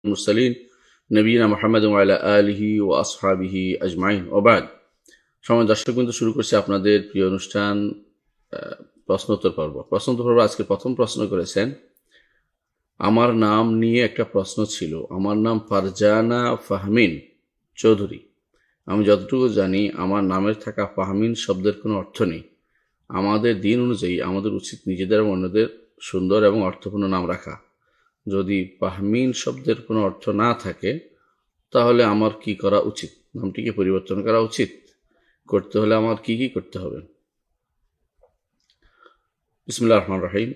মুরসালিন নবীনা মুহাম্মদ ওয়া আলা আলিহি ওয়া আসহাবিহি আজমাইন ওয়া বাদ। সময় দর্শকবৃন্দ, শুরু করছি আপনাদের প্রিয় অনুষ্ঠান প্রশ্নোত্তর পর্ব। আজকে প্রথম প্রশ্ন করেছেন, আমার নাম নিয়ে একটা প্রশ্ন ছিল। আমার নাম ফারজানা ফাহমিন চৌধুরী। আমি যতটুকু জানি আমার নামের থাকা ফাহমিন শব্দের কোনো অর্থ নেই। আমাদের দিন অনুযায়ী আমাদের উচিত নিজেদের এবং অন্যদের সুন্দর এবং অর্থপূর্ণ নাম রাখা। যদি ফাহমিন শব্দের কোনো অর্থ না থাকে তাহলে আমার কি করা উচিত? নামটিকে পরিবর্তন করা উচিত? করতে হলে আমার কি কি করতে হবে? বিসমিল্লাহির রহমানির রহিম।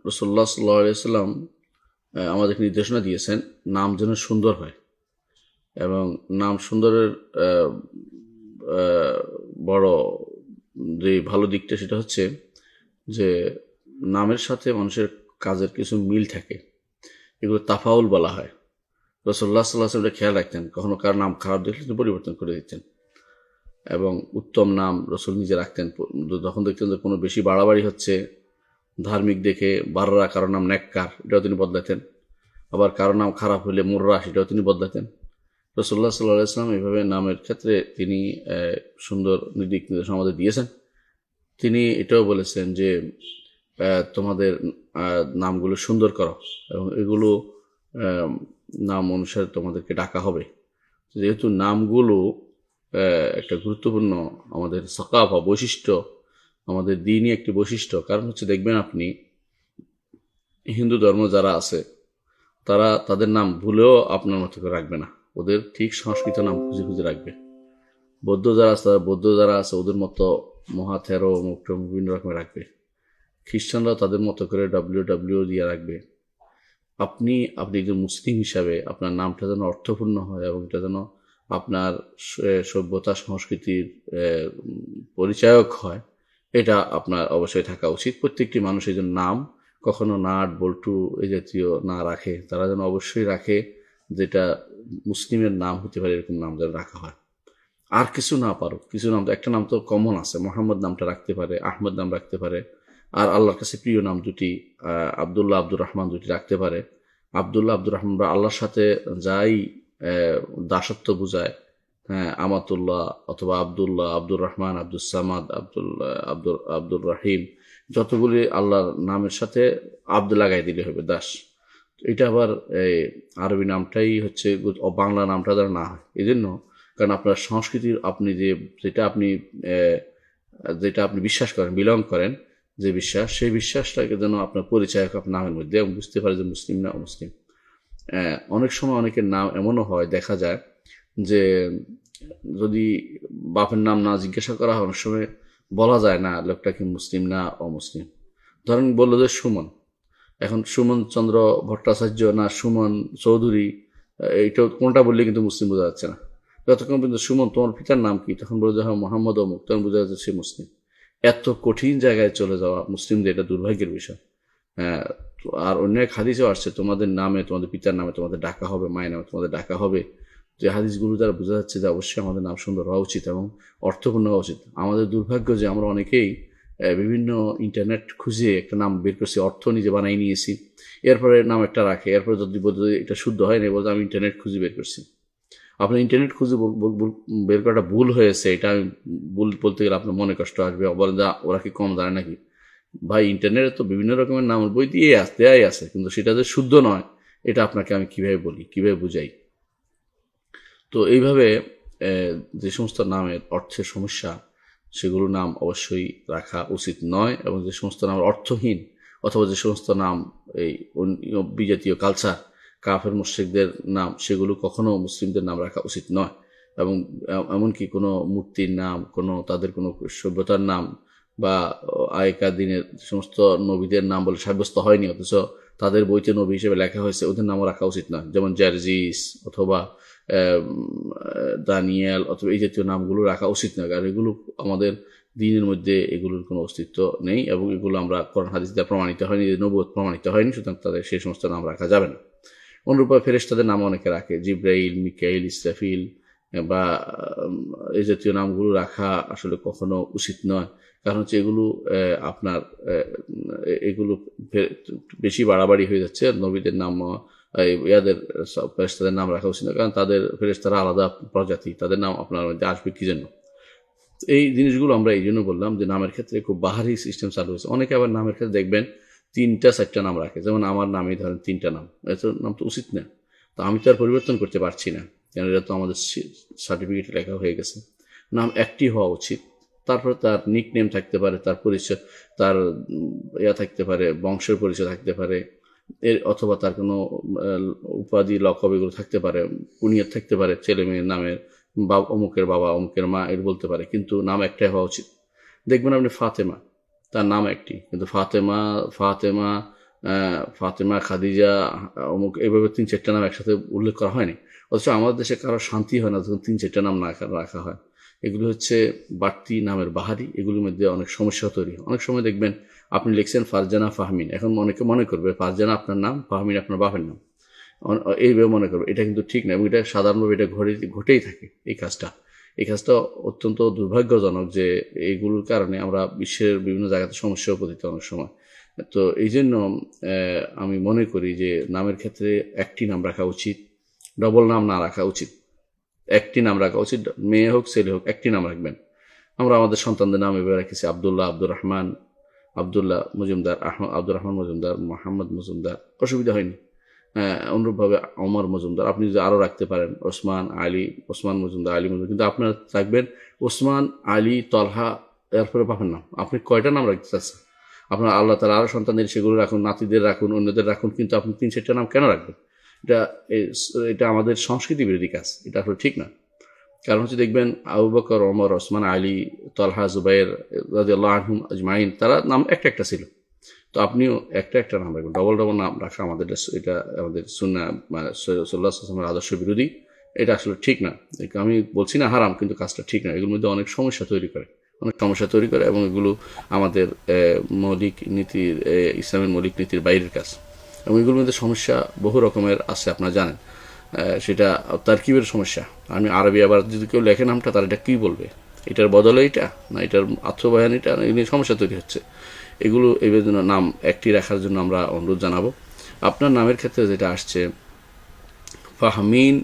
রাসূলুল্লাহ সাল্লাল্লাহু আলাইহি ওয়াসাল্লাম আমাদের নির্দেশনা দিয়েছেন নাম যেন সুন্দর হয়, এবং নাম সুন্দরের বড় যে ভালো দিকটা সেটা হচ্ছে যে নামের সাথে মানুষের কাজের কিছু মিল থাকে, এগুলো তাফাউল বলা হয়। রাসূলুল্লাহ সাল্লাল্লাহু আলাইহি ওয়াসাল্লাম খেয়াল রাখতেন, কখনো কার নাম খারাপ দেখলে তিনি পরিবর্তন করে দিতেন, এবং উত্তম নাম রসুল নিজে রাখতেন। যখন দেখতেন যে কোনো বেশি বাড়াবাড়ি হচ্ছে, ধার্মিক দেখে বাররা, কারো নাম নেককার, এটাও তিনি বদলাতেন। আবার কারো নাম খারাপ হলে মুর্রা, সেটাও তিনি বদলাতেন। রাসূলুল্লাহ সাল্লাল্লাহু আলাইহি ওয়াসাল্লাম এইভাবে নামের ক্ষেত্রে তিনি সুন্দর দিক নির্দেশনা আমাদের দিয়েছেন। তিনি এটাও বলেছেন যে তোমাদের নামগুলো সুন্দর করো, এবং এগুলো নাম অনুসারে তোমাদেরকে ডাকা হবে। যেহেতু নামগুলো একটা গুরুত্বপূর্ণ আমাদের সাকাফা বৈশিষ্ট্য, আমাদের দিনই একটি বৈশিষ্ট্য। কারণ হচ্ছে, দেখবেন আপনি হিন্দু ধর্ম যারা আছে তারা তাদের নাম ভুলেও আপনার মতো করে রাখবে না, ওদের ঠিক সংস্কৃত নাম খুঁজে খুঁজে রাখবে। বৌদ্ধ যারা আছে ওদের মতো মহাথেরো মুক্ত বিভিন্ন রকমের রাখবে। খ্রিস্টানরাও তাদের মতো করে ডব্লিউ দিয়ে রাখবে। আপনি একজন মুসলিম হিসাবে আপনার নামটা যেন অর্থপূর্ণ হয়, এবং এটা যেন আপনার সভ্যতা সংস্কৃতির পরিচায়ক হয়, এটা আপনার অবশ্যই থাকা উচিত। প্রত্যেকটি মানুষের জন্য নাম কখনো নাট বল্টু এই জাতীয় না রাখে, তারা যেন অবশ্যই রাখে যেটা মুসলিমের নাম হতে পারে, এরকম নাম যেন রাখা হয়। আর কিছু না পারো, কিছু নাম তো, একটা নাম তো কমন আছে, মোহাম্মদ নামটা রাখতে পারে, আহমদ নাম রাখতে পারে, আর আল্লাহর কাছে প্রিয় নাম দুটি আবদুল্লাহ আব্দুর রহমান দুটি রাখতে পারে। আবদুল্লাহ আব্দুর রহমান বা আল্লাহর সাথে যাই দাসত্ব বুঝায়, হ্যাঁ, আমাতুল্লাহ অথবা আবদুল্লাহ, আব্দুর রহমান, আব্দুল সামাদ, আব্দুর রাহিম, যতগুলি আল্লাহর নামের সাথে আব্দ লাগাই দিলে হবে, দাস। এটা আবার আরবি নামটাই হচ্ছে, বাংলা নামটা যেন না হয়। এই জন্য, কারণ আপনার সংস্কৃতির আপনি যেটা আপনি বিশ্বাস করেন, বিলং করেন, যে বিশ্বাস, সেই বিশ্বাসটাকে যেন আপনার পরিচয় আপনার নামের মধ্যে, এবং বুঝতে পারে যে মুসলিম না অমুসলিম। অনেক সময় অনেকের নাম এমনও হয়, দেখা যায় যে যদি বাপের নাম না জিজ্ঞাসা করা হয়, অনেক সময় বলা যায় না লোকটা কি মুসলিম না অমুসলিম। ধরেন বললো যে সুমন, এখন সুমন চন্দ্র ভট্টাচার্য না সুমন চৌধুরী, এইটা কোনটা বললে কিন্তু মুসলিম বোঝা যাচ্ছে না। যতক্ষণ পর্যন্ত সুমন তোমার পিতার নাম কি, তখন বলে যে হ্যাঁ মোহাম্মদ অমুক, তখন বোঝা যাচ্ছে সে মুসলিম। এত কঠিন জায়গায় চলে যাওয়া মুসলিমদের, এটা দুর্ভাগ্যের বিষয়। হ্যাঁ, আর অন্য এক হাদিসেও আসছে, তোমাদের নামে, তোমাদের পিতার নামে তোমাদের ডাকা হবে, মায়ের নামে তোমাদের ডাকা হবে। যে হাদিসগুলো দ্বারা বোঝা যাচ্ছে যে অবশ্যই আমাদের নাম সুন্দর হওয়া উচিত এবং অর্থপূর্ণ হওয়া উচিত। আমাদের দুর্ভাগ্য যে আমরা অনেকেই বিভিন্ন ইন্টারনেট খুঁজে একটা নাম বের করছি, অর্থ নিজে বানাই নিয়েছি, এরপরে নাম একটা রাখে, এরপরে যদি বলতে এটা শুদ্ধ হয় না, বলতে আমি ইন্টারনেট খুঁজে বের করছি। আপনার ইন্টারনেট খুঁজে বের করাটা ভুল হয়েছে, এটা আমি ভুল বলতে গেলে আপনার মনে কষ্ট আসবে, বলেন যা ওরা কি কম জানে নাকি? ভাই, ইন্টারনেটে তো বিভিন্ন রকমের নামের বই দেয়াই আছে, কিন্তু সেটা যে শুদ্ধ নয়, এটা আপনাকে আমি কিভাবে বলি, কিভাবে বুঝাই? তো এইভাবে যে সমস্ত নামের অর্থের সমস্যা, সেগুলো নাম অবশ্যই রাখা উচিত নয়, এবং যে সমস্ত নাম অর্থহীন, অথবা যে সমস্ত নাম এই বিজাতীয় কালচার, কাফের মুশরিকদের নাম, সেগুলো কখনো মুসলিমদের নাম রাখা উচিত নয়। এবং এমনকি কোনো মূর্তির নাম, কোনো তাদের কোনো সভ্যতার নাম, বা আগেকার দিনের সমস্ত নবীদের নাম বলে সাব্যস্ত হয়নি, অথচ তাদের বইতে নবী হিসেবে লেখা হয়েছে, ওদের নামও রাখা উচিত নয়। যেমন জার্জিস অথবা দানিয়েল অথবা এই জাতীয় নামগুলো রাখা উচিত নয়, কারণ এগুলো আমাদের দিনের মধ্যে এগুলোর কোনো অস্তিত্ব নেই, এবং এগুলো আমরা কোরআন হাদিস দ্বারা প্রমাণিত হয়নি, নবুয়ত প্রমাণিত হয়নি, সুতরাং তাদের সেই সমস্ত নাম রাখা যাবে না। অনুরূপভাবে ফেরেশতাদের নাম অনেকে রাখে, জিব্রাইল, মিকাইল, ইসরাফিল বা এই জাতীয় নামগুলো রাখা আসলে কখনো উচিত নয়। কারণ হচ্ছে এগুলো আপনার এগুলো বেশি বাড়াবাড়ি হয়ে যাচ্ছে। নবীদের নাম ইয়াদের ফেরেশতাদের নাম রাখা উচিত না, কারণ তাদের ফেরেশতারা আলাদা প্রজাতি, তাদের নাম আপনার মধ্যে আসবে কি জন্য। এই জিনিসগুলো আমরা এই জন্য বললাম যে নামের ক্ষেত্রে খুব বাহারি সিস্টেম চালু হয়েছে। অনেকে আবার নামের ক্ষেত্রে দেখবেন 3টা 4টা নাম রাখে, যেমন আমার নামে ধরেন 3টা নাম, এত নাম তো উচিত না। তো আমি তো আর পরিবর্তন করতে পারছি না, কারণ এটা তো আমাদের সার্টিফিকেটে লেখা হয়ে গেছে। নাম একটি হওয়া উচিত। তারপর তার নিক নেম থাকতে পারে, তার পরিচয়, তার থাকতে পারে, বংশের পরিচয় থাকতে পারে, এর অথবা তার কোনো উপাধি লকব এগুলো থাকতে পারে, কুনিয়াত থাকতে পারে, ছেলে মেয়ের নামের অমুকের বাবা অমুকের মা এর বলতে পারে, কিন্তু নাম একটাই হওয়া উচিত। দেখবেন আপনি ফাতেমা, তার নাম একটি, কিন্তু ফাতেমা ফাতেমা ফাতেমা খাদিজা অমুক এইভাবে 3-4টা নাম একসাথে উল্লেখ করা হয়নি। অথচ আমাদের দেশে কারো শান্তি হয় না যখন 3-4টা নাম না রাখা হয়। এগুলো হচ্ছে বাড়তি নামের বাহারি, এগুলোর মধ্যে অনেক সমস্যা তৈরি হয়। অনেক সময় দেখবেন আপনি লিখছেন ফারজানা ফাহমিন, এখন অনেকে মনে করবে ফারজানা আপনার নাম, ফাহমিন আপনার বাপের নাম, এইভাবে মনে করবে। এটা কিন্তু ঠিক না, এবং এটা সাধারণভাবে এটা ঘটেই থাকে। এই কাজটা অত্যন্ত দুর্ভাগ্যজনক যে এইগুলোর কারণে আমরা বিশ্বের বিভিন্ন জায়গাতে সমস্যাও পতিত অনেক সময়। তো এই জন্য আমি মনে করি যে নামের ক্ষেত্রে একটি নাম রাখা উচিত, ডবল নাম না রাখা উচিত। একটি নাম রাখা উচিত, মেয়ে হোক ছেলে হোক একটি নাম রাখবেন। আমরা আমাদের সন্তানদের নাম এভাবে রেখেছি আবদুল্লাহ, আব্দুর রহমান, আবদুল্লাহ মজুমদার, আব্দুর রহমান মজুমদার, মোহাম্মদ মজুমদার, অসুবিধা হয়নি। অনুরূপভাবে ওমর মজুমদার, আপনি যদি আরও রাখতে পারেন ওসমান আলী, ওসমান মজুমদার, আলী মজুমদার, কিন্তু আপনার থাকবেন ওসমান আলী তলহা, এরপরে পাবেন নাম। আপনি কয়টা নাম রাখতে চাচ্ছেন? আপনার আল্লাহ তাআলা আরও সন্তানদের সেগুলো রাখুন, নাতিদের রাখুন, অন্যদের রাখুন, কিন্তু আপনি 3-4টা নাম কেন রাখবেন? এটা এটা আমাদের সংস্কৃতি বিরোধী কাজ, এটা আসলে ঠিক না। কারণ হচ্ছে দেখবেন আবু বকর, ওমর, ওসমান, আলী, তলহা, জুবাইর রাদিয়াল্লাহু আনহুম আজমাইন, তারা নাম একটা একটা ছিল। তো আপনিও একটা নাম রাখবেন। ডবল নাম রাখা আমাদের এটা আমাদের সুন্নাহ সাল্লাল্লাহু আলাইহি ওয়াসাল্লামের আদর্শ বিরোধী। এটা আসলে ঠিক না। আমি বলছি না হারাম, কিন্তু কাজটা ঠিক না। এগুলোর মধ্যে অনেক সমস্যা তৈরি করে, এবং এগুলো আমাদের মৌলিক নীতির, ইসলামের মৌলিক নীতির বাইরের কাজ, এবং এগুলোর মধ্যে সমস্যা বহু রকমের আছে, আপনারা জানেন। সেটা তারকিবের সমস্যা। আমি আরবি আবার যদি কেউ লেখে নামটা, তার এটা কী বলবে? এটার বদলে এটা না, এটার আত্মবায়ান এটা, এই নিয়ে সমস্যা তৈরি হচ্ছে। এগুলো এই জন্য নাম একটি রাখার জন্য আমরা অনুরোধ জানাবো। আপনার নামের ক্ষেত্রে যেটা আসছে ফাহমিন,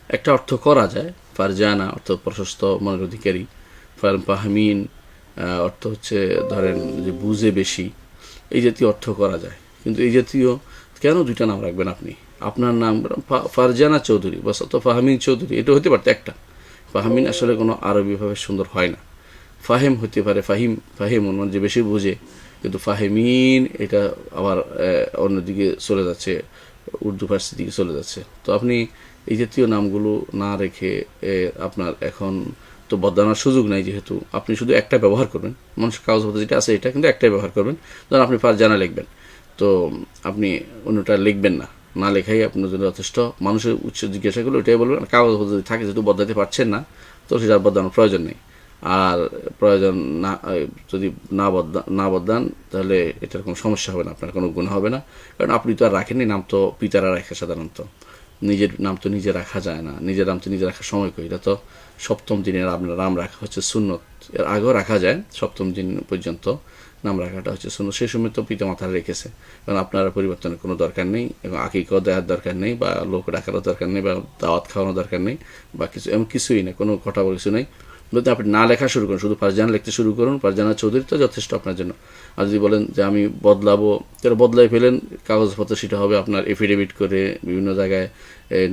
একটা অর্থ করা যায়, ফারজানা অর্থ প্রশস্ত মনের অধিকারী, ফাহমিন অর্থ হচ্ছে ধরেন যে বুঝে বেশি, এই জাতীয় অর্থ করা যায়। কিন্তু এই জাতীয় কেন 2টা নাম রাখবেন আপনি? আপনার নাম ফারজানা চৌধুরী বাস, অত ফাহমিন চৌধুরী, এটা হতে পারত একটা। ফাহমিন আসলে কোনো আরবিভাবে সুন্দর হয় না। ফাহিম হতে পারে, ফাহিম মানে যে বেশি বুঝে, কিন্তু ফাহিমিন এটা আবার অন্যদিকে চলে যাচ্ছে, উর্দু ফার্সি দিকে চলে যাচ্ছে। তো আপনি এই জাতীয় নামগুলো না রেখে আপনার এখন তো বদলানোর সুযোগ নাই, যেহেতু আপনি শুধু একটা ব্যবহার করবেন, মানুষের কাগজপত্র যেটা আছে এটা কিন্তু একটাই ব্যবহার করবেন। ধরুন আপনি ফারজানা লিখবেন, তো আপনি অন্যটা লিখবেন না লেখাই আপনার জন্য যথেষ্ট। মানুষের উচ্চ জিজ্ঞাসা করলে ওইটাই বলবেন। কাগজপত্র যদি থাকে, যেহেতু বদলাতে পারছেন না, তো সেটা বদলানোর প্রয়োজন নেই। আর প্রয়োজন না যদি না বদলান, তাহলে এটার কোনো সমস্যা হবে না, আপনার কোনো গুণ হবে না। কারণ আপনি তো আর রাখেননি, নাম তো পিতারা রাখে সাধারণত। নিজের নাম তো নিজে রাখা যায় না, নিজের নাম তো নিজে রাখার সময় কই, এটা তো সপ্তম দিনের আপনার নাম রাখা হচ্ছে সুন্নত। এর আগেও রাখা যায়, সপ্তম দিন পর্যন্ত নাম রাখাটা হচ্ছে সুন্নত। সেই সময় তো পিতা মাতারা রেখেছে, কারণ আপনারা পরিবর্তনের কোনো দরকার নেই, এবং আকিকাও দেওয়ার দরকার নেই, বা লোক ডাকারও দরকার নেই, বা দাওয়াত খাওয়ানোর দরকার নেই, বা কিছু এমন কিছুই নেই, কোনো কথা কিছু নেই। বলতে আপনি না লেখা শুরু করুন, শুধু ফারজানা লিখতে শুরু করুন, ফারজানা চৌধুরী তো যথেষ্ট আপনার জন্য। আর যদি বলেন যে আমি বদলাবো, তাহলে বদলাই ফেলেন, কাগজপত্র সেটা হবে আপনার এফিডেভিট করে বিভিন্ন জায়গায়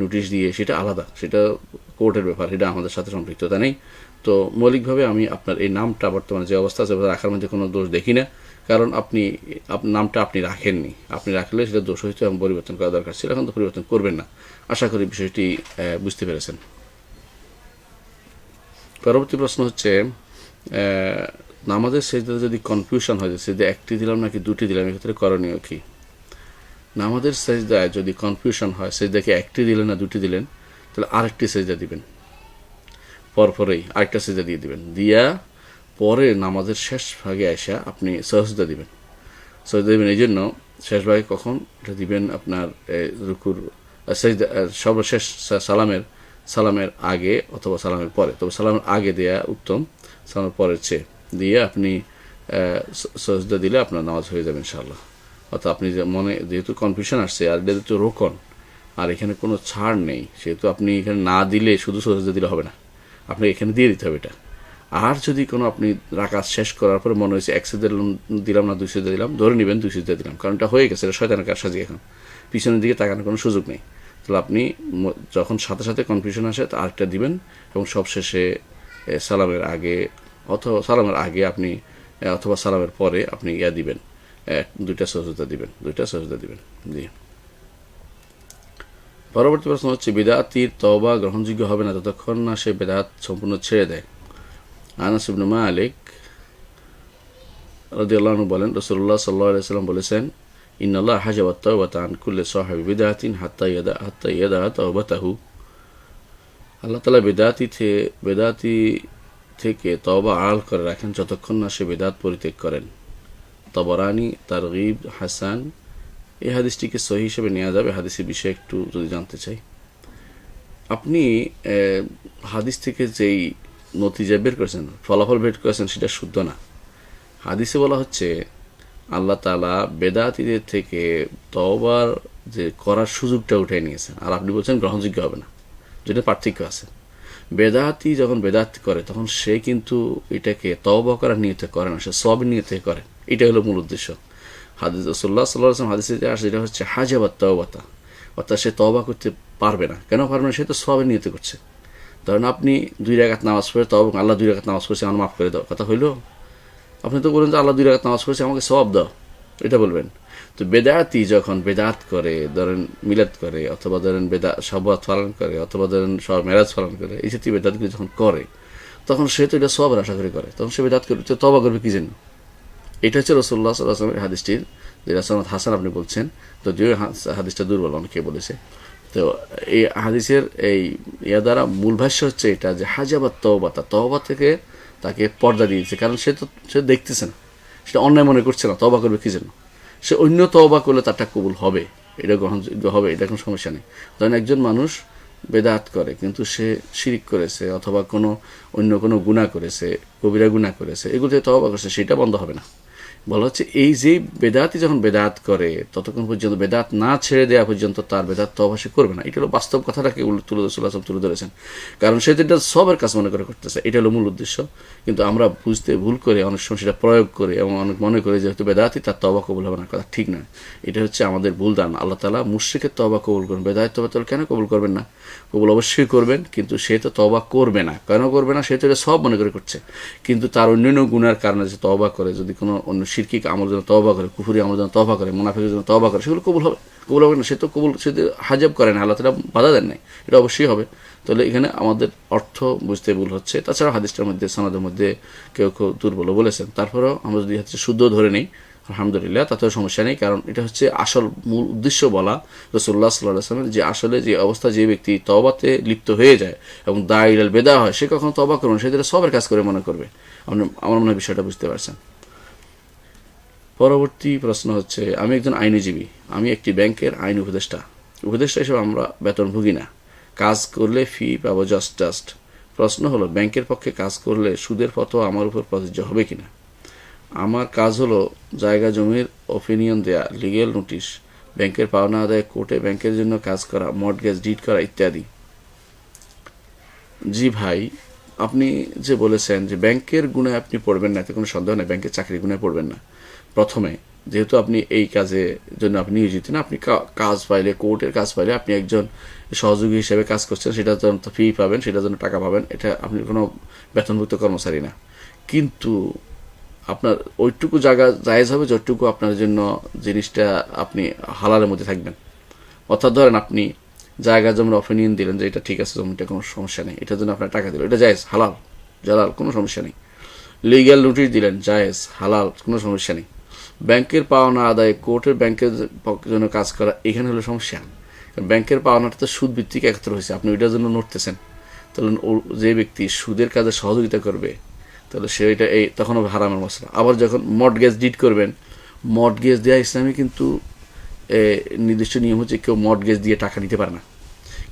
নোটিশ দিয়ে, সেটা আলাদা, সেটা কোর্টের ব্যাপার, সেটা আমাদের সাথে সম্পৃক্ততা নেই। তো মৌলিকভাবে আমি আপনার এই নামটা বর্তমানে যে অবস্থা আছে রাখার মধ্যে কোনো দোষ দেখি না, কারণ আপনি নামটা আপনি রাখেননি, আপনি রাখলে সেটা দোষ হইতো এবং পরিবর্তন করা দরকার ছিল, এখন তো পরিবর্তন করবেন না। আশা করি বিষয়টি বুঝতে পেরেছেন। পরবর্তী প্রশ্ন হচ্ছে, নামাজের সেজদাতে যদি কনফিউশন হয় যে সেজদা একটি দিলাম নাকি 2টি দিলাম, এক্ষেত্রে করণীয় কি? নামাজের সেজদায় যদি কনফিউশন হয় সেজদাকে একটি দিলেন না 2টি দিলেন, তাহলে আরেকটি সেজদা দিবেন, পরপরেই আরেকটা সেজদা দিয়ে দিবেন, দিয়া পরে নামাজের শেষ ভাগে আসা আপনি সজদা দিবেন। এই জন্য শেষ ভাগে কখন এটা দিবেন? আপনার রুকুর সেজদা সর্বশেষ সালামের আগে অথবা সালামের পরে, তবে সালামের আগে দেয়া উত্তম, সালামের পরের চেয়ে দিয়ে আপনি সজদা দিলে আপনার নামাজ হয়ে যাবে ইনশাআল্লাহ। অর্থাৎ আপনি যে মনে যেহেতু কনফিউশন আসছে আর এটা যেহেতু রোকন আর এখানে কোনো ছাড় নেই, সেহেতু আপনি এখানে না দিলে শুধু সজদা দিলে হবে না, আপনাকে এখানে দিয়ে দিতে হবে এটা। আর যদি কোনো আপনি রাকাত শেষ করার পরে মনে হয়েছে 1 সিজদা দিলাম না 2 সিজদা দিলাম, ধরে নেবেন 2 সিজদা দিলাম, কারণ এটা হয়ে গেছে, এটা শয়তানের কারসাজি, এখন পিছনের দিকে তাকানোর কোনো সুযোগ নেই। তাহলে আপনি যখন সাথে সাথে কনফিউশন আসে তা আরেকটা দিবেন, এবং সবশেষে সালামের আগে অথবা সালামের আগে আপনি অথবা সালামের পরে আপনি দিবেন, 2টা সজদা দিবেন, 2টা সজদা দিবেন। জি। পরবর্তী প্রশ্ন হচ্ছে, বিদআতির তওবা গ্রহণযোগ্য হবে না ততক্ষণ না সে বিদআত সম্পূর্ণ ছেড়ে দেয়। আনাস ইবনে মালিক রাদিয়াল্লাহু আনহু বলেন, রাসূলুল্লাহ সাল্লাল্লাহু আলাইহি ওয়াসাল্লাম বলেছেন, ইন্নাল্লাহ হাজাবা তাওবাতা আন কুল্লি সাহিবি বিদআতিন হাত্তা ইয়াদা তাওবাতাহু। আল্লাহ তাআলা বেদাতি থেকে তওবা আড়াল করে রাখেন যতক্ষণ না সে বেদাত পরিত্যাগ করেন। তাবরানী তারগিব হাসান। এই হাদিসটিকে সহিহ হিসেবে নেওয়া যাবে। হাদিসের বিষয়ে একটু যদি জানতে চাই, আপনি হাদিস থেকে যেই নতিজা বের করেছেন, ফলাফল বের করেছেন, সেটা শুদ্ধ না। হাদিসে বলা হচ্ছে আল্লাহ তাআলা বেদাতীদের থেকে তওবার যে করার সুযোগটা উঠে নিয়েছেন, আর আপনি বলছেন গ্রহণযোগ্য হবে না, যেটা পার্থক্য আছে। বেদাতি যখন বেদাত করে তখন সে কিন্তু এটাকে তওবা করার নিয়তে করে না, সে সওয়াবের নিয়তে করে। এটা হলো মূল উদ্দেশ্য। হাদিস রাসূলুল্লাহ সাল্লাল্লাহু আলাইহি ওয়াসাল্লাম হাদিসে আসে, যেটা হচ্ছে হাজাবাত তাওবাতা, অর্থাৎ সে তওবা করতে পারবে না। কেন পারবে না? সে তো সওয়াবের নিয়তে করছে। ধরেন আপনি 2 রাকাত নামাজ পড়ে তওবা, আল্লাহ 2 রাকাত নামাজ পড়েছে, আমার মাফ করে দাও, কথা হইলো? আপনি তো বলেন যে আল্লাহ 2 রাকাত নামাজ পড়েছে, আমাকে সওয়াব দাও, এটা বলবেন। তো বেদাতি যখন বেদাত করে, ধরেন মিলাদ করে, অথবা ধরেন শবত পালন করে, অথবা ধরেন মেরাজ পালন করে, এই জাতীয় বেদাতগুলি যখন করে, তখন সে তো এটা সওয়াবের আশা করে করে, তখন সে বেদাত করবে, তো তওবা করবে কি জন্য? এটা হচ্ছে রাসূলুল্লাহ সাল্লাল্লাহু আলাইহি ওয়াসাল্লামের হাদিসটির যে সনদ হাসান আপনি বলছেন, তো যে হাদিসটা দুর্বল অনেকে বলেছে। তো এই হাদিসের এই দ্বারা মূল ভাষ্য হচ্ছে এটা যে হাজাবাত তওবাতা, তওবা থেকে তাকে পর্দা দিয়েছে, কারণ সে দেখতেছে না, সেটা অন্যায় মনে করছে না, তওবা করবে কি জন্য? সে অন্য তওবা করলে তারটা কবুল হবে, এটা গ্রহণযোগ্য হবে, এটা কোনো সমস্যা নেই। ধরেন একজন মানুষ বেদাত করে কিন্তু সে শিরিক করেছে, অথবা অন্য কোনো গুনাহ করেছে, কবিরা গুনাহ করেছে, এগুলোতে তওবা করছে, সেটা বন্ধ হবে না। বলা হচ্ছে এই যে বেদাতি যখন বেদাত করে ততক্ষণ পর্যন্ত, বেদাত না ছেড়ে দেওয়া পর্যন্ত তার বেদাত তওবা সে করবে না। এটা হলো বাস্তব কথাটাকে তুলে ধরেছেন, কারণ সে যেটা সবের কাজ মনে করে করতেছে, এটা হলো মূল উদ্দেশ্য। কিন্তু আমরা বুঝতে ভুল করে অনেক সময় সেটা প্রয়োগ করে, এবং অনেক মনে করে যেহেতু বেদাতি তার তওবা কবুল হবে না, কথা ঠিক নয়। এটা হচ্ছে আমাদের ভুল ধারণা। আল্লাহ তাআলা মুশরিকের তওবা কবুল করবেন, বেদাতের তওবা কেন কবুল করবেন না? কবুল অবশ্যই করবেন, কিন্তু সে তো তওবা করবে না। কেন করবে না? সে তো এটা সব মনে করে করছে, কিন্তু তার অন্যান্য গুনার কারণে যে তওবা করে, যদি কোনো অন্য শিরকিক আমল যেন তওবা করে, কুফরি আমল যেন তওবা করে, মুনাফিকের জন্য তওবা করে, সেগুলো কবুল হবে না। সে তো সে হাজাব করে না, আল্লাহ তাআলা বাধা দেন নাই, এটা অবশ্যই হবে। তাহলে এখানে আমাদের অর্থ বুঝতে ভুল হচ্ছে। তাছাড়া হাদিসটার মধ্যে সনদের মধ্যে কেউ দুর্বল বলেছেন, তারপরেও আমরা যদি হচ্ছে শুদ্ধ ধরে নিই, আলহামদুলিল্লাহ, তাতেও সমস্যা নেই। কারণ এটা হচ্ছে আসল মূল উদ্দেশ্য বলা রাসূলুল্লাহ সাল্লাল্লাহু আলাইহি ওয়াসাল্লাম, যে আসলে যে অবস্থা, যে ব্যক্তি তওবাতে লিপ্ত হয়ে যায় এবং দায়ীল বেদা হয়, সে কখনো তওবা করবে না, সে যেটা সবের কাজ করে মনে করবে। আমার মনে হয় বিষয়টা বুঝতে পারছেন। পরবর্তী প্রশ্ন হচ্ছে, আমি একজন আইনজীবী, আমি একটি ব্যাংকের আইন উপদেষ্টা হিসেবে আমরা বেতন ভুগি না, কাজ করলে ফি পাবো জাস্ট। প্রশ্ন হলো, ব্যাংকের পক্ষে কাজ করলে সুদের ফতোয়া আমার উপর প্রযোজ্য হবে কিনা? আমার কাজ হলো জায়গা জমির অপিনিয়ন দেয়া, লিগেল নোটিশ, ব্যাংকের পাওনা আদায়, কোর্টে ব্যাংকের জন্য কাজ করা, মর্টগেজ ডিড করা ইত্যাদি। জি ভাই, আপনি যে বলেছেন যে ব্যাংকের গুণে আপনি পড়বেন না, এতে কোনো সন্দেহ নেই, ব্যাংকের চাকরির গুণে পড়বেন না। প্রথমে যেহেতু আপনি এই কাজের জন্য আপনি নিয়োজিত না, আপনি কাজ পাইলে, কোর্টের কাজ পাইলে আপনি একজন সহযোগী হিসেবে কাজ করছেন, সেটার জন্য ফি পাবেন, সেটার জন্য টাকা পাবেন, এটা আপনি কোনো বেতনভুক্ত কর্মচারী না। কিন্তু আপনার ওইটুকু জায়গা জায়েজ হবে যতটুকু আপনার জন্য জিনিসটা আপনি হালালের মধ্যে থাকবেন। অর্থাৎ ধরেন আপনি জায়গা জমির অপিনিয়ন দিলেন যে এটা ঠিক আছে, জমিটা কোনো সমস্যা নেই, এটার জন্য আপনার টাকা দিল, এটা জায়েজ, হালাল, জালাল, কোনো সমস্যা নেই। লিগ্যাল নোটিশ দিলেন, জায়েজ, হালাল, কোনো সমস্যা নেই। ব্যাংকের পাওনা আদায়, কোর্টের ব্যাংকের জন্য কাজ করা, এখানে হলো সমস্যা। ব্যাংকের পাওনাটা তো সুদ ভিত্তিক একত্র হয়েছে, আপনি ওইটার জন্য নড়তেছেন, তাহলে যে ব্যক্তি সুদের কাজে সহযোগিতা করবে, তাহলে সে এটা তখন হবে হারামের মশলা। আবার যখন মর্টগেজ ডিড করবেন, মর্টগেজ দেওয়া ইসলামে কিন্তু নির্দিষ্ট নিয়ম হচ্ছে কেউ মর্টগেজ দিয়ে টাকা নিতে পারে না।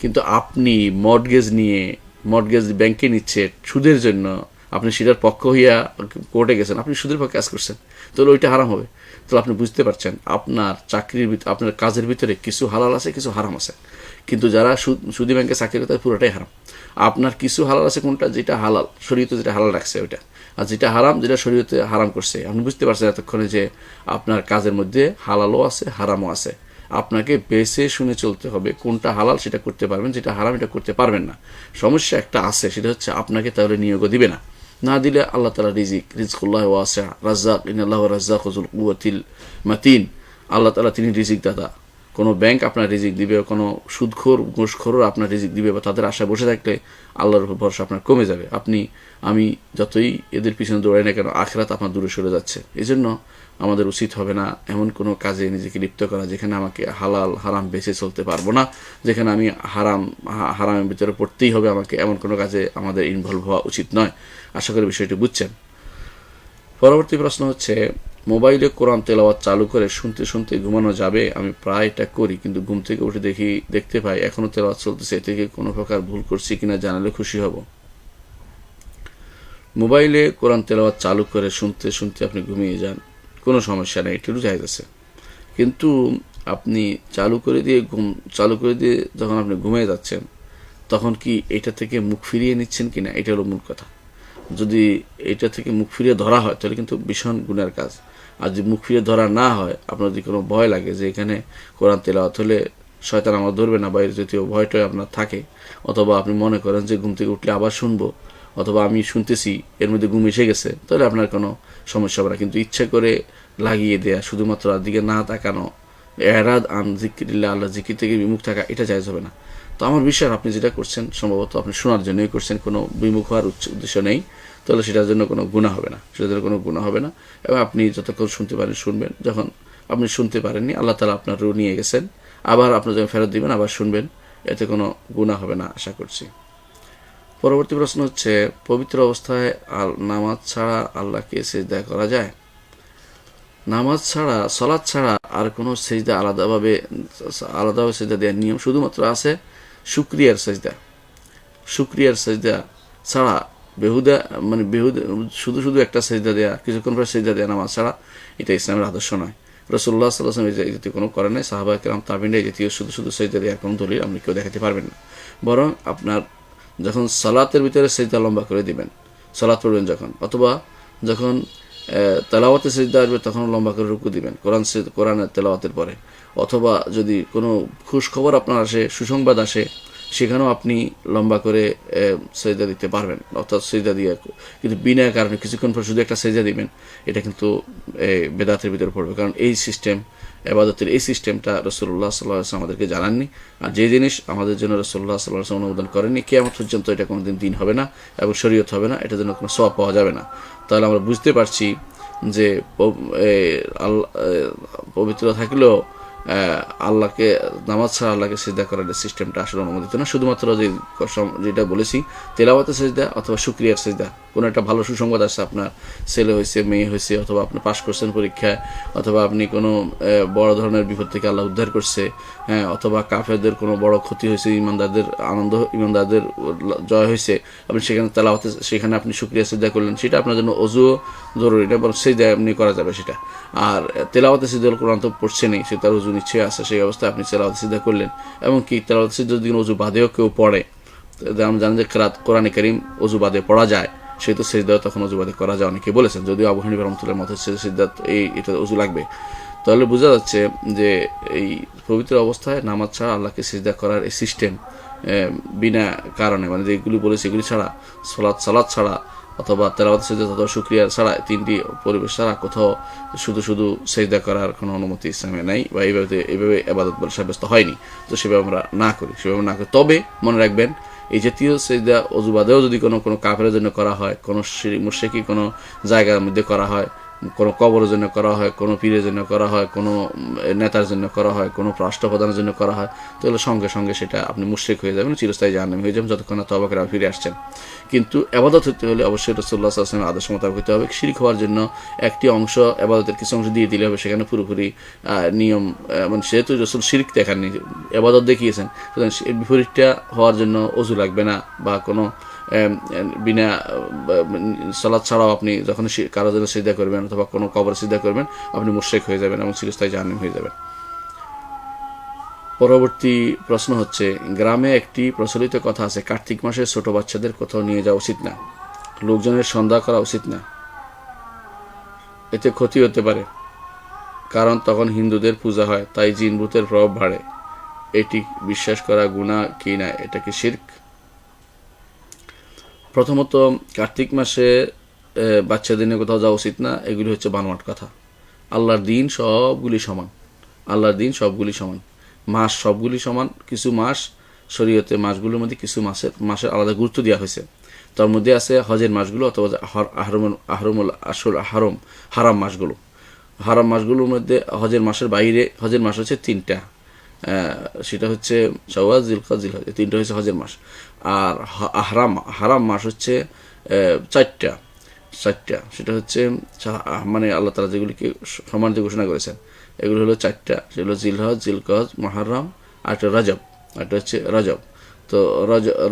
কিন্তু আপনি মর্টগেজ ব্যাংকে নিচ্ছে সুদের জন্য, আপনি সেটার পক্ষ হইয়া কোর্টে গেছেন, আপনি সুদের পক্ষে কাজ করছেন, তাহলে ওইটা হারাম হবে। তাহলে আপনি বুঝতে পারছেন আপনার চাকরির ভিতরে, আপনার কাজের ভিতরে কিছু হালাল আছে, কিছু হারাম আছে। কিন্তু যারা সুদী ব্যাংকে চাকরি করে তাদের পুরোটাই হারাম। আপনার কিছু হালাল আছে কোনটা, যেটা হালাল শরীয়তে যেটা হালাল রাখছে ওইটা, আর যেটা হারাম যেটা শরীয়তে হারাম করছে। আপনি বুঝতে পারছেন এতক্ষণে যে আপনার কাজের মধ্যে হালালও আছে, হারামও আছে। আপনাকে বেছে শুনে চলতে হবে, কোনটা হালাল সেটা করতে পারবেন, যেটা হারাম এটা করতে পারবেন না। সমস্যা একটা আছে, সেটা হচ্ছে আপনাকে তাহলে নিয়োগও দিবে না। না দিলে আল্লাহ তাআলা রিজকুল্লাহ ওয়াসিআ, রাজ্জাক, ইন্নাল্লাহু রাজ্জাকু যুল কুওয়াতিল মাতিন। আল্লাহ তাআলা তিনি রিজিক দাতা। কোনো ব্যাংক আপনার রিজিক দিবে, কোনো সুদখোর ঘুষখোরও আপনার রিজিক দিবে, বা তাদের আশায় বসে থাকলে আল্লাহর উপর ভরসা আপনার কমে যাবে। আমি যতই এদের পিছনে দৌড়াই না কেন, আখিরাত আপনার দূরে সরে যাচ্ছে। এই জন্য আমাদের উচিত হবে না এমন কোনো কাজে নিজেকে লিপ্ত করা যেখানে আমাকে হালাল হারাম বেছে চলতে পারবো না, যেখানে আমি হারামের ভিতরে পড়তেই হবে আমাকে, এমন কোনো কাজে আমাদের ইনভলভ হওয়া উচিত নয়। আশা করি বিষয়টি বুঝছেন। পরবর্তী প্রশ্ন হচ্ছে, মোবাইলে কোরআন তেলাওয়াত চালু করে শুনতে শুনতে ঘুমানো যাবে? আমি প্রায় এটা করি, কিন্তু ঘুম থেকে উঠে দেখতে পাই এখনো তেলাওয়াত চলতেছে। এ থেকে কোনো প্রকার ভুল করছি কিনা জানালে খুশি হব। মোবাইলে কোরআন তেলাওয়াত চালু করে শুনতে শুনতে আপনি ঘুমিয়ে যান, কোনো সমস্যা নেই, একটু জায়েজ আছে। কিন্তু আপনি চালু করে দিয়ে যখন আপনি ঘুমিয়ে যাচ্ছেন, তখন কি এটা থেকে মুখ ফিরিয়ে নিচ্ছেন কিনা, এটা হলো মূল কথা। যদি এটা থেকে মুখ ফিরিয়ে ধরা হয় তাহলে কিন্তু ভীষণ গুনার কাজ। আর যদি মুখ ফিরিয়ে ধরা না হয়, আপনার যদি কোনো ভয় লাগে যে এখানে কোরআন তেলাওয়াত হলে শয়তান আমার ধরবে না, বা এর জাতীয় ভয়টাই আপনার থাকে, অথবা আপনি মনে করেন যে ঘুম থেকে উঠলে আবার শুনবো, অথবা আমি শুনতেছি এর মধ্যে ঘুম এসে গেছে, তাহলে আপনার কোনো সমস্যা হবে না। কিন্তু ইচ্ছা করে লাগিয়ে দেয়া, শুধুমাত্র আর দিকে না তাকানো, এরাদ আন জিকিরিল্লাহ, আল্লাহ জিকির থেকে বিমুখ থাকা, এটা জায়েজ হবে না। তো আমার বিশ্বাস আপনি যেটা করছেন সম্ভবত আপনি শোনার জন্যই করছেন, কোনো বিমুখ হওয়ার উদ্দেশ্য নেই, তাহলে সেটার জন্য কোনো গুনাহ হবে না, এবং আপনি যতক্ষণ শুনতে পারেন শুনবেন। যখন আপনি শুনতে পারেননি, আল্লাহ তাআলা আপনার রূহ নিয়ে গেছেন, আবার আপনি যখন ফেরত দিবেন আবার শুনবেন, এতে কোনো গুনাহ হবে না আশা করছি। পরবর্তী প্রশ্ন হচ্ছে, পবিত্র অবস্থায় নামাজ ছাড়া আল্লাহকে সিজদা করা যায়? নামাজ ছাড়া, সালাত ছাড়া আর কোনো সিজদা আলাদাভাবে সিজদা দেওয়ার নিয়ম শুধুমাত্র আছে শুকরিয়ার সিজদা ছাড়া। বেহুদা শুধু একটা সিজদা দেয়া, কিছুক্ষণ পর সিজদা দেয়া নামাজ ছাড়া, এটা ইসলামের আদর্শ নয়। রাসূলুল্লাহ সাল্লাল্লাহু আলাইহি ওয়াসাল্লাম এই জাতীয় কোনো করে নাই। সাহাবা কিরাম তাবিঈনরা এই জাতীয় শুধু সিজদা দেওয়ার কোনো দলিল আপনি কেউ দেখাতে পারবেন না। বরং আপনার যখন সালাতের ভিতরে সিজদা লম্বা করে দিবেন, সালাত পড়বেন যখন, অথবা যখন তেলাওয়াতে সিজদা আসবে তখন লম্বা করে রুকু দিবেন কোরআনের তেলাওয়াতের পরে, অথবা যদি কোনো খুশ খবর আপনার আসে, সুসংবাদ আসে, সেখানেও আপনি লম্বা করে সিজদা দিতে পারবেন, অর্থাৎ সিজদা দিয়ে, কিন্তু বিনা কারণে কিছুক্ষণ পর শুধু একটা সিজদা দিবেন, এটা কিন্তু বেদাতের ভিতরে পড়বে। কারণ এই ইবাদতের এই সিস্টেমটা রাসূলুল্লাহ সাল্লাল্লাহু আলাইহি ওয়াসাল্লাম আমাদেরকে জানাননি। আর যে জিনিস আমাদের জন্য রাসূলুল্লাহ সাল্লাল্লাহু আলাইহি ওয়াসাল্লাম অনুমোদন করেননি, কিয়ামত পর্যন্ত এটা কোনোদিন দিন হবে না এবং শরীয়ত হবে না, এটার জন্য কোনো সওয়াব পাওয়া যাবে না। তাহলে আমরা বুঝতে পারছি যে পবিত্র থাকলেও আল্লাহকে, নামাজ ছাড়া আল্লাহকে সিজদা করার সিস্টেমটা আসলে অনুমোদিত না। শুধুমাত্র যেটা বলেছি, তেলাওয়াতের সিজদা অথবা শুকরিয়ার সিজদা, কোনো একটা ভালো সুসংবাদ আসছে, আপনার ছেলে হয়েছে, মেয়ে হয়েছে, অথবা আপনি পাশ করছেন পরীক্ষায়, অথবা আপনি কোনো বড় ধরনের বিপদ থেকে আল্লাহ উদ্ধার করছে, হ্যাঁ, অথবা কাফেরদের কোনো বড় ক্ষতি হয়েছে, ইমানদারদের জয় হয়েছে, আপনি সেখানে আপনি শুকরিয়া সিজদা করলেন, সেটা আপনার জন্য অজুও জরুরি না, বরং সিজদা এমনি করা যাবে সেটা। আর তেলাওয়াতে সিজদা কোরআন তো পড়ছেনই, সে তার অজু নিশ্চয়ই আছে, সেই অবস্থায় আপনি তেলাওয়াতে সিজদা করলেন। এমনকি তেলাওয়াতে সিজদা যদি অজু বাদেও কেউ পড়ে, আমরা জানি যে কোরআনে কারীম অজু বাদে পড়া যায়, সেহেতু সিজদা তখন অজু বাদে করা যায়, অনেকে বলেছেন, যদিও আবু হানিফা রাহমাতুল্লাহ মতে সিজদা এটা অজু লাগবে। তাহলে বোঝা যাচ্ছে যে এই পবিত্র অবস্থায় নামাজ ছাড়া আল্লাহকে সিজদা করার এই সিস্টেম বিনা কারণে, মানে যেগুলি বলেছে এগুলি ছাড়া, সালাত ছাড়া অথবা তেলাওয়াত সিজদা অথবা শুকরিয়া ছাড়া, তিনটি পরিবেশ ছাড়া কোথাও শুধু সিজদা করার কোনো অনুমতি ইসলামে নাই, বা এইভাবে ইবাদত বলে সাব্যস্ত হয়নি। তো সেভাবে আমরা না করি। তবে মনে রাখবেন, এই জাতীয় সিজদা অজু বাদেও যদি কোনো কাফেরের জন্য করা হয়, কোনো মুশরিকি কোনো জায়গার মধ্যে করা হয়, কোনো কবরের জন্য করা হয়, কোনো পীরের জন্য করা হয়, কোনো নেতার জন্য করা হয়, কোনো রাষ্ট্রপ্রধানের জন্য করা হয়, তাহলে সঙ্গে সঙ্গে সেটা আপনি মুশরিক হয়ে যাবেন, চিরস্থায়ী জাহান্নামী হয়ে যাবেন, যতক্ষণ না তওবা করে ফিরে আসছেন। কিন্তু ইবাদত হতে হলে অবশ্যই রাসূলুল্লাহ সাল্লাল্লাহু আলাইহি ওয়াসাল্লামের আদর্শ মোতাবেক হতে হবে। শিরক হওয়ার জন্য একটি অংশ, ইবাদতের কিছু অংশ দিয়ে দিলে হবে, সেখানে পুরোপুরি নিয়ম, মানে সেহেতু রাসূল শিরক দেখাননি, ইবাদত দেখিয়েছেন, সুতরাং এর বিপরীতটা হওয়ার জন্য অজু লাগবে না, বা কোনো বিনা সালাত ছাড়াও আপনি যখন কারো জন্য সিজদা করবেন অথবা কোনো কবর সিজদা করবেন, আপনি মুশরিক হয়ে যাবেন এবং চিরস্থায়ী জাহান্নামী হয়ে যাবেন। পরবর্তী প্রশ্ন হচ্ছে, গ্রামে একটি প্রচলিত কথা আছে, কার্তিক মাসে ছোট বাচ্চাদের কোথাও নিয়ে যাওয়া উচিত না, লোকজনের সন্ধ্যা করা উচিত না, এতে ক্ষতি হতে পারে, কারণ তখন হিন্দুদের পূজা হয়, তাই জিন ভূতের প্রভাব বাড়ে, এটি বিশ্বাস করা গুনাহ কি না, এটা কি শিরক? প্রথমত, কার্তিক মাসে বাচ্চাদের নিয়ে কোথাও যাওয়া উচিত না, এগুলি হচ্ছে বানোয়াট কথা। আল্লাহর দিন সবগুলি সমান, আল্লাহর দিন সবগুলি সমান, মাস সবগুলি সমান। কিছু মাস শরীয়তে মাসগুলোর মধ্যে কিছু মাসের আলাদা গুরুত্ব দেওয়া হয়েছে। তার মধ্যে আছে হজের মাসগুলো অথবা হারাম মাসগুলো। হারাম মাসগুলোর মধ্যে হজের মাসের বাইরে হজের মাস হচ্ছে 3টা, সেটা হচ্ছে শাওয়াল, জিলকদ, জিলহজ, 3টা হচ্ছে হজের মাস। আর হারাম মাস হচ্ছে 4টা, সেটা হচ্ছে মানে আল্লাহ তাআলা যেগুলিকে সম্মানিত ঘোষণা করেছেন, এগুলো হলো 4টা, সেগুলো জিলহজ, জিলকদ, মুহররম, আর হচ্ছে রজব। তো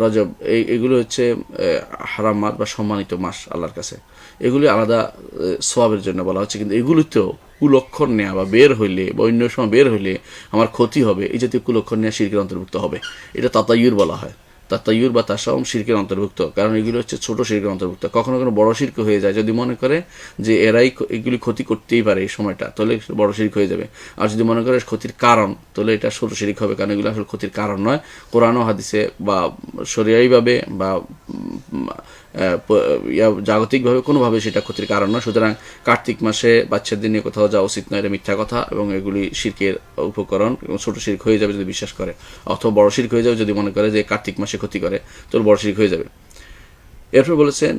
রজব এগুলো হচ্ছে হারাম মাস বা সম্মানিত মাস আল্লাহর কাছে। এগুলি আলাদা সওয়াবের জন্য বলা হচ্ছে, কিন্তু এগুলিতেও কুলক্ষণ নেওয়া বা বের হইলে বা অন্য সময় বের হইলে আমার ক্ষতি হবে, এই জাতীয় কুলক্ষণ নেওয়া শিরকের অন্তর্ভুক্ত হবে। এটা তাতায়ুর বলা হয়, তাতায়ুর বা তাসাউম শিরকের অন্তর্ভুক্ত, কারণ এগুলো হচ্ছে ছোট শিরকের অন্তর্ভুক্ত। কখনো কোনো বড় শিরক হয়ে যায়, যদি মনে করে যে এরাই এগুলি ক্ষতি করতেই পারে এই সময়টা, তাহলে বড় শিরক হয়ে যাবে। আর যদি মনে করে ক্ষতির কারণ, তাহলে এটা ছোট শিরক হবে, কারণ এগুলো আসলে ক্ষতির কারণ নয়। কোরআন ও হাদিসে বা শরীয়ভাবে বা জাগতিকভাবে কোনোভাবে সেটা ক্ষতির কারণ নয়। সুতরাং কার্তিক মাসে বাচ্চাদের নিয়ে কোথাও যাওয়া উচিত নয়, এটা মিথ্যা কথা, এবং এগুলি শিরকের উপকরণ এবং ছোট শিরক হয়ে যাবে যদি বিশ্বাস করে, অথবা বড় শিরক হয়ে যাবে যদি মনে করে যে কার্তিক মাসে ক্ষতি করে, তোর বড় শিরক হয়ে যাবে। এরপর বলেছেন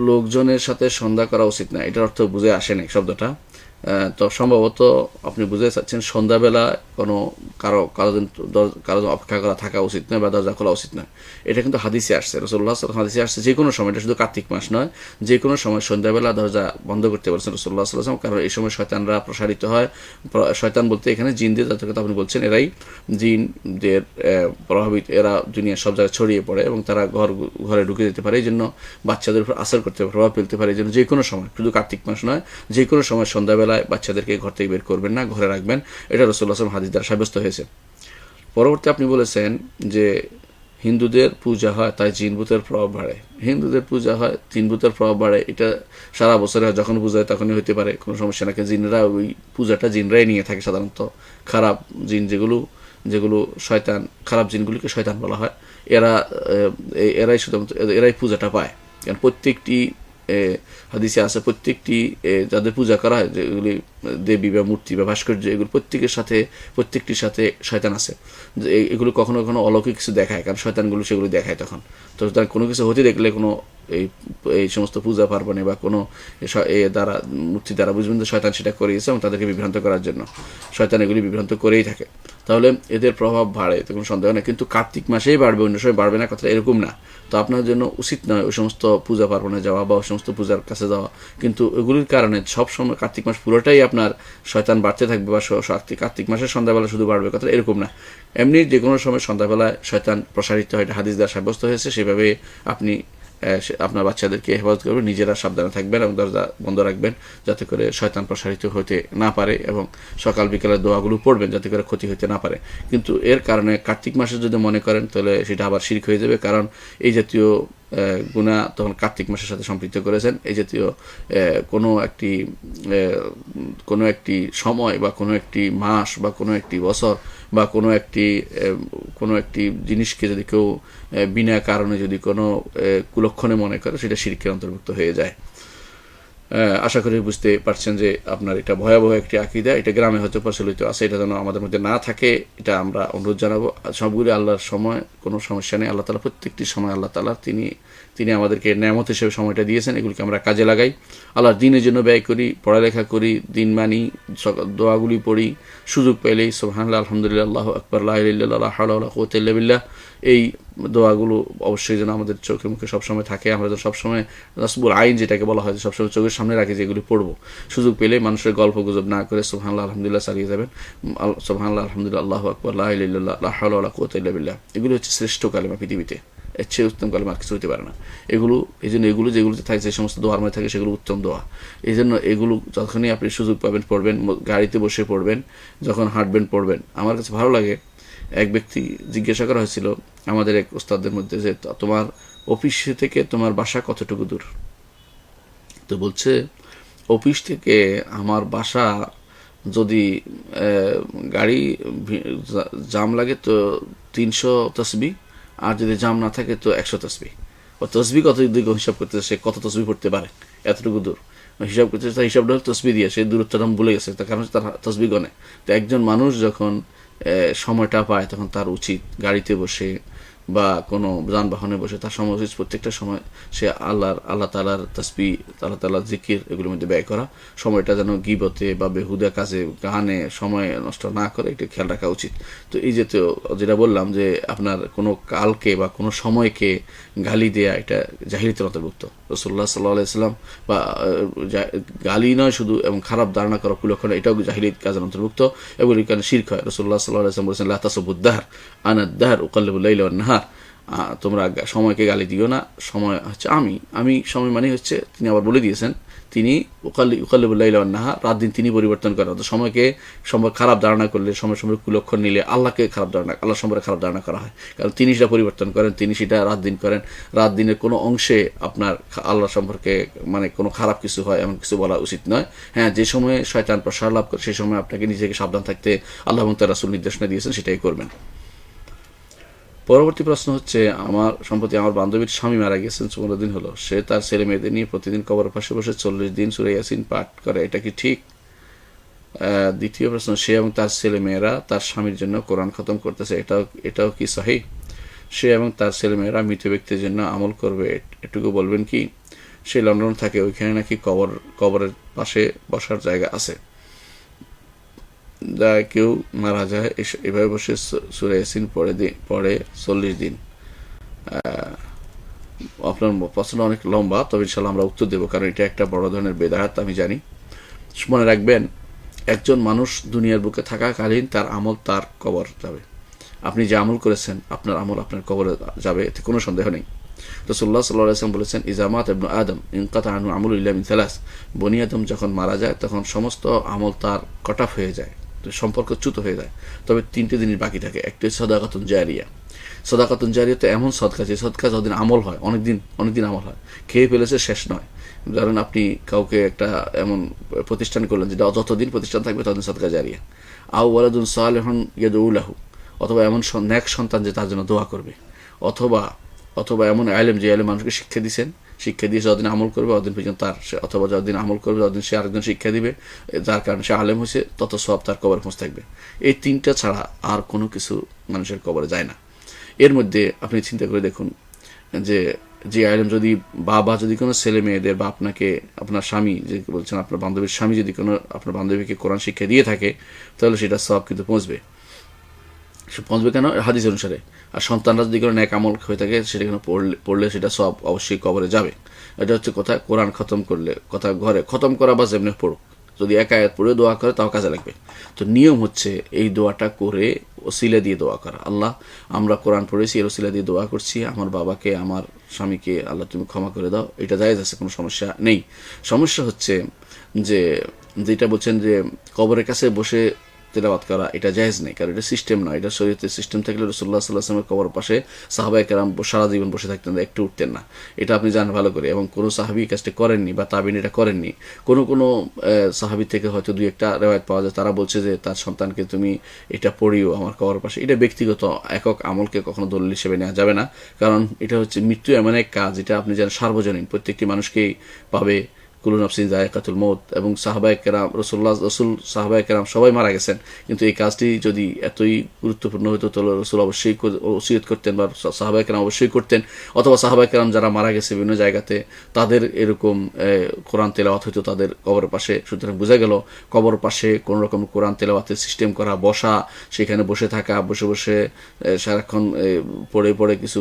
লোকজনের সাথে সন্ধ্যা করা উচিত না, এটার অর্থ বুঝে আসে নাই শব্দটা। তো সম্ভবত আপনি বুঝতে চাচ্ছেন সন্ধ্যাবেলা কোনো কারো অপেক্ষা করা থাকা উচিত নয় বা দরজা খোলা উচিত নয়। এটা কিন্তু হাদিসে আসছে, রাসূলুল্লাহ সাল্লাল্লাহু আলাইহি হাদিসে আসছে যে কোনো সময়, এটা শুধু কার্তিক মাস নয়, যে কোনো সময় সন্ধ্যাবেলা দরজা বন্ধ করতে বলছেন রাসূলুল্লাহ সাল্লাল্লাহু আলাইহি ওয়াসাল্লাম, কারণ এই সময় শয়তানরা প্রসারিত হয়। শয়তান বলতে এখানে জিনদের যাদের কথা আপনি বলছেন, এরাই জিনদের প্রভাবিত, এরা দুনিয়া সব জায়গায় ছড়িয়ে পড়ে এবং তারা ঘরে ঢুকে যেতে পারে, এই জন্য বাচ্চাদের উপর আসর করতে পারে, প্রভাব ফেলতে পারে। এই জন্য যে কোনো সময়, শুধু কার্তিক মাস নয়, যে কোনো সময় সন্ধ্যাবেলায় বাচ্চাদেরকে ঘর থেকে বের করবেন না, ঘরে রাখবেন, এটা রাসূলুল্লাহ সাল্লাল্লাহু আলাইহি ওয়াসাল্লাম হাদিস দ্বারা সাব্যস্ত হয়েছে। পরবর্তী আপনি বলেছেন যে হিন্দুদের পূজা হয় তাই জিনভূতের প্রভাব বাড়ে। হিন্দুদের পূজা হয়, জিনভূতের প্রভাব বাড়ে, এটা সারা বছরে যখন পূজা হয় তখনই হতে পারে, কোনো সমস্যা নাকি। জিনরা ওই পূজাটা জিনরাই নিয়ে থাকে সাধারণত। খারাপ জিন যেগুলো শয়তান, খারাপ জিনগুলিকে শয়তান বলা হয়, এরাই শুধুমাত্র এরাই পূজাটা পায়। কারণ প্রত্যেকটি হাদিসে আছে, প্রত্যেকটি যাদের পূজা করা হয়, যেগুলি দেবী বা মূর্তি বা ভাস্কর্য, এগুলো প্রত্যেকটির সাথে শয়তান আছে। এগুলো কখনো কখনো অলৌকিক কিছু দেখায়, কারণ শয়তানগুলো সেগুলো দেখায় তখন। তো তার কোনো কিছু হতে দেখলে কোনো এই সমস্ত পূজা পার্বণে বা কোনো দ্বারা মূর্তি দ্বারা বুঝবেন যে শয়তান সেটা করিয়েছে এবং তাদেরকে বিভ্রান্ত করার জন্য শয়তান এগুলি বিভ্রান্ত করেই থাকে। তাহলে এদের প্রভাব বাড়ে, তো কোনো সন্দেহ নেই, কিন্তু কার্তিক মাসেই বাড়বে, অন্য সময় বাড়বে না, কথা এরকম না। তো আপনার জন্য উচিত নয় ওই সমস্ত পূজা পার্বণে যাওয়া বা ওই সমস্ত পূজার কাছে যাওয়া, কিন্তু এগুলির কারণে সবসময় কার্তিক মাস পুরোটাই আপনার শয়তান বাড়তে থাকবে বা কার্তিক মাসের সন্ধ্যাবেলা শুধু বাড়বে, কথা এরকম না। এমনি যে কোনো সময় সন্ধ্যাবেলায় শয়তান প্রসারিত হয়, এটা হাদিস দ্বারা সাব্যস্ত হয়েছে। সেভাবে আপনি আপনার বাচ্চাদেরকে হেফাজত করবেন, নিজেরা সাবধানে থাকবেন এবং দরজা বন্ধ রাখবেন যাতে করে শয়তান প্রসারিত হতে না পারে, এবং সকাল বিকালের দোয়াগুলো পড়বেন যাতে করে ক্ষতি হতে না পারে। কিন্তু এর কারণে কার্তিক মাসে যদি মনে করেন তাহলে সেটা আবার শিরক হয়ে যাবে, কারণ এই জাতীয় গুনাহ তখন কার্তিক মাসের সাথে সম্পৃক্ত করেছেন। এই জাতীয় কোনো একটি সময় বা কোনো একটি মাস বা কোনো একটি বছর বা কোনো একটি জিনিসকে যদি কেউ বিনা কারণে যদি কোনো কুলক্ষণে মনে করে, সেটা শিরকের অন্তর্ভুক্ত হয়ে যায়। আশা করি বুঝতে পারছেন যে আপনার এটা ভয়াবহ একটি আকীদা, এটা গ্রামে হয়তো প্রচলিত আছে, এটা যেন আমাদের মধ্যে না থাকে, এটা আমরা অনুরোধ জানাবো। সবগুলি আল্লাহর সময়, কোনো সমস্যা নেই। আল্লাহ তাআলা প্রত্যেকটি সময় আল্লাহ তাআলা তিনি আমাদেরকে নেয়ামত হিসেবে সময়টা দিয়েছেন, এগুলিকে আমরা কাজে লাগাই, আল্লাহর দ্বীনের জন্য ব্যয় করি, পড়ালেখা করি, দিন মানি, দোয়াগুলি পড়ি, সুযোগ পেলেই সুবহানাল্লাহ, আলহামদুলিল্লাহ, আল্লাহু আকবার, লা ইলাহা ইল্লাল্লাহ, লা হাওলা ওয়ালা কুওয়াতা ইল্লা বিল্লাহ, এই দোয়াগুলো অবশ্যই যেন আমাদের চোখে মুখে সবসময় থাকে। আমরা যেন সবসময় নাসবুল আইন যেটাকে বলা হয়, সবসময় চোখের সামনে রাখি, যেগুলি পড়বো। সুযোগ পেলে মানুষের গল্প গুজব না করে সুবহানাল্লাহ, আলহামদুলিল্লাহ চালিয়ে যাবেন। সুবহানাল্লাহ, আলহামদুলিল্লাহ, আল্লাহু আকবার, লা ইলাহা ইল্লাল্লাহ, লা হাওলা ওয়ালা কুওয়াতা ইল্লা বিল্লাহ, এগুলো হচ্ছে শ্রেষ্ঠ কালেমা পৃথিবীতে। এর চেয়ে উত্তম কালাম আর কিছু হতে পারে না। এগুলো এই জন্য এগুলো যেগুলোতে থাকে, যে সমস্ত দোয়ার মধ্যে থাকে সেগুলো উত্তম দোয়া। এই জন্য এগুলো যখনই আপনি সুযোগ পাবেন পড়বেন, গাড়িতে বসে পড়বেন, যখন হাঁটবেন পড়বেন। আমার কাছে ভালো লাগে, এক ব্যক্তি জিজ্ঞাসা করা হয়েছিল আমাদের এক ওস্তাদদের মধ্যে যে তোমার অফিস থেকে তোমার বাসা কতটুকু দূর? তো বলছে অফিস থেকে আমার বাসা যদি গাড়ি জাম লাগে তো 300 তসবি, আর যদি জাম না থাকে তো 100 তসবি। ও তসবি কত দিকে হিসাব করতে, সে কত তসবি পড়তে পারে এতটুকু দূর হিসাব করতে, তার হিসাবটা হল তসবি দিয়ে, সে দূরত্বটা ভুলে গেছে, তার কারণ তার তসবি গণে। তো একজন মানুষ যখন সময়টা পায় তখন তার উচিত গাড়িতে বসে বা কোনো যানবাহনে বসে তার সময় উচিত প্রত্যেকটা সময় সে আল্লাহ তালার তসবি, আল্লাহ তালার জিকির এগুলোর মধ্যে ব্যয় করা। সময়টা যেন গিবতে বা বেহুদা কাজে গানে সময় নষ্ট না করে এটা খেয়াল রাখা উচিত। তো এই যে যেটা বললাম যে আপনার কোনো কালকে বা কোনো সময়কে গালি দেয়া, এটা জাহিলিয়াতের অন্তর্ভুক্ত। রাসূলুল্লাহ সাল্লাল্লাহু আলাইহি ওয়াসাল্লাম বা গালি নয় শুধু, এবং খারাপ ধারণা করা কুলক্ষণ, এটাও জাহিলিয়াত কাজের অন্তর্ভুক্ত, এবং এখানে শিরক হয়। রাসূলুল্লাহ সাল্লাল্লাহু আলাইহি ওয়াসাল্লাম বলেছেন লা তাসুবুদ দাহর আনা দাহর উকাল্লিবুল লাইলা ওয়ান নাহার। তোমরা সময়কে গালি দিও না, সময় হচ্ছে আমি সময় মানে হচ্ছে, তিনি আবার বলে দিয়েছেন তিনি উকাল্লিবুল লাইলা ওয়ান নাহার, রাত দিন তিনি পরিবর্তন করেন। তো সময়কে খারাপ ধারণা করলে, সময় কুলক্ষণ নিলে আল্লাহ সম্পর্কে খারাপ ধারণা করা হয়, কারণ তিনি সেটা পরিবর্তন করেন, তিনি সেটা রাত দিন করেন। রাত দিনের কোনো অংশে আপনার আল্লাহ সম্পর্কে মানে কোনো খারাপ কিছু হয় এমন কিছু বলা উচিত নয়। হ্যাঁ, যে সময়ে শয়তান প্রসার লাভ করে সেই সময় আপনাকে নিজেকে সাবধান থাকতে আল্লাহ এবং তার রাসূল নির্দেশনা দিয়েছেন, সেটাই করবেন। পরবর্তী প্রশ্ন হচ্ছে, সম্প্রতি আমার বান্ধবীর স্বামী মারা গেছেন, 15 দিন হলো। সে তার ছেলে মেয়েদের নিয়ে প্রতিদিন কবরের পাশে বসে 40 দিন সূরা ইয়াসিন পাঠ করে, এটা কি ঠিক? দ্বিতীয় প্রশ্ন, সে এবং তার ছেলে মেয়েরা তার স্বামীর জন্য কোরআন খতম করতেছে, এটাও কি সহিহ? সে এবং তার ছেলে মেয়েরা মৃত ব্যক্তির জন্য আমল করবে, এটুকু বলবেন কি? সে লন্ডন থাকে, ওইখানে নাকি কবরের পাশে বসার জায়গা আছে, যা কেউ মারা যায় এভাবে বসে সূরা ইয়াসিন পড়ে 40 দিন। আপনার প্রশ্ন অনেক লম্বা, তবে ইনশাল্লাহ আমরা উত্তর দেবো, কারণ এটা একটা বড় ধরনের বেদাত আমি জানি। মনে রাখবেন, একজন মানুষ দুনিয়ার বুকে থাকাকালীন তার আমল তার কবর যাবে। আপনি যে আমল করেছেন আপনার আমল আপনার কবরে যাবে, এতে কোনো সন্দেহ নেই। রাসূলুল্লাহ সাল্লাল্লাহু আলাইহি ওয়াসাল্লাম বলেছেন, ইযা মাতা ইবনু আদম ইনকাতা আনহু আমালু ইল্লা মিন সালাস। বনি আদম যখন মারা যায় তখন সমস্ত আমল তার কট অফ হয়ে যায়, সম্পর্কচ্যুত হয়ে যায়, তবে 3টে জিনিস বাকি থাকে। একটা সাদাকাতুন জারিয়া। সাদাকাতুন জারিয়া তো এমন সদকা, যে সদকা যতদিন আমল হয়, অনেকদিন আমল হয়, খেয়ে ফেলেছে শেষ নয়। ধরেন আপনি কাউকে একটা এমন প্রতিষ্ঠান করলেন যেটা যতদিন প্রতিষ্ঠান থাকবে ততদিন সদকা জারিয়া। আও ওয়ালাদুন সালিহুন ইয়াদউ লাহু, অথবা এমন নেক সন্তান যে তার জন্য দোয়া করবে, অথবা এমন আলেম যে আলেম মানুষকে শিক্ষা দিয়ে যতদিন আমল করবে ততদিন পর্যন্ত তার, অথবা যতদিন আমল করবে ততদিন সে আরেকজন শিক্ষা দিবে, যার কারণে সে আলেম হয়েছে, তত সব তার কবরে পৌঁছে থাকবে। এই 3টা ছাড়া আর কোনো কিছু মানুষের কবরে যায় না। এর মধ্যে আপনি চিন্তা করে দেখুন যে আলেম যদি যদি কোনো ছেলে মেয়েদের বা আপনার স্বামী, যে বলছেন আপনার বান্ধবীর স্বামী, যদি কোনো আপনার বান্ধবীকে কোরআন শিক্ষা দিয়ে থাকে, তাহলে সেটা সব কিন্তু পৌঁছবে কেন? হাদিস অনুসারে। আর সন্তানরা যদি কোনো নেক আমল হয়ে থাকে, সেটা কোনো পড়লে সেটা সব অবশ্যই কবরে যাবে। এটা হচ্ছে কথা। কোরআন খতম করলে, কথা ঘরে খতম করা বা যেমনি পড়ুক, যদি এক আয়াত পড়ে দোয়া করে তাও কাজে লাগবে। তো নিয়ম হচ্ছে এই দোয়াটা করে ওসিলা দিয়ে দোয়া করা। আল্লাহ, আমরা কোরআন পড়েছি, এর ওসিলা দিয়ে দোয়া করছি, আমার বাবাকে, আমার স্বামীকে আল্লাহ তুমি ক্ষমা করে দাও। এটা জায়েজ আছে, কোনো সমস্যা নেই। সমস্যা হচ্ছে যেটা বলছেন যে কবরের কাছে বসে তেলাওয়াত করা, এটা জায়েজ নেই, কারণ এটা সিস্টেম নয়। এটা শরীয়তের সিস্টেম থাকলে রাসূলুল্লাহ সাল্লাল্লাহু আলাইহি ওয়াসাল্লামের কবর পাশে সাহাবায়ে কেরাম সারা জীবন বসে থাকতেন, একটু উঠতেন না। এটা আপনি জানেন ভালো করে, এবং কোনো সাহাবী কাজটা করেননি বা তাবিন এটা করেননি। কোনো সাহাবী থেকে হয়তো 2-1টা রিওয়ায়াত পাওয়া যায়, তারা বলছে যে তার সন্তানকে তুমি এটা পড়িও আমার কবর পাশে। এটা ব্যক্তিগত একক আমলকে কখনো দলিল হিসেবে নেওয়া যাবে না, কারণ এটা হচ্ছে মৃত্যু এমন এক কাজ, এটা আপনি জানেন সার্বজনীন, প্রত্যেকটি মানুষকেই পাবে। কুল্লু নাফসিন যায়কাতুল মউত, এবং সাহাবায়ে কেরাম সাহাবায়ে কেরাম সবাই মারা গেছেন, কিন্তু এই কাজটি যদি এতই গুরুত্বপূর্ণ হতো তাহলে রাসূল অবশ্যই ওসিয়ত করতেন, বা সাহাবায়ে কেরাম অবশ্যই করতেন, অথবা সাহাবায়ে কেরাম যারা মারা গেছে বিভিন্ন জায়গাতে তাদের এরকম কোরআন তেলাওয়াত হতো তাদের কবরের পাশে। সুতরাং বোঝা গেল কবর পাশে কোনো রকম কোরআন তেলাওয়াতের সিস্টেম করা, বসা, সেখানে বসে থাকা, বসে সারাক্ষণ পড়ে কিছু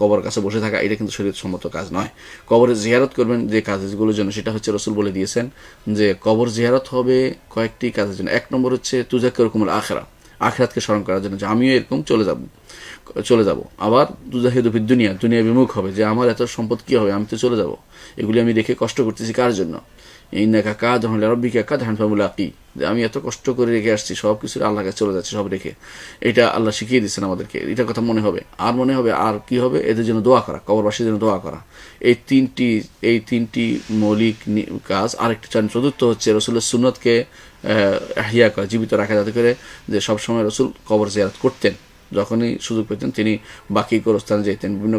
কবর কাছে বসে থাকা, এটা কিন্তু শরীয়তসম্মত কাজ নয়। কবরে জিয়ারত করবেন যে কাজগুলোর জন্য, সেটা হচ্ছে রাসূল বলে দিয়েছেন যে কবর জিয়ারত হবে কয়েকটি কাজের জন্য। 1 নম্বর হচ্ছে তুযাক্কিরুকুমুল আখিরা, আখিরাতকে স্মরণ করার জন্য, যে আমিও এরকম চলে যাব। চলে যাব। আবার তুজাহিদু ফিদ দুনিয়া, দুনিয়া বিমুখ হবে যে আমার এত সম্পদ কী হবে, আমি তো চলে যাব, এগুলি আমি রেখে কষ্ট করতেছি কার জন্য। ইন্নাকা কাদহুন ইলা রাব্বিকা কাদহান ফামুলাকি, যে আমি এত কষ্ট করে রেখে আসছি, সব কিছু আল্লাহ কাছে চলে যাচ্ছে সব রেখে। এটা আল্লাহ শিখিয়ে দিচ্ছেন আমাদেরকে, এটা কথা মনে হবে। আর মনে হবে আর কি হবে, এদের জন্য দোয়া করা, কবরবাসীর জন্য দোয়া করা। এই তিনটি মৌলিক কাজ। আরেকটি চতুর্থ হচ্ছে রসুলের সুন্নতকে ইহয়া করা, জীবিত রাখা, যাতে করে যে সবসময় রসুল কবর জিয়ারত করতেন। যখনই সুযোগ পেতেন তিনি বাকি গোরস্থানে যেতেন, বিভিন্ন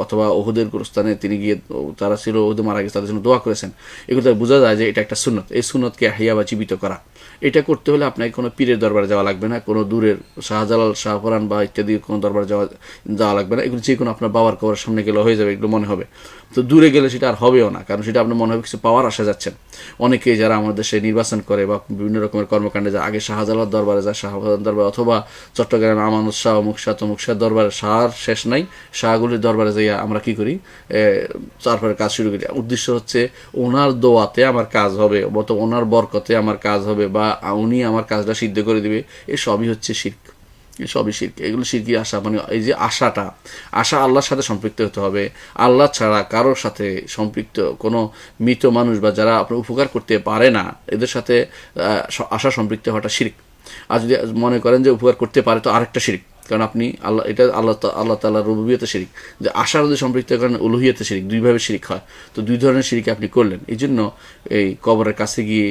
অথবা ওহুদের গোরস্থানে তিনি গিয়ে, তারা ছিল ওহুদে মারা গেছে, তাদের জন্য দোয়া করেছেন। এগুলো বোঝা যায় যে এটা একটা সুন্নত। এই সুন্নতকে ইহয়া বা জীবিত করা, এটা করতে হলে আপনাকে কোনো পীরের দরবারে যাওয়া লাগবে না, কোনো দূরের শাহজালাল, শাহপরান বা ইত্যাদি কোনো দরবারে যাওয়া লাগবে না। এগুলো যে কোনো আপনার বাবার কবরের সামনে গেলে হয়ে যাবে, এগুলো মনে হবে। তো দূরে গেলে সেটা আর হবেও না, কারণ সেটা আপনার মনে হবে কিছু পাওয়ার আশা যাচ্ছেন। অনেকে যারা আমাদের দেশে নির্বাচন করে বা বিভিন্ন রকমের কর্মকাণ্ডে যায়, আগে শাহজালাল দরবারে যায়, শাহপরান দরবার, অথবা চট্টগ্রামে আমানত শাহ, অমুক শাহ, তমুক শাহ দরবারে, শাহর শেষ নাই, শাহগুলির দরবারে যাইয়া আমরা কি করি, তারপরে কাজ শুরু করি। উদ্দেশ্য হচ্ছে ওনার দোয়াতে আমার কাজ হবে, অথবা ওনার বরকতে আমার কাজ হবে, বা উনি আমার কাজটা সিদ্ধ করে দিবে। এই সবই হচ্ছে শিরক, সবই শিরক। এগুলো শিরকি আশা, মানে এই যে আশা আল্লাহর সাথে সম্পৃক্ত হতে হবে। আল্লাহ ছাড়া কারোর সাথে সম্পৃক্ত কোনো মৃত মানুষ বা যারা আপনার উপকার করতে পারে না, এদের সাথে আশা সম্পৃক্ত হওয়াটা শিরক। আর যদি মনে করেন যে উপকার করতে পারে, তো আরেকটা শিরক, কারণ আপনি এটা আল্লাহ তাআলার রুবুবিয়তে শিরিক। যে আশার যদি সম্পৃক্ত করেন উলুহিয়তে শিরিক, দুইভাবে শিরিক হয়। তো দুই ধরনের শিরিক আপনি করলেন। এই জন্য এই কবরের কাছে গিয়ে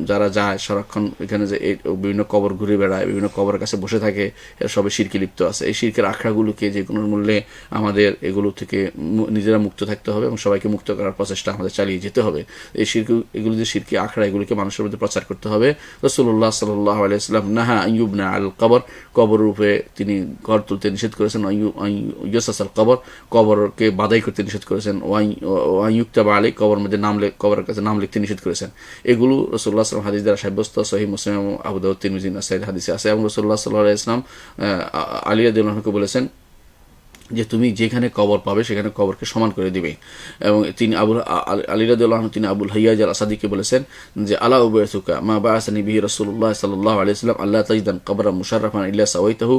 যারা যায় সারাক্ষণ, এখানে যে বিভিন্ন কবর ঘুরে বেড়ায়, বিভিন্ন কবরের কাছে বসে থাকে, এরা সবে শিরকে লিপ্ত আছে। এই শিরকের আখড়াগুলোকে যে কোনো মূল্যে আমাদের এগুলো থেকে নিজেরা মুক্ত থাকতে হবে এবং সবাইকে মুক্ত করার প্রচেষ্টা আমাদের চালিয়ে যেতে হবে। এই এগুলো যে শিরকি আখড়া, এগুলোকে মানুষের মধ্যে প্রচার করতে হবে। রাসূলুল্লাহ সাল্লাল্লাহু আলাইহি ওয়াসাল্লাম নাহা আইয়ুবনা আল কবর, কবর রূপে তিনি ঘর তুলতে নিষেধ করেছেন। ইউসাসাল কবর, কবরকে বাদাই করতে নিষেধ করেছেন। ওয়াইয়ুক্তাবা আলী, কবর মধ্যে কবরের কাছে নাম লিখতে নিষেধ করেছেন। এগুলো রাসূলুল্লাহ সাল্লাল্লাহু আলাইহি ওয়াসাল্লাম হাদিস দ্বারা সাব্যস্ত, সহিহ মুসলিম, আবু দাউদ, তিরমিজি, নাসাঈ হাদিসে আছে। এবং রাসূলুল্লাহ সাল্লাল্লাহু আলাইহি ওয়াসাল্লাম আলী রাদিয়াল্লাহু আনহুকে বলেছেন যে তুমি যেখানে কবর পাবে সেখানে কবরকে সমান করে দিবে। এবং তিনি আলী রাদিয়াল্লাহু আনহু, তিনি আবুল হাইয়াজ আল আসাদিকে বলেছেন যে আলা উবাইসুকা মা বাআসানি বিহি রাসূলুল্লাহ সাল্লাল্লাহু আলাইহি ওয়াসাল্লাম আল্লাহ তাজিদান কবরান মুশাররাফান ইল্লা সাওয়াইতাহু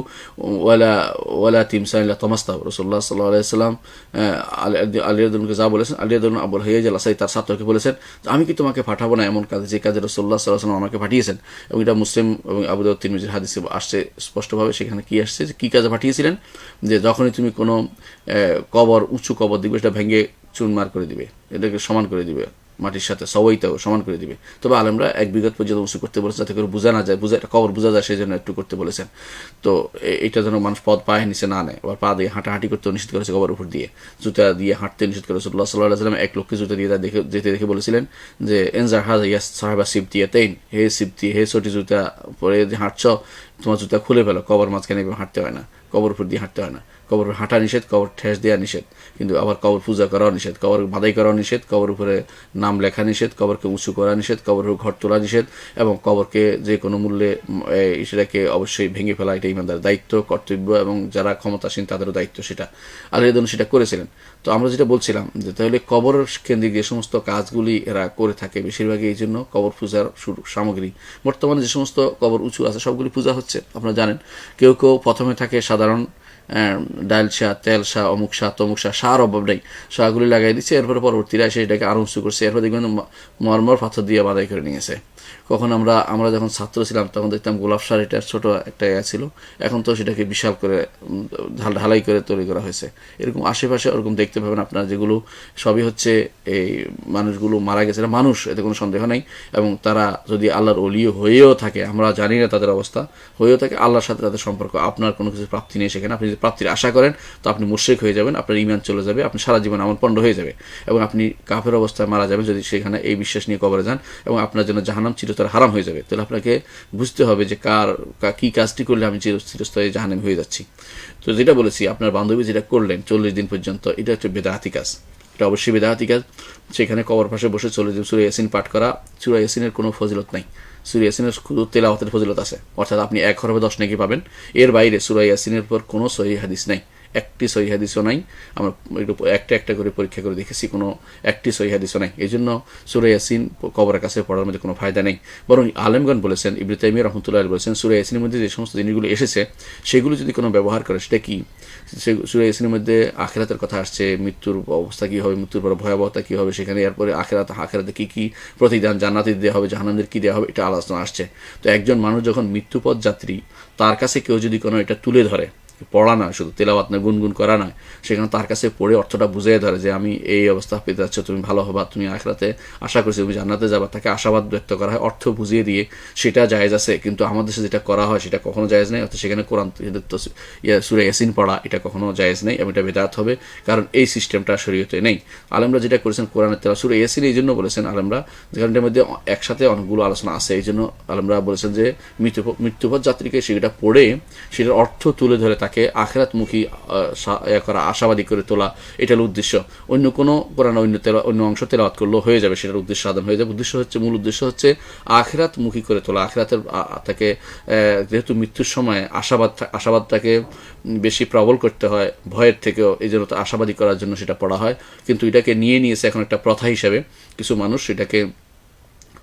ওয়ালা তিমসান ইল্লা তামাসতাহু। রাসূলুল্লাহ সাল্লাল্লাহু আলাইহি ওয়াসাল্লাম আলী রাদিয়াল্লাহু যা বলেছেন, আলী রাদিয়াল্লাহু আবুল হাইয়াজ আল আসাদি তার ছাত্রকে বলেছেন, আমি কি তোমাকে পাঠাবো না এমন কাজে যে কাজে রাসূলুল্লাহ সাল্লাল্লাহু আলাইহি ওয়াসাল্লাম আমাকে পাঠিয়েছেন। এবং এটা মুসলিম এবং আবু দাউদ, তিরমিজির হাদিসে আসছে স্পষ্টভাবে। সেখানে কি আসছে, যে কি কাজে পাঠিয়েছিলেন, যে যখনই তুমি কোনো কবর, উঁচু কবর দিবে, সেটা ভেঙে চুরমার করে দিবে, এটাকে সমান করে দিবে মাটির সাথে, সবাইটাও সমান করে দিবে। তবে আলেমরা 1 বিঘত পর্যন্ত উঁচু করতে বলেছে, যাতে করে বোঝা না যায়, কবর বোঝা যায়, সেই জন্য একটু করতে বলেছেন। তো এটা যেন মানুষ পায়ে নিচে না নেয়। আবার পা দিয়ে হাঁটাহাঁটি করতে নিষেধ করেছে, কবর উপর দিয়ে জুতা দিয়ে হাঁটতে নিষেধ করেছে। রাসূলুল্লাহ সাল্লাল্লাহু আলাইহি ওয়াসাল্লাম এক লোককে জুতা দিয়ে যেতে দেখে বলেছিলেন যে এনজার হাযা ইয়া সাহাবা সিবতিয়াতাইন, হে সিবতি, হে ছোটি জুতা পরে যে হাঁটছ, তোমার জুতা খুলে ফেলো, কবর মাঝখানে হাঁটতে হয় না, কবর উপর দিয়ে হাঁটতে হয় না। কবর হাঁটা নিষেধ, কবর ঠেস দেওয়া নিষেধ, কিন্তু আবার কবর পূজা করাও নিষেধ, কবর বাদাই করাও নিষেধ, কবর উপরে নাম লেখা নিষেধ, কবরকে উঁচু করা নিষেধ, কবর ঘর তোলা নিষেধ, এবং কবরকে যে কোনো মূল্যে সেটাকে অবশ্যই ভেঙে ফেলা এটা ইমানদার দায়িত্ব, কর্তব্য, এবং যারা ক্ষমতাসীন তাদেরও দায়িত্ব সেটা। আল্লাহ সেটা করেছিলেন। তো আমরা যেটা বলছিলাম যে তাহলে কবর কেন্দ্রিক যে সমস্ত কাজগুলি এরা করে থাকে বেশিরভাগই এই জন্য কবর পূজার সামগ্রী। বর্তমানে যে সমস্ত কবর উঁচু আছে সবগুলি পূজা হচ্ছে, আপনারা জানেন। কেউ কেউ প্রথমে থাকে সাধারণ ডাইল শাহ, তেল শাহ, অমুক শাহ, তমুক শাহ, শাহর অভাব নেই, শাহগুলি লাগাই দিচ্ছে। এরপরে পরবর্তীরা এসে এটাকে আরো উঁচু করছে, এরপর দেখবেন মরমর পাথর দিয়ে বাদাই করে নিয়েছে। কখন আমরা যখন ছাত্র ছিলাম তখন দেখতাম গোলাপ শাহ, এটা ছোট একটা ছিল, এখন তো সেটাকে বিশাল করে ঢালাই করে তৈরি করা হয়েছে। এরকম আশেপাশে ওরকম দেখতে পাবেন আপনারা, যেগুলো সবই হচ্ছে এই মানুষগুলো মারা গেছে, মানুষ, এতে কোনো সন্দেহ নেই। এবং তারা যদি আল্লাহর ওলিও হয়েও থাকে, আমরা জানি না তাদের অবস্থা, হয়েও থাকে, আল্লাহর সাথে তাদের সম্পর্ক, আপনার কোনো কিছু প্রাপ্তি নেই সেখানে। আপনি যদি প্রাপ্তির আশা করেন তো আপনি মুশরিক হয়ে যাবেন, আপনার ঈমান চলে যাবে, আপনি সারা জীবন আমল পণ্ড হয়ে যাবে, এবং আপনি কাফের অবস্থায় মারা যাবেন যদি সেখানে এই বিশ্বাস নিয়ে কবরে যান, এবং আপনার জন্য জাহান্নাম চিরতরে হারাম হয়ে যাবে। তাহলে আপনাকে বুঝতে হবে যে কি কাজটি করলে আমি চিরস্থায়ী জাহান্নামী হয়ে যাচ্ছি। তো যেটা বলেছি, আপনার বান্ধবী যেটা করলেন 40 দিন পর্যন্ত, এটা হচ্ছে বেদাতি কাজ, এটা অবশ্যই বেদাতি কাজ। সেখানে কবর পাশে বসে 40 দিন সূরা ইয়াসিন পাঠ করা, সূরা ইয়াসিনের কোনো ফজিলত নাই, সূরা ইয়াসিনের শুধু তেলাওয়াতের ফজিলত আছে, অর্থাৎ আপনি 1 হরফে 10 নেকি পাবেন। এর বাইরে সূরা ইয়াসিনের পর কোনো সহিহ হাদিস নাই, একটি সহিহ হাদিসও নাই। আমরা একটু একটা একটা করে পরীক্ষা করে দেখেছি, কোনো একটি সহিহ হাদিসও নাই। এই জন্য সূরা ইয়াসিন কবরের কাছে পড়ার মধ্যে কোনো ফায়দা নেই। বরং আলেমগণ বলেছেন, ইবনে তাইমিয়া রাহমাতুল্লাহ আলাইহি বলেছেন, সূরা ইয়াসিনের মধ্যে যে সমস্ত জিনিসগুলো এসেছে সেগুলো যদি কোনো ব্যবহার করে সেটা কি, সূরা ইয়াসিনের মধ্যে আখিরাতের কথা আসছে, মৃত্যুর অবস্থা কী হবে, মৃত্যুর পর ভয়াবহতা কী হবে, সেখানে এরপরে আখিরাতে কী কী প্রতিদান, জান্নাতি দেওয়া হবে, জাহান্নামদের কী দেওয়া হবে, এটা আলোচনা আসছে। তো একজন মানুষ যখন মৃত্যুপথ যাত্রী, তার কাছে কেউ যদি কোনো এটা তুলে ধরে, পড়া নয়, শুধু তেলাওয়াত নয়, গুনগুন করা নয়, সেখানে তার কাছে পড়ে অর্থটা বুঝিয়ে ধরে যে আমি এই অবস্থা পেতে যাচ্ছ, তুমি ভালো হবা, তুমি আখিরাতে আশা করছি তুমি জান্নাতে যাবা, তাকে আশাবাদ ব্যক্ত করা হয়, অর্থ বুঝিয়ে দিয়ে, সেটা জায়েজ আছে। কিন্তু আমাদের দেশে যেটা করা হয় সেটা কখনো জায়েজ নেই। অর্থাৎ সেখানে কোরআন সূরা ইয়াসিন পড়া এটা কখনো জায়েজ নেই এবং এটা বেদাত হবে, কারণ এই সিস্টেমটা শরীয়তে নেই। আলেমরা যেটা করেছেন কোরআনের তেলাওয়াত, সূরা ইয়াসিন এই জন্য বলেছেন আলেমরা, যেখানটার মধ্যে একসাথে অনেকগুলো আলোচনা আছে, এই জন্য আলেমরা বলেছেন যে মৃত্যুপথ যাত্রীকে সেটা পড়ে সেটার অর্থ তুলে ধরে তাকে আখিরাতমুখী করা, আশাবাদী করে তোলা, এটা হলো উদ্দেশ্য। অন্য কোনো কোরআন অন্য অংশ তেলাওয়াত করলেও হয়ে যাবে, সেটার উদ্দেশ্য সাধন হয়ে যাবে। মূল উদ্দেশ্য হচ্ছে আখিরাতমুখী করে তোলা, আখিরাতের তাকে, যেহেতু মৃত্যুর সময় আশাবাদটাকে বেশি প্রবল করতে হয় ভয়ের থেকেও, এই জন্য আশাবাদী করার জন্য সেটা পড়া হয়। কিন্তু এটাকে নিয়েছে এখন একটা প্রথা হিসাবে, কিছু মানুষ সেটাকে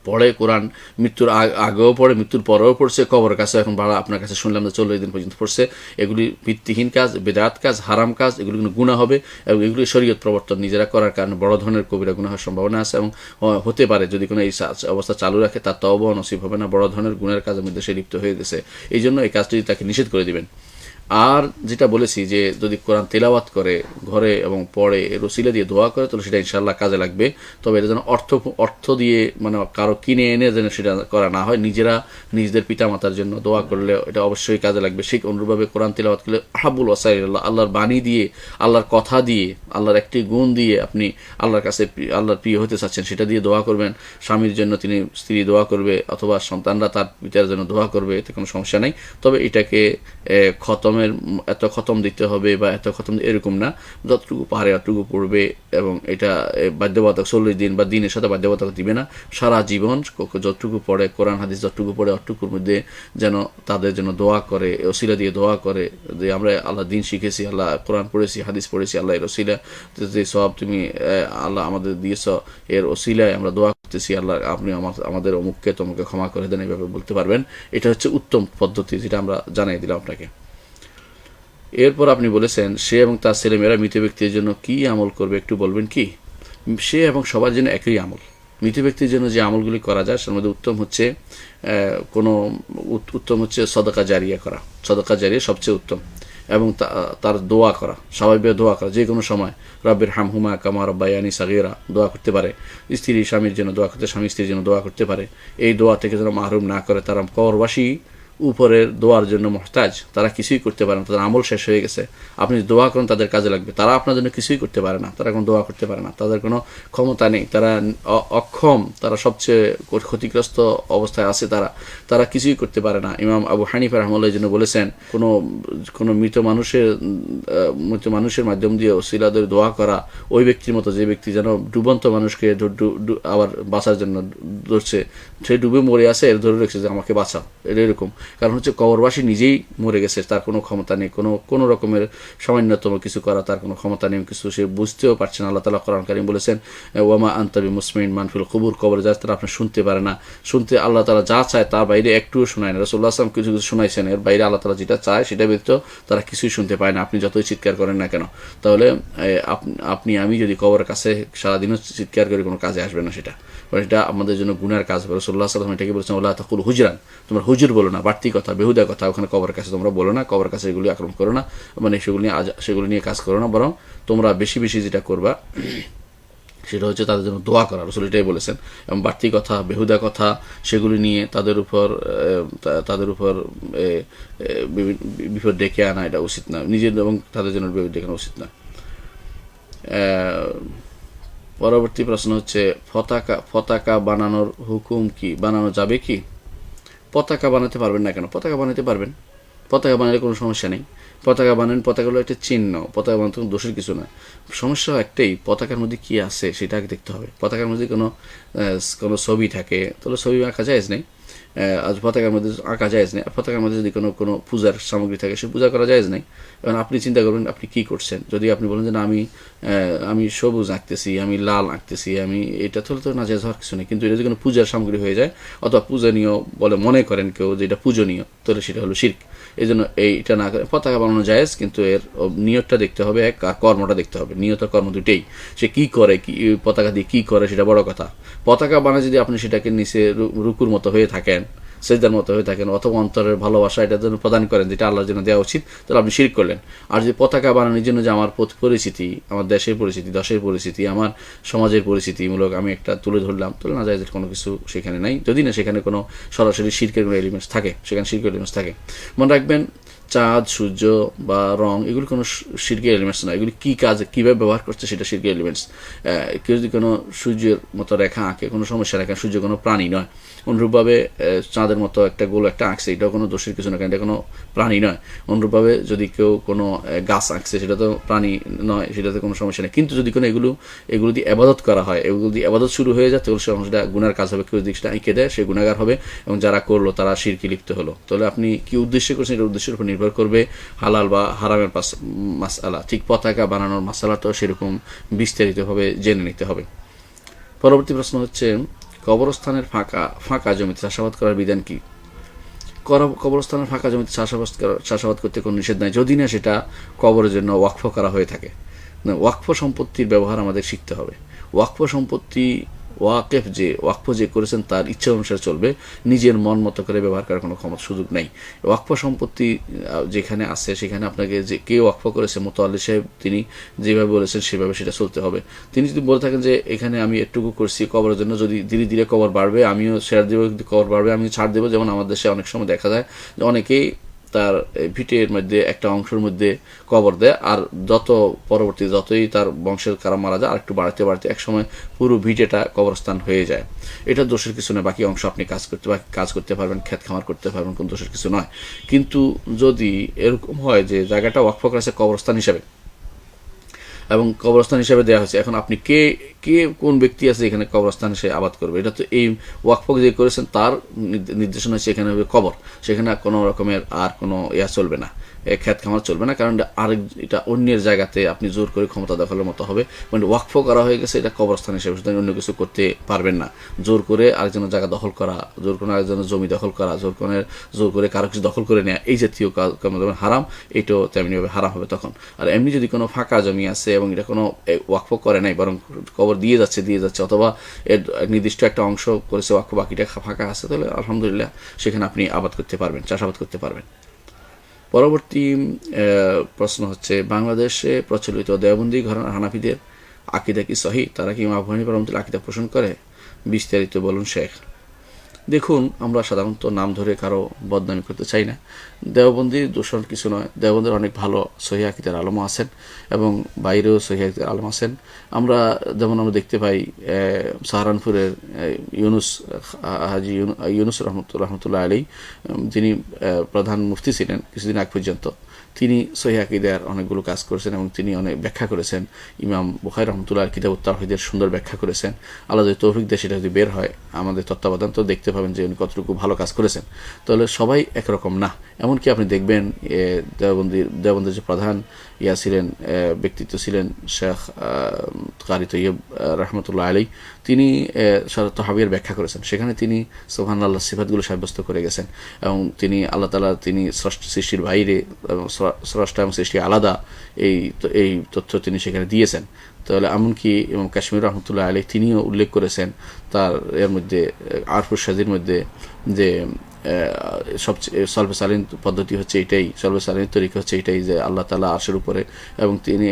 পড়ে, কোরআন মৃত্যুর আগেও পড়ে, মৃত্যুর পরেও পড়ছে, কবরের কাছে এখন ভাড়া আপনার কাছে শুনলাম যে 40 দিন পর্যন্ত পড়ছে। এগুলি ভিত্তিহীন কাজ, বেদাত কাজ, হারাম কাজ, এগুলি কিন্তু গুনাহ হবে এবং এগুলি শরীয়ত প্রবর্তন নিজেরা করার কারণে বড় ধরনের কবিরা গুনাহ হওয়ার সম্ভাবনা আছে এবং হতে পারে যদি কোনো এই অবস্থা চালু রাখে তার তওবা নসিব হবে না, বড় ধরনের গুনাহের কাজের মধ্যে সে লিপ্ত হয়ে গেছে। এই জন্য এই কাজটি তাকে নিষেধ করে দিবেন। আর যেটা বলেছি যে যদি কোরআন তেলাওয়াত করে ঘরে এবং পড়ে রসিলা দিয়ে দোয়া করে, তাহলে সেটা ইনশাআল্লাহ কাজে লাগবে। তবে এটা যেন অর্থ দিয়ে, মানে কারো কিনে এনে যেন সেটা করা না হয়, নিজেদের পিতামাতার জন্য দোয়া করলে এটা অবশ্যই কাজে লাগবে। ঠিক অনুরূপভাবে কোরআন তেলাওয়াত করলে আহাবুল ওয়াসাইল্লাহ, আল্লাহর বাণী দিয়ে, আল্লাহর কথা দিয়ে, আল্লাহর একটি গুণ দিয়ে আপনি আল্লাহর কাছে আল্লাহর প্রিয় হতে চাচ্ছেন, সেটা দিয়ে দোয়া করবেন। স্বামীর জন্য স্ত্রী দোয়া করবে, অথবা সন্তানরা তার পিতার জন্য দোয়া করবে, এতে কোনো সমস্যা নেই। তবে এটাকে এত খতম দিতে হবে বা এত খতম এরকম না, যতটুকু পারে অতটুকু পড়বে এবং এটা বাধ্যবাধক 40 দিন বা দিনের সাথে বাধ্যবাধক দিবে না, সারা জীবন যতটুকু পড়ে, কোরআন হাদিস যতটুকু পড়ে অতটুকুর মধ্যে যেন তাদের জন্য দোয়া করে, ওসিলা দিয়ে দোয়া করে যে আমরা আল্লাহ দিন শিখেছি, আল্লাহ কোরআন পড়েছি, হাদিস পড়েছি, আল্লাহ এর ওসিলা যে সব তুমি আল্লাহ আমাদের দিয়েছ, এর ওসিলায় আমরা দোয়া করতেছি, আল্লাহ আপনি আমাদের অমুককে তোমাকে ক্ষমা করে দেন, এইভাবে বলতে পারবেন। এটা হচ্ছে উত্তম পদ্ধতি, যেটা আমরা জানাই দিলাম আপনাকে। এরপর আপনি বলেছেন সে এবং তার ছেলেমেয়েরা মৃত ব্যক্তির জন্য কি আমল করবে, একটু বলবেন কি? সে এবং সবার জন্য একই আমল। মৃত ব্যক্তির জন্য যে আমলগুলি করা যায় তার মধ্যে উত্তম হচ্ছে সদকা জারিয়া করা। সদকা জারিয়া সবচেয়ে উত্তম। এবং তার দোয়া করা, স্বাভাবিক দোয়া করা, যে কোনো সময় রব্বির হামহুমা কামা রব্বায়ানি সাগীরা দোয়া করতে পারে। স্ত্রী স্বামীর জন্য দোয়া করতে, স্বামী স্ত্রীর জন্য দোয়া করতে পারে। এই দোয়া থেকে যেন মাহরুম না করে। তারা কবরবাসী উপরের দোয়ার জন্য মহতাজ, তারা কিছুই করতে পারে না, তাদের আমল শেষ হয়ে গেছে। আপনি দোয়া করেন তাদের কাজে লাগবে, তারা আপনার জন্য কিছুই করতে পারে না, তারা কোনো দোয়া করতে পারে না, তাদের কোনো ক্ষমতা নেই, তারা অক্ষম, তারা সবচেয়ে ক্ষতিগ্রস্ত অবস্থায় আছে, তারা কিছুই করতে পারে না। ইমাম আবু হানিফা রাহমাতুল্লাহ এই জন্য বলেছেন কোনো মৃত মানুষের মাধ্যম দিয়ে ওসিলাদের দোয়া করা ওই ব্যক্তির মতো, যে ব্যক্তি যেন ডুবন্ত মানুষকে আবার বাঁচার জন্য ধরছে, সে ডুবে মরে আছে, এর ধরে রেখেছে যে আমাকে বাঁচাও, এরকম। কারণ হচ্ছে কবরবাসী নিজেই মরে গেছে, তার কোনো ক্ষমতা নেই, কোনো রকমের সামান্যতম কিছু করা তার কোনো ক্ষমতা নেই, কিছু সে বুঝতেও পারছে না। আল্লাহ তাআলা কোরআন কারীম বলেছেন ওয়ামা আনতা বিমুসমিন মানফিল কুবুর, কবরে যা তারা আপনি শুনতে পারে না। শুনতে আল্লাহ তাআলা যা চায় তার বাইরে একটুও শোনায় না। রাসূলুল্লাহ সাল্লাল্লাহু আলাইহি ওয়াসাল্লাম কিছু শোনাইছেন, এর বাইরে আল্লাহ তাআলা যেটা চায় সেটা ব্যতীত তারা কিছুই শুনতে পায় না, আপনি যতই চিৎকার করেন না কেন। তাহলে আমি যদি কবরের কাছে সারাদিনও চিৎকার করে কোনো কাজে আসবে না, সেটা আমাদের জন্য গুনার কাজ হবে। রাসূলুল্লাহ সাল্লাল্লাহু আলাইহি ওয়াসাল্লাম এটাকে বলেছেন ওয়ালা তাকুল হুজরান, তোমরা হুজুর বলো না, বাড়তি কথা, বেহুদা কথা ওখানে কবরের কাছে তোমরা বলো না, কবরের কাছে এগুলি আক্রমণ করো না, মানে সেগুলি নিয়ে কাজ করো না, বরং তোমরা বেশি বেশি যেটা করবা সেটা হচ্ছে তাদের জন্য দোয়া করা। রাসূল এটাই বলেছেন। এবং বাড়তি কথা, বেহুদা কথা, সেগুলি নিয়ে তাদের উপর বিপদ ডেকে আনা এটা উচিত না, নিজের এবং তাদের জন্য বিপদ ডেকে আনা উচিত না। পরবর্তী প্রশ্ন হচ্ছে পতাকা বানানোর হুকুম কি, বানানো যাবে কি? পতাকা বানাতে পারবেন না কেন? পতাকা বানাতে পারবেন, পতাকা বানালে কোনো সমস্যা নেই। পতাকা বানান, পতাকা হলো একটা চিহ্ন, পতাকা বানাতে কোনো দোষের কিছু না। সমস্যা একটাই, পতাকার মধ্যে কি আছে সেটা আগে দেখতে হবে। পতাকার মধ্যে কোনো ছবি থাকে তাহলে ছবি আঁকা জায়েজ নেই। আজ পতাকার মধ্যে আঁকা জায়েজ নেই, পতাকার মধ্যে যদি কোনো কোনো পূজার সামগ্রী থাকে সে পূজা করা জায়েজ নেই। কারণ আপনি চিন্তা করবেন আপনি কী করছেন। যদি আপনি বলেন যে না আমি সবুজ আঁকতেছি, আমি লাল আঁকতেছি, আমি এটা তো না জায়েজ হওয়ার কিছু নেই। কিন্তু এটা যদি কোনো পূজার সামগ্রী হয়ে যায় অথবা পূজনীয় বলে মনে করেন কেউ যে এটা পূজনীয়, তাহলে সেটা হলো শিরক। এই জন্য এইটা না করে পতাকা বানানো জায়েজ, কিন্তু এর নিয়তটা দেখতে হবে এক, আর কর্মটা দেখতে হবে। নিয়ত আর কর্ম দুটেই, সে কী করে, কি পতাকা দিয়ে কী করে সেটা বড় কথা। পতাকা বানায় যদি আপনি সেটাকে নিচে রুকুর মতো হয়ে থাকেন, সেজদার মতো হয়ে থাকেন, অথবা অন্তরের ভালোবাসা এটা জন্য প্রদান করেন যেটা আল্লাহর জন্য দেওয়া উচিত, তাহলে আপনি শিরক করলেন। আর যদি পতাকা বানানোর জন্য যে আমার পরিচিতি, আমার দেশের পরিচিতি, দশের পরিচিতি, আমার সমাজের পরিচিতিমূলক আমি একটা তুলে ধরলাম, তাহলে না জায়েজের কোনো কিছু সেখানে নাই, যদি না সেখানে কোনো সরাসরি শিরকের কোনো এলিমেন্টস থাকে, সেখানে শিরকের এলিমেন্টস থাকে। মনে রাখবেন চাঁদ, সূর্য বা রং এগুলি কোনো শিরকের এলিমেন্টস নয়। এগুলি কী কাজ কীভাবে ব্যবহার করছে সেটা শিরকের এলিমেন্টস। কেউ যদি কোনো সূর্যের মতো রেখা আঁকে, কোনো সমস্যা রেখা, সূর্য কোনো প্রাণী নয়। অনুরূপভাবে চাঁদের মতো একটা গোল একটা আঁকছে, এটাও কোনো দোষের কিছু না, কারণ এটা কোনো প্রাণী নয়। অনুরূপভাবে যদি কেউ কোনো গাছ আঁকছে, সেটা তো প্রাণী নয়, সেটাতে কোনো সমস্যা নেই। কিন্তু যদি কোনো এগুলো দিয়ে আবাদত করা হয়, এগুলো দিয়ে আবাদত শুরু হয়ে যায়, তাহলে সেটা গুনার কাজ হবে। কেউ যদি সেটা এঁকে দেয় সে গুনাহগার হবে, এবং যারা করলো তারা শিরকে লিপ্ত হলো। তাহলে আপনি কি উদ্দেশ্যে করছেন এটার উদ্দেশ্যের উপর নির্ভর করবে হালাল বা হারামের মাসআলা। ঠিক পতাকা বানানোর মাসআলাটাও সেরকম বিস্তারিতভাবে জেনে নিতে হবে। পরবর্তী প্রশ্ন হচ্ছে, কবরস্থানের ফাঁকা জমিতে চাষাবাদ করার বিধান কি? কবরস্থানের ফাঁকা জমিতে চাষাবাদ করতে কোনো নিষেধ নাই, যদি না সেটা কবরের জন্য ওয়াকফ করা হয়ে থাকে। ওয়াকফ সম্পত্তির ব্যবহার আমাদের শিখতে হবে। ওয়াকফ সম্পত্তি ওয়াকফ যে করেছেন তার ইচ্ছা অনুসারে চলবে, নিজের মন মতো করে ব্যবহার করার কোনো সুযোগ নেই। ওয়াকফ সম্পত্তি যেখানে আছে সেখানে আপনাকে যে কে ওয়াকফ করেছে, মোতাল্লি সাহেব তিনি যেভাবে বলেছেন সেভাবে সেটা চলতে হবে। তিনি যদি বলে থাকেন যে এখানে আমি এটুকু করছি কবরের জন্য, যদি ধীরে ধীরে কবর বাড়বে আমিও শেয়ার দেবো, কবর বাড়বে আমিও ছাড় দেবো। যেমন আমাদের দেশে অনেক সময় দেখা যায় যে অনেকেই তার ভিটের মধ্যে একটা অংশের মধ্যে কবর দেয়, আর যতই তার বংশের কারা মারা যায় আর একটু বাড়তে বাড়তে একসময় পুরো ভিটেটা কবরস্থান হয়ে যায়। এটা দোষের কিছু নয়, বাকি অংশ আপনি কাজ করতে পারবেন, ক্ষেত খামার করতে পারবেন, কোনো দোষের কিছু নয়। কিন্তু যদি এরকম হয় যে জায়গাটা ওয়াকফ করা আছে কবরস্থান হিসাবে এবং কবরস্থান হিসাবে দেওয়া হয়েছে, এখন আপনি কে কোন ব্যক্তি আছে এখানে কবরস্থান সে আবাদ করবে, এটা তো এই ওয়াকফ যে করেছেন তার নির্দেশনা হচ্ছে এখানে হবে কবর, সেখানে কোনো রকমের আর কোনো চলবে না, ক্ষেত খামার চলবে না। কারণ এটা অন্যের জায়গাতে আপনি জোর করে ক্ষমতা দখলের মতো হবে। মানে ওয়াকফ করা হয়ে গেছে, এটা কবরস্থান হিসেবে, সুতরাং অন্য কিছু করতে পারবেন না। জোর করে আরেকজনের জায়গা দখল করা, জোর করে আরেকজনের জমি দখল করা, জোর করে কারো কিছু দখল করে নেওয়া, এই জাতীয় কাজ যেমন হারাম, এটাও তেমনিভাবে হারাম হবে তখন। আর এমনি যদি কোনো ফাঁকা জমি আছে এবং এটা কোনো ওয়াকফ করে নাই, বরং কবর দিয়ে যাচ্ছে অথবা এর নির্দিষ্ট একটা অংশ করেছে ওয়াকফ, বাকিটা ফাঁকা আছে, তাহলে আলহামদুলিল্লাহ সেখানে আপনি আবাদ করতে পারবেন, চাষাবাদ করতে পারবেন। পরবর্তী প্রশ্ন হচ্ছে, বাংলাদেশে প্রচলিত দেওবন্দি ঘরানার হানাফিদের আকিদা কি সহি? তারা কি ইমাম আবু হানিফা রাহমাতুল্লাহ আকিদা পোষণ করে? বিস্তারিত বলুন শেখ। দেখুন, আমরা সাধারণত নাম ধরে কারো বদনামি করতে চাই না। দেওবন্দির দূষণ কিছু নয়, দেওবন্দির অনেক ভালো সহিহ আকীদার আলেমও আছেন এবং বাইরেও সহিহ আকীদার আলেম আছেন। আমরা দেখতে পাই সাহারানপুরের হাজি ইউনুস রহমতুল্লাহ আলাইহি, যিনি প্রধান মুফতি ছিলেন কিছুদিন আগ পর্যন্ত, তিনি সহিহ আকীদার অনেকগুলো কাজ করেছেন এবং তিনি অনেক ব্যাখ্যা করেছেন। ইমাম বুখারী রাহমাতুল্লাহ কিতাবুত তাওহীদের সুন্দর ব্যাখ্যা করেছেন। আল্লাহ যদি তৌফিক দেয় সেটা যদি বের হয় আমাদের তত্ত্বাবধান, তো দেখতে পাবেন যে উনি কতটুকু ভালো কাজ করেছেন। তাহলে সবাই একরকম না। এমনকি আপনি দেখবেন দেওবন্দের যে প্রধান ছিলেন, ব্যক্তিত্ব ছিলেন শেখ কারি তৈয়ব রহমতুল্লাহ আলাইহি, তিনি তহাবিয়ার ব্যাখ্যা করেছেন। সেখানে তিনি সুবহানাল্লাহ সিফাতগুলো সাব্যস্ত করে গেছেন এবং তিনি আল্লাহ তাআলা তিনি সৃষ্টির বাইরে, স্রষ্টা এবং সৃষ্টি আলাদা, এই তথ্য তিনি সেখানে দিয়েছেন। তাহলে এমনকি ইমাম কাশ্মীর রহমতুল্লাহ আলাইহি তিনিও উল্লেখ করেছেন তার এর মধ্যে আরফুস সাজির মধ্যে যে সবচেয়ে সলভে সালিন পদ্ধতি হচ্ছে এটাই, সলভে সালিন তরিকা হচ্ছে এটাই যে আল্লাহ তাআলা আরশের উপরে, এবং তিনি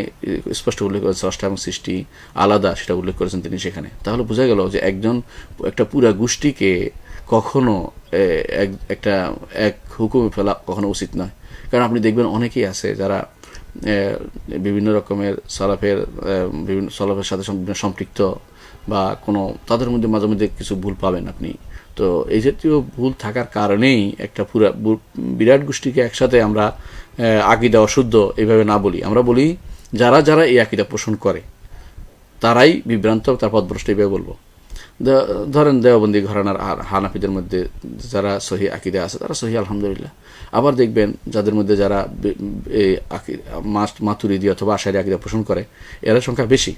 স্পষ্ট উল্লেখ করেছেন স্রষ্টা এবং সৃষ্টি আলাদা, সেটা উল্লেখ করেছেন তিনি সেখানে। তাহলে বোঝা গেল যে একটা পুরা গোষ্ঠীকে কখনো এক হুকুমে ফেলা কখনো উচিত নয়। কারণ আপনি দেখবেন অনেকেই আছে যারা বিভিন্ন রকমের বিভিন্ন সলাফের সাথে সম্পৃক্ত, বা কোনো তাদের মধ্যে মাঝে মধ্যে কিছু ভুল পাবেন আপনি। তো এই জাতীয় ভুল থাকার কারণেই একটা পুরা বিরাট গোষ্ঠীকে একসাথে আমরা আকীদা অশুদ্ধ এইভাবে না বলি, আমরা বলি যারা এই আকীদা পোষণ করে তারাই বিভ্রান্ত, তার পথভ্রষ্ট, এইভাবে বলবো। ধরেন দেওবন্দি ঘরানার আর হানাফিদের মধ্যে যারা সহি আকিদা আছে তারা সহি আলহামদুলিল্লাহ। আবার দেখবেন যাদের মধ্যে যারা মাতুরিদি অথবা আশারি আকিদা পোষণ করে এরা সংখ্যা বেশি,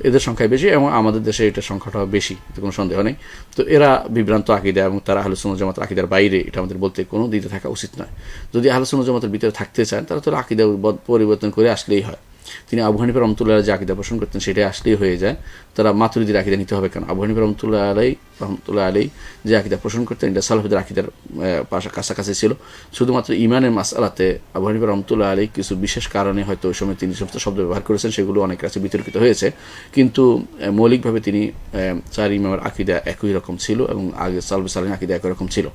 এদের সংখ্যা বেশি এবং আমাদের দেশে এটার সংখ্যাটাও বেশি, এতে কোনো সন্দেহ নেই। তো এরা বিভ্রান্ত আকিদা এবং তারা আহলে সুন্নাত জামাতের আকিদার বাইরে, এটা আমাদের বলতে কোনো দিতে থাকা উচিত নয়। যদি আহলে সুন্নাত জামাতের ভিতরে থাকতে চান তারা তো আকিদা পরিবর্তন করে আসলেই হয়। তিনি আবু হানিফা রহমতুল্লাহ যে আকিদা পোষণ করতেন সেটাই আসলেই হয়ে যায়। তারা মাতুরিদির আকিদা নিতে হবে কেন? আবু হানিফা রহমতুল্লাহ আলাই যে আকিদা পোষণ করতেন এটা সালাফিদের আকিদার কাছাকাছি ছিল। শুধুমাত্র ইমানের মাসআলাতে আবু হানিফা রহমতুল্লাহ আলাই কিছু বিশেষ কারণে হয়তো ওই সময় তিনি সমস্ত শব্দ ব্যবহার করেছেন, সেগুলো অনেক কাছে বিতর্কিত হয়েছে, কিন্তু মৌলিকভাবে তিনি চার ইমামের আকিদা একই রকম ছিল এবং আগে সালফে সালেহিন আকিদা একই রকম ছিল।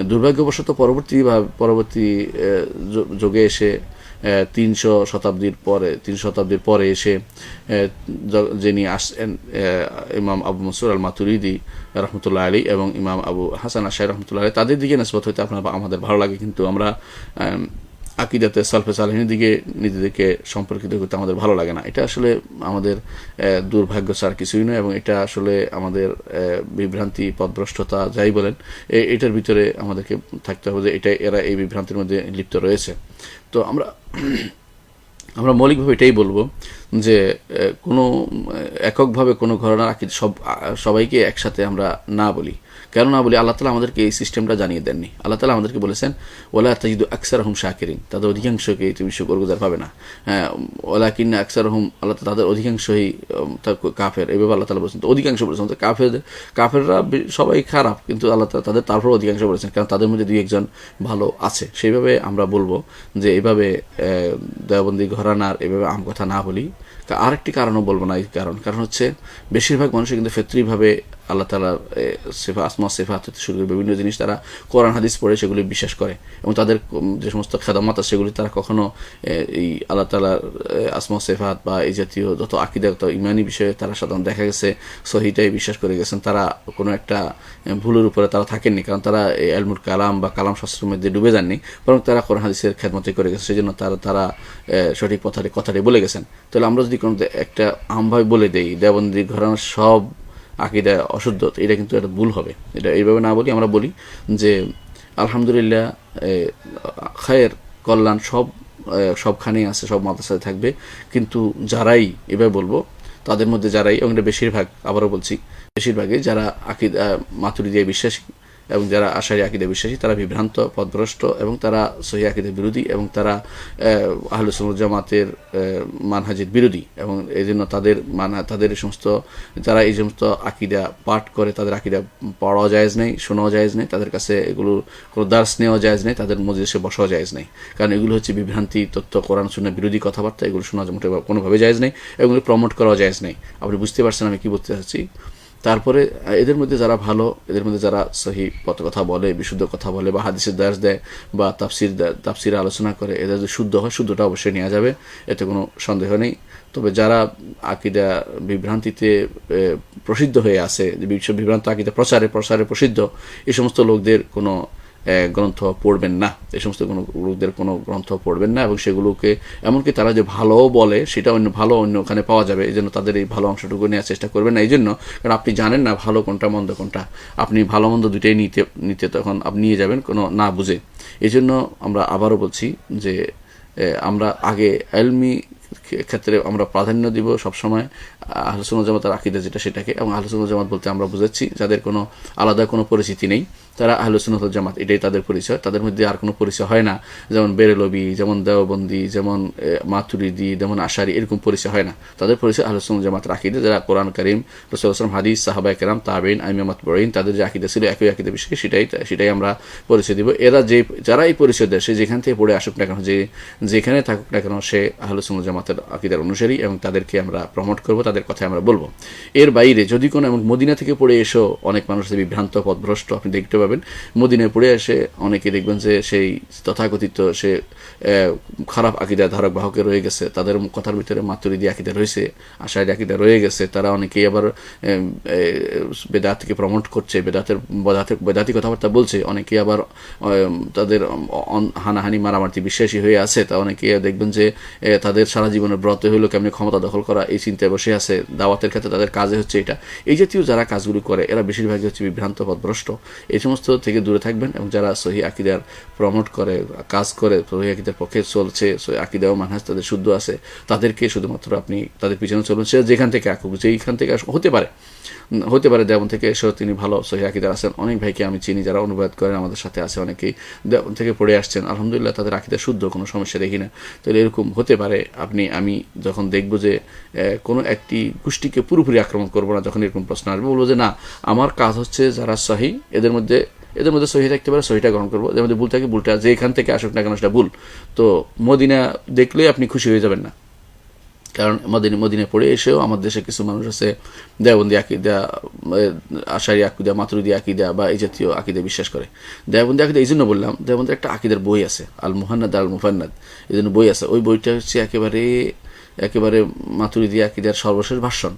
দুর্ভাগ্যবশত পরবর্তী যুগে এসে 300 শতাব্দীর পরে এসে যিনি আসেন ইমাম আবু মনসুর আল মাতুরিদি রহমতুল্লাহ আলী এবং ইমাম আবু হাসান আশারি রহমতুল্লাহ আলী, তাদের দিকে নিসবত হইতে আমাদের ভালো লাগে, কিন্তু আমরা আকিদাতে সালফে সালেহিনের দিকে নিজেদেরকে সম্পর্কিত করতে আমাদের ভালো লাগে না। এটা আসলে আমাদের দুর্ভাগ্য ছাড়া কিছুই নয়, এবং এটা আসলে আমাদের বিভ্রান্তি, পথভ্রষ্টতা যাই বলেন, এটার ভিতরে আমাদেরকে থাকতে হবে যে এরা এই বিভ্রান্তির মধ্যে লিপ্ত রয়েছে। তো আমরা মৌলিকভাবে এটাই বলবো যে কোনো এককভাবে কোনো ঘরানার আকিদা সবাইকে একসাথে আমরা না বলি। কেন না বলি? আল্লাহ তাআলা আমাদেরকে এই সিস্টেমটা জানিয়ে দেননি। আল্লাহ তাআলা আমাদেরকে বলেছেন ওয়ালা তাজিদু আকসারহুম শাকিরিন, তাদের অধিকাংশকে তুমি শুকরগুজার পাবে না। ওয়ালাকিন্না আকসারহুম, আল্লাহ তাদের অধিকাংশই কাফের, এইভাবে আল্লাহ তাআলা বলেছেন। তো অধিকাংশ বলেছেন, কাফেররা সবাই খারাপ, কিন্তু আল্লাহ তাআলা তাদের তারপর অধিকাংশ বলেছেন, কারণ তাদের মধ্যে 2-1 ভালো আছে। সেইভাবে আমরা বলবো যে এইভাবে দেওবন্দি ঘরানার এভাবে আম কথা না বলি। আরেকটি কারণও বলবো না, এই কারণ হচ্ছে বেশিরভাগ মানুষই কিন্তু ফিতরিভাবে আল্লাহ তাআলার আসমা সিফাত থেকে শুরু করে বিভিন্ন জিনিস তারা কোরআন হাদিস পড়ে সেগুলি বিশ্বাস করে, এবং তাদের যে সমস্ত খেদমত আছে সেগুলি তারা কখনো এই আল্লাহ তাআলার আসমা সিফাত বা এই জাতীয় যত আকীদাগত ইমানি বিষয়ে তারা সাধারণত দেখা গেছে সহিটাই বিশ্বাস করে গেছেন। তারা কোনো একটা ভুলের উপরে তারা থাকেননি, কারণ তারা এই ইলমুল কালাম বা কালাম শাস্ত্রের মধ্যে ডুবে যাননি, বরং তারা কোরআন হাদিসের খেদমতই করে গেছে, সেই জন্য তারা সঠিক কথাটি বলে গেছেন। তাহলে আমরা যদি কোনো একটা আমভাবে বলে দেই দেওবন্দি ঘরানার সব আকিদা অশুদ্ধ, এটা কিন্তু একটা ভুল হবে। এটা এইভাবে না বলি, আমরা বলি যে আলহামদুলিল্লাহ খায়ের কল্যাণ সবখানেই আছে, সব মাদ্রাসায় থাকবে, কিন্তু যারাই এভাবে বলবো তাদের মধ্যে যারাই, এবং এটা বেশিরভাগ, আবারও বলছি বেশিরভাগই যারা আকিদা মাতুরিদিয়া বিশ্বাসী এবং যারা আশারি আকিদা বিশ্বাসী তারা বিভ্রান্ত, পথভ্রষ্ট এবং তারা সহিহ আকিদা বিরোধী এবং তারা আহলে সুন্নাত জামাতের মানহাজের বিরোধী, এবং এই জন্য তাদের এই সমস্ত যারা এই সমস্ত আকিদা পাঠ করে তাদের আকিদা পড়াও জায়েজ নেই, শোনাও জায়েজ নেই, তাদের কাছে এগুলো কোনো দার্স নেওয়া জায়েজ নেই, তাদের মজলিসে বসাও জায়েজ নেই, কারণ এগুলো হচ্ছে বিভ্রান্তি তথ্য, কোরআন সুন্নাহ বিরোধী কথাবার্তা, এগুলো শোনা কোনোভাবে জায়েজ নেই, এগুলো প্রমোট করাও জায়েজ নেই। আপনি বুঝতে পারছেন আমি কি বলতে চাচ্ছি? তারপরে এদের মধ্যে যারা ভালো, এদের মধ্যে যারা সহি কথা বলে, বিশুদ্ধ কথা বলে বা হাদিসের দার্স দেয় বা তাফসিরে আলোচনা করে, এদের যদি শুদ্ধ হয় শুদ্ধটা অবশ্যই নেওয়া যাবে, এতে কোনো সন্দেহ নেই। তবে যারা আকিদা বিভ্রান্তিতে প্রসিদ্ধ হয়ে আছে, বিভ্রান্ত আকিদা প্রচারে প্রসিদ্ধ, এই সমস্ত লোকদের কোনো গ্রন্থ পড়বেন না, এই সমস্ত কোনো লোকদের কোনো গ্রন্থ পড়বেন না, এবং সেগুলোকে এমনকি তারা যে ভালোও বলে সেটা অন্য ওখানে পাওয়া যাবে, এই জন্য তাদের এই ভালো অংশটুকু নেওয়ার চেষ্টা করবেন না। এই জন্য, কারণ আপনি জানেন না ভালো কোনটা মন্দ কোনটা, আপনি ভালো মন্দ দুইটাই নিতে তখন আপনি নিয়ে যাবেন কোনো না বুঝে। এই জন্য আমরা আবারও বলছি যে আমরা আগে ইলমি ক্ষেত্রে আমরা প্রাধান্য দিব সবসময় আহলে সুন্নাত জামাতের আকীদা যেটা সেটাকে, এবং আহলে সুন্নাত জামাত বলতে আমরা বুঝাচ্ছি যাদের কোনো আলাদা কোনো পরিচিতি নেই, তারা আহলে সুন্নাত জামাত, এটাই তাদের পরিচয়, তাদের মধ্যে আর কোনো পরিচয় হয় না, যেমন বেরেলভি, যেমন দেওবন্দি, যেমন মাতুরিদি, যেমন আশারি, এরকম পরিচয় হয় না। তাদের পরিচয় আহলে সুন্নাত জামাতের আকীদা, যারা কোরআন কারীম, রাসূলুল্লাহ সাল্লাল্লাহু আলাইহি ওয়াসাল্লাম, হাদিস, সাহাবায়ে কেরাম, তাবেঈন, আইম্মায়ে মাতবুঈন, তাদের যে আকীদা ছিল একই আকীদা বিষয়, সেটাই আমরা পরিচয় দিব। যারা এই পরিচয় দেয়, সে যেখান থেকে পড়ে আসুক না কেন, যেখানে থাকুক না কেন, সে আহলে সুন্নাত জামাতের আকীদার অনুসারী, এবং তাদেরকে আমরা প্রমোট করব, তাদের কথা আমরা বলবো। এর বাইরে যদি কোনো, এবং মদিনা থেকে পড়ে এসো অনেক মানুষ বিভ্রান্ত, পথভ্রষ্ট, আপনি দেখতে পাবেন পাবেন। মদিনায় পড়ে এসে অনেকে দেখবেন যে সেই তথাকথিত সে খারাপ আকিদা ধারক বাহকে রয়ে গেছে, তাদের কথার ভিতরে মাতুরিদি আকিদা রয়েছে, আশারি আকিদা রয়ে গেছে। তারা অনেকেই আবার বেদাতকে প্রমোট করছে, বেদাতি কথাবার্তা বলছে। অনেকে আবার তাদের হানাহানি মারামারি বিশ্বাসী হয়ে আছে। তা অনেকে দেখবেন যে তাদের সারা জীবনের ব্রত হইলো কেমনি ক্ষমতা দখল করা, এই চিন্তায় বসে আছে। দাওয়াতের ক্ষেত্রে তাদের কাজে হচ্ছে এটা। এই জাতীয় যারা কাজগুলি করে এরা বেশিরভাগই হচ্ছে বিভ্রান্ত পথভ্রষ্ট। এই সমস্ত থেকে দূরে থাকবেন, এবং যারা সহি আকিদার প্রমোট করে, কাজ করে, সহি আকিদার পক্ষে চলছে, সহি আকিদা ও মানহাজ তাদের শুদ্ধ আছে, তাদেরকে শুধুমাত্র আপনি তাদের পিছনে চলুন। সে যেখান থেকে আসুক, যেইখান থেকে হতে পারে দেওবন্দ থেকে এসেও তিনি ভালো সহি আকিদার আছেন। অনেক ভাইকে আমি চিনি যারা অনুবাদ করেন, আমাদের সাথে আছে, অনেকেই দেওবন্দ থেকে পড়ে আসছেন, আলহামদুলিল্লাহ তাদের আকিদা শুদ্ধ, কোনো সমস্যা দেখি না। তাহলে এরকম হতে পারে। আমি যখন দেখবো যে কোনো একটি গোষ্ঠীকে পুরোপুরি আক্রমণ করবো না, যখন এরকম প্রশ্ন আসবে বলবো যে না, আমার কাজ হচ্ছে যারা সহি, এদের মধ্যে সহি থাকতে পারে, সহিটা গ্রহণ করবো। এদের মধ্যে ভুল থাকে, ভুলটা যেখান থেকে আসুক না কেন সেটা ভুল। তো মদিনা দেখলেই আপনি খুশি হয়ে যাবেন না, কারণ মদিনায় পড়ে এসেও আমার দেশে কিছু মানুষ আছে দেওবন্দি আকিদা, আশারি আকিদা, মাতুরিদি আকিদা বা এই জাতীয় আকিদা বিশ্বাস করে। দেওবন্দি আকিদা এই জন্য বললাম, দেওবন্দের একটা আকিদার বই আছে, আল মুহান্নাদ আল মুফান্নাদ, এই জন্য বই আছে। ওই বইটা হচ্ছে একেবারে মাতুরিদি আকিদার সর্বশেষ ভাষণ।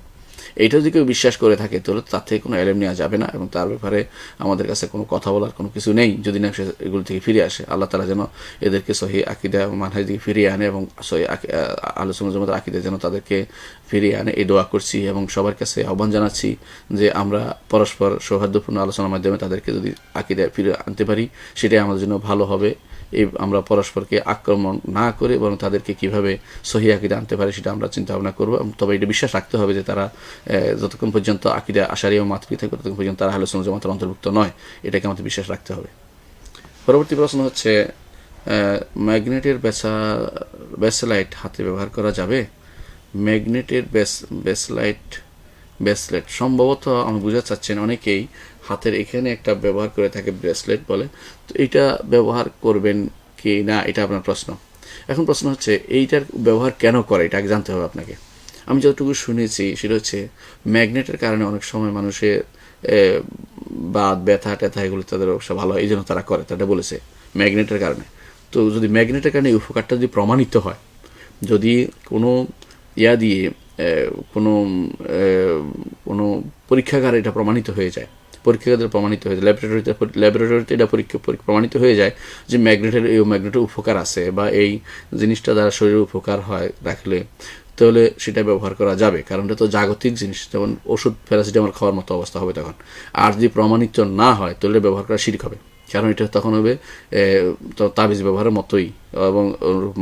এইটা যদি কেউ বিশ্বাস করে থাকে তাহলে তার থেকে কোনো এলেম নেওয়া যাবে না, এবং তার ব্যাপারে আমাদের কাছে কোনো কথা বলার কোনো কিছু নেই, যদি না সে এগুলো থেকে ফিরে আসে। আল্লাহ তাআলা যেন এদেরকে সহি আকিদা মানহাজ দিকে ফিরিয়ে আনে, এবং সহি আহলে সুন্নাত ওয়াল জামাতের আকিদা যেন তাদেরকে ফিরিয়ে আনে, এই দোয়া করছি। এবং সবার কাছে আহ্বান জানাচ্ছি যে আমরা পরস্পর সৌহার্দ্যপূর্ণ আলোচনার মাধ্যমে তাদেরকে যদি আকিদা ফিরে আনতে পারি, সেটাই আমাদের জন্য ভালো হবে। আমরা পরস্পরকে আক্রমণ না করে বরং তাদেরকে কিভাবে সহি আকিদা আনতে পারে সেটা আমরা চিন্তা ভাবনা করবো। তবে এটা বিশ্বাস রাখতে হবে যে তারা যতক্ষণ পর্যন্ত আকিদা আশারি ও মাতুরিদি থাকবে ততক্ষণ পর্যন্ত তারা আহলে সুন্নাত ওয়াল জামাতের অন্তর্ভুক্ত নয়, এটাকে আমাদের বিশ্বাস রাখতে হবে। পরবর্তী প্রশ্ন হচ্ছে, ম্যাগনেটের ব্যাসলাইট হাতে ব্যবহার করা যাবে? ম্যাগনেটের ব্রেসলেট সম্ভবত আমি বুঝতে চাচ্ছেন অনেকেই হাতের এখানে একটা ব্যবহার করে থাকে, ব্রেসলেট বলে। তো এইটা ব্যবহার করবেন কি না, এটা আপনার প্রশ্ন। এখন প্রশ্ন হচ্ছে এইটার ব্যবহার কেন করে, এটা আগে জানতে হবে আপনাকে। আমি যতটুকু শুনেছি সেটা হচ্ছে ম্যাগনেটের কারণে অনেক সময় মানুষের বাত ব্যথা ট্যাথা এগুলো তাদের অবশ্য ভালো হয়, এই জন্য তারা করে, তারা বলেছে ম্যাগনেটের কারণে। তো যদি ম্যাগনেটের কারণে এই উপকারটা যদি প্রমাণিত হয়, যদি কোনো দিয়ে কোনো পরীক্ষাগারে এটা প্রমাণিত হয়ে যায়, ল্যাবরেটরিতে এটা প্রমাণিত হয়ে যায় যে ম্যাগনেটের উপকার আছে, বা এই জিনিসটা দ্বারা শরীরের উপকার হয় রাখলে, তাহলে সেটা ব্যবহার করা যাবে। কারণ এটা তো জাগতিক জিনিস, যেমন ওষুধ প্যারাসিটামল খাওয়ার মতো অবস্থা হবে তখন। আর যদি প্রমাণিত না হয় তাহলে ব্যবহার করা শিরক হবে, কারণ এটা তখন হবে তাবিজ ব্যবহারের মতোই এবং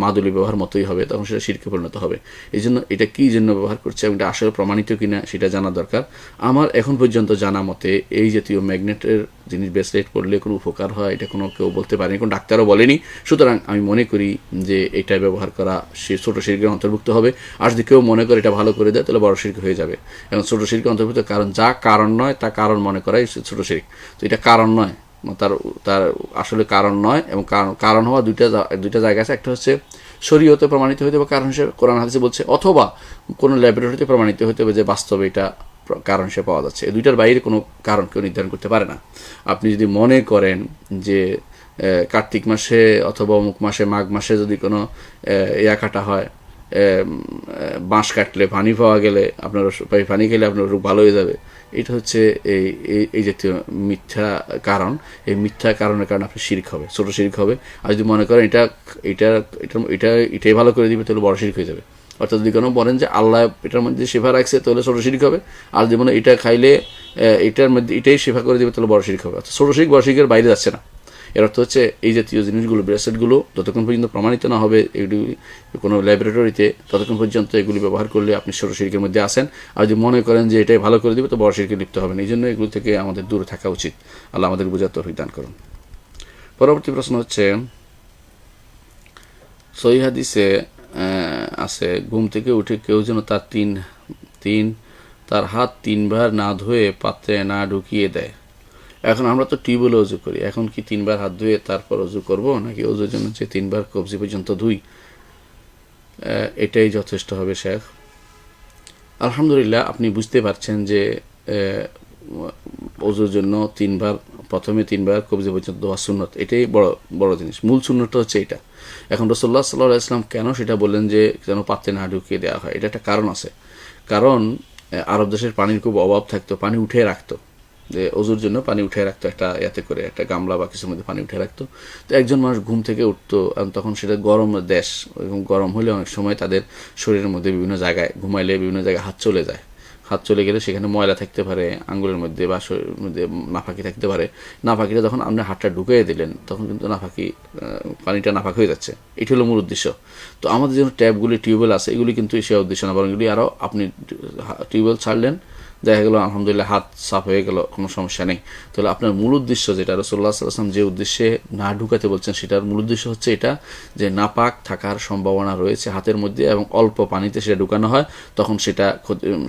মাদুলি ব্যবহার মতোই হবে, তখন সেটা শিরকে পরিণত হবে। এই জন্য এটা কী জন্য ব্যবহার করছে এবং এটা আসলে প্রমাণিত কিনা সেটা জানা দরকার। আমার এখন পর্যন্ত জানা মতে এই জাতীয় ম্যাগনেটের জিনিস ব্রেসলেট পরলে কোনো উপকার হয় এটা কেউ বলতে পারেনি, কোনো ডাক্তারও বলেনি। সুতরাং আমি মনে করি যে এটা ব্যবহার করা ছোট শিরকের অন্তর্ভুক্ত হবে। আর যদি কেউ মনে করে এটা ভালো করে দেয় তাহলে বড় শিরক হয়ে যাবে, এবং ছোট শিরকের অন্তর্ভুক্ত। কারণ যা কারণ নয় তা কারণ মনে করাই ছোট শিরক। তো এটা কারণ নয়, তার আসলে কারণ নয়, এবং কারণ হওয়া দুইটা জায়গা আছে। একটা হচ্ছে শরীয়তে প্রমাণিত হইতে হবে কারণ হিসেবে কোরআন হাদিসে বলছে, অথবা কোনো ল্যাবরেটরিতে প্রমাণিত হইতে হবে যে বাস্তবে এটা কারণ হিসেবে পাওয়া যাচ্ছে। এই দুইটার বাইরে কোনো কারণ কেউ নির্ধারণ করতে পারে না। আপনি যদি মনে করেন যে কার্তিক মাসে অথবা অমুক মাসে, মাঘ মাসে যদি কোনো কাটা হয়, বাঁশ কাটলে পানি পাওয়া গেলে আপনার পানি খেলে আপনার রোগ ভালো হয়ে যাবে, এটা হচ্ছে এই জাতীয় মিথ্যা কারণ। এই মিথ্যা কারণের কারণে আপনি শিরক হবে, ছোট শিরক হবে। আর যদি মনে করেন এটাই ভালো করে দিবে তাহলে বড় শিরক হয়ে যাবে। অর্থাৎ যদি কোনো বলেন যে আল্লাহ এটার মধ্যে সেবা রাখছে তাহলে ছোট শিরক হবে, আর যদি মনে এটা খাইলে এটার মধ্যে এটাই সেবা করে দিবে তাহলে বড় শিরক হবে। অর্থাৎ ছোট শিরক বড় শিরকের বাইরে যাচ্ছে না। এর অর্থ হচ্ছে এই জাতীয় জিনিসগুলো, ব্রেসলেটগুলো যতক্ষণ পর্যন্ত প্রমাণিত না হবে এগুলি কোনো ল্যাবরেটরিতে, ততক্ষণ পর্যন্ত এগুলি ব্যবহার করলে আপনি ছোট শিরকের মধ্যে আসেন। আর যদি মনে করেন যে এটাই ভালো করে দিবে তো বড় শিরকে লিপ্ত হবেন। এই জন্য এগুলো থেকে আমাদের দূরে থাকা উচিত। আল্লাহ আমাদের বুঝার তৌফিক দান করুন। পরবর্তী প্রশ্ন হচ্ছে, সহিহ হাদিসে আছে ঘুম থেকে উঠে কেউ যেন তার হাত 3 বার না ধুয়ে পাত্রে না ঢুকিয়ে দেয়। এখন আমরা তো টিউবওয়েলে অজু করি, এখন কি 3 বার হাত ধুয়ে তারপর অজু করব, নাকি অজুর জন্য যে 3 বার কবজি পর্যন্ত ধুই এটাই যথেষ্ট হবে? শেখ, আলহামদুলিল্লাহ আপনি বুঝতে পারছেন যে অজুর জন্য 3 বার প্রথমে 3 বার কবজি পর্যন্ত দোয়া সুন্নত, এটাই বড় বড় জিনিস। মূল সুন্নতটা হচ্ছে এটা। এখন রাসূলুল্লাহ সাল্লাল্লাহু আলাইহি ওয়াসাল্লাম কেন সেটা বললেন যে যেন পাত্রে না ঢুকিয়ে দেওয়া হয়, এটা একটা কারণ আছে। কারণ আরব দেশের পানির খুব অভাব থাকতো, পানি উঠে রাখতো, যে অজুর জন্য পানি উঠে রাখতো একটা ইয়াতে করে, একটা গামলা বা কিছুর মধ্যে পানি উঠে রাখতো। তো একজন মানুষ ঘুম থেকে উঠতো, তখন সেটা গরম দেশ, গরম হলে অনেক সময় তাদের শরীরের মধ্যে বিভিন্ন জায়গায়, ঘুমাইলে বিভিন্ন জায়গায় হাত চলে যায়, হাত চলে গেলে সেখানে ময়লা থাকতে পারে আঙ্গুলের মধ্যে বা শরীরের মধ্যে, নাফাকি থাকতে পারে। নাফাকিটা যখন আপনি হাতটা ঢুকিয়ে দিলেন তখন কিন্তু নাফাকি, পানিটা নাফাক হয়ে যাচ্ছে। এটি হলো মূল উদ্দেশ্য। তো আমাদের যেন ট্যাপগুলি, টিউবওয়েল আছে, এগুলি কিন্তু সে উদ্দেশ্য না, বরং এগুলি আরও আপনি টিউবওয়েল ছাড়লেন, দেখা গেলো আলহামদুলিল্লাহ হাত সাফ হয়ে গেল, কোনো সমস্যা নেই। তাহলে আপনার মূল উদ্দেশ্য যেটা রাসূলুল্লাহ সাল্লাল্লাহু আলাইহি ওয়াসাল্লাম যে উদ্দেশ্যে না ঢুকাতে বলছেন, সেটার মূল উদ্দেশ্য হচ্ছে এটা যে নাপাক থাকার সম্ভাবনা রয়েছে হাতের মধ্যে, এবং অল্প পানিতে সেটা ঢুকানো হয়, তখন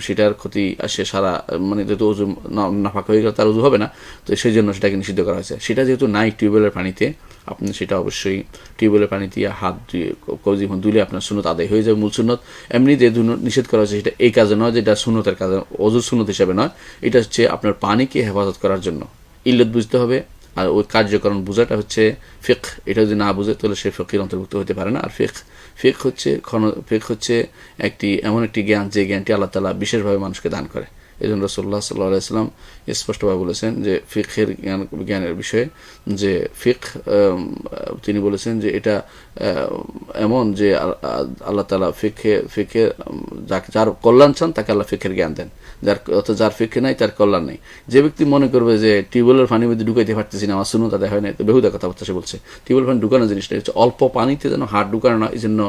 সেটার ক্ষতি আসে সারা, মানে যেহেতু অজু নাপাক হয়ে গেলে তার অজু হবে না, তো সেই জন্য সেটাকে নিষিদ্ধ করা হয়েছে। সেটা যেহেতু নাই টিউবওয়েলের পানিতে, আপনি সেটা অবশ্যই টিউবওয়েলের পানি দিয়ে হাত ধুয়ে কবজি ধুলে আপনার সুন্নত আদায় হয়ে যাবে, মূল সুন্নত। এমনি যে নিষেধ করা হয়েছে সেটা এই কাজে নয়, যেটা সুন্নতের কাজে, অজুর সুন্নত হিসাবে নয়, এটা হচ্ছে আপনার পানিকে হেফাজত করার জন্য। ইল্লত বুঝতে হবে, আর ওই কার্যকরণ বোঝাটা হচ্ছে ফিকহ। এটা যদি না বুঝে তাহলে সে ফিকহের অন্তর্ভুক্ত হতে পারে না। আর ফিকহ হচ্ছে এমন একটি জ্ঞান, যে জ্ঞানটি আল্লাহ তাআলা বিশেষভাবে মানুষকে দান করে। এই জন্য রাসূলুল্লাহ সাল্লাল্লাহু আলাইহি ওয়াসাল্লাম স্পষ্টভাবে বলেছেন যে ফিকহের জ্ঞানের বিষয়ে, যে ফিকহ তিনি বলেছেন যে এটা এমন যে আল্লাহ তাআলা ফিকহে যার কল্যাণ চান তাকে আল্লাহ ফিকহের জ্ঞান দেন, যার ফিকহে নাই তার কল্যাণ নেই। যে ব্যক্তি মনে করবে যে টিউবওয়েলের পানির মধ্যে ঢুকাইতে পারতেছি না, আমার সুন্নত আদায় হয় না, তো বেহুদা কথাবার্তা সে বলছে। টিউবওয়েল পানি ঢুকানো জিনিসটা হচ্ছে অল্প পানিতে যেন হাত ঢুকানো না, এই জন্য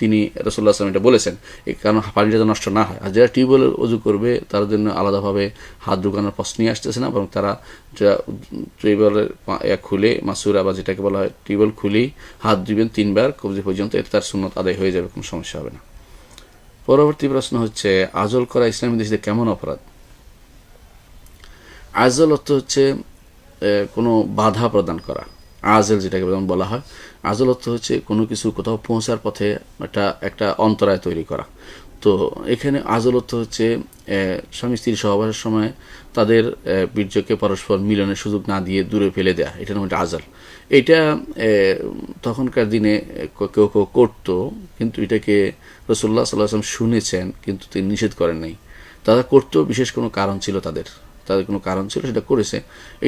তিনি রাসূলুল্লাহ সাল্লাল্লাহু আলাইহি ওয়াসাল্লাম এটা বলেছেন, কারণ পানিটা যেন নষ্ট না হয়। আর যারা টিউবওয়েলের অজু করবে তার জন্য আলাদাভাবে হাত ঢুকানোর প্রশ্নই আসতেছে না, বরং তারা টিউবওয়েলের খুলে, মাসুরা বা যেটাকে বলা হয়, টিউবওয়েল খুলেই হাত দিবেন 3 বার কবজি পর্যন্ত, এতে তার সুন্নত আদায় হয়ে যাবে, কোনো সমস্যা হবে না। পরবর্তী প্রশ্ন হচ্ছে আজল করা ইসলামী দেশে কেমন অপরাধ? আজল অর্থ হচ্ছে কোনো বাধা প্রদান করা, আজল যেটাকে বলা হয়। আজল অর্থ হচ্ছে কোনো কিছু কোথাও পৌঁছার পথে একটা অন্তরায় তৈরি করা। তো এখানে আজল অর্থ হচ্ছে স্বামী স্ত্রী সহবাসের সময় তাদের বীর্যকে পরস্পর মিলনের সুযোগ না দিয়ে দূরে ফেলে দেয়া, এটার নাম আজল। এটা তখনকার দিনে কেউ কেউ করতো, কিন্তু এটাকে রাসূলুল্লাহ সাল্লাল্লাহু আলাইহি ওয়াসাল্লাম শুনেছেন, কিন্তু তিনি নিষেধ করেন নাই। তারা করতো, বিশেষ কোনো কারণ ছিল, তাদের কোনো কারণ ছিল, সেটা করেছে।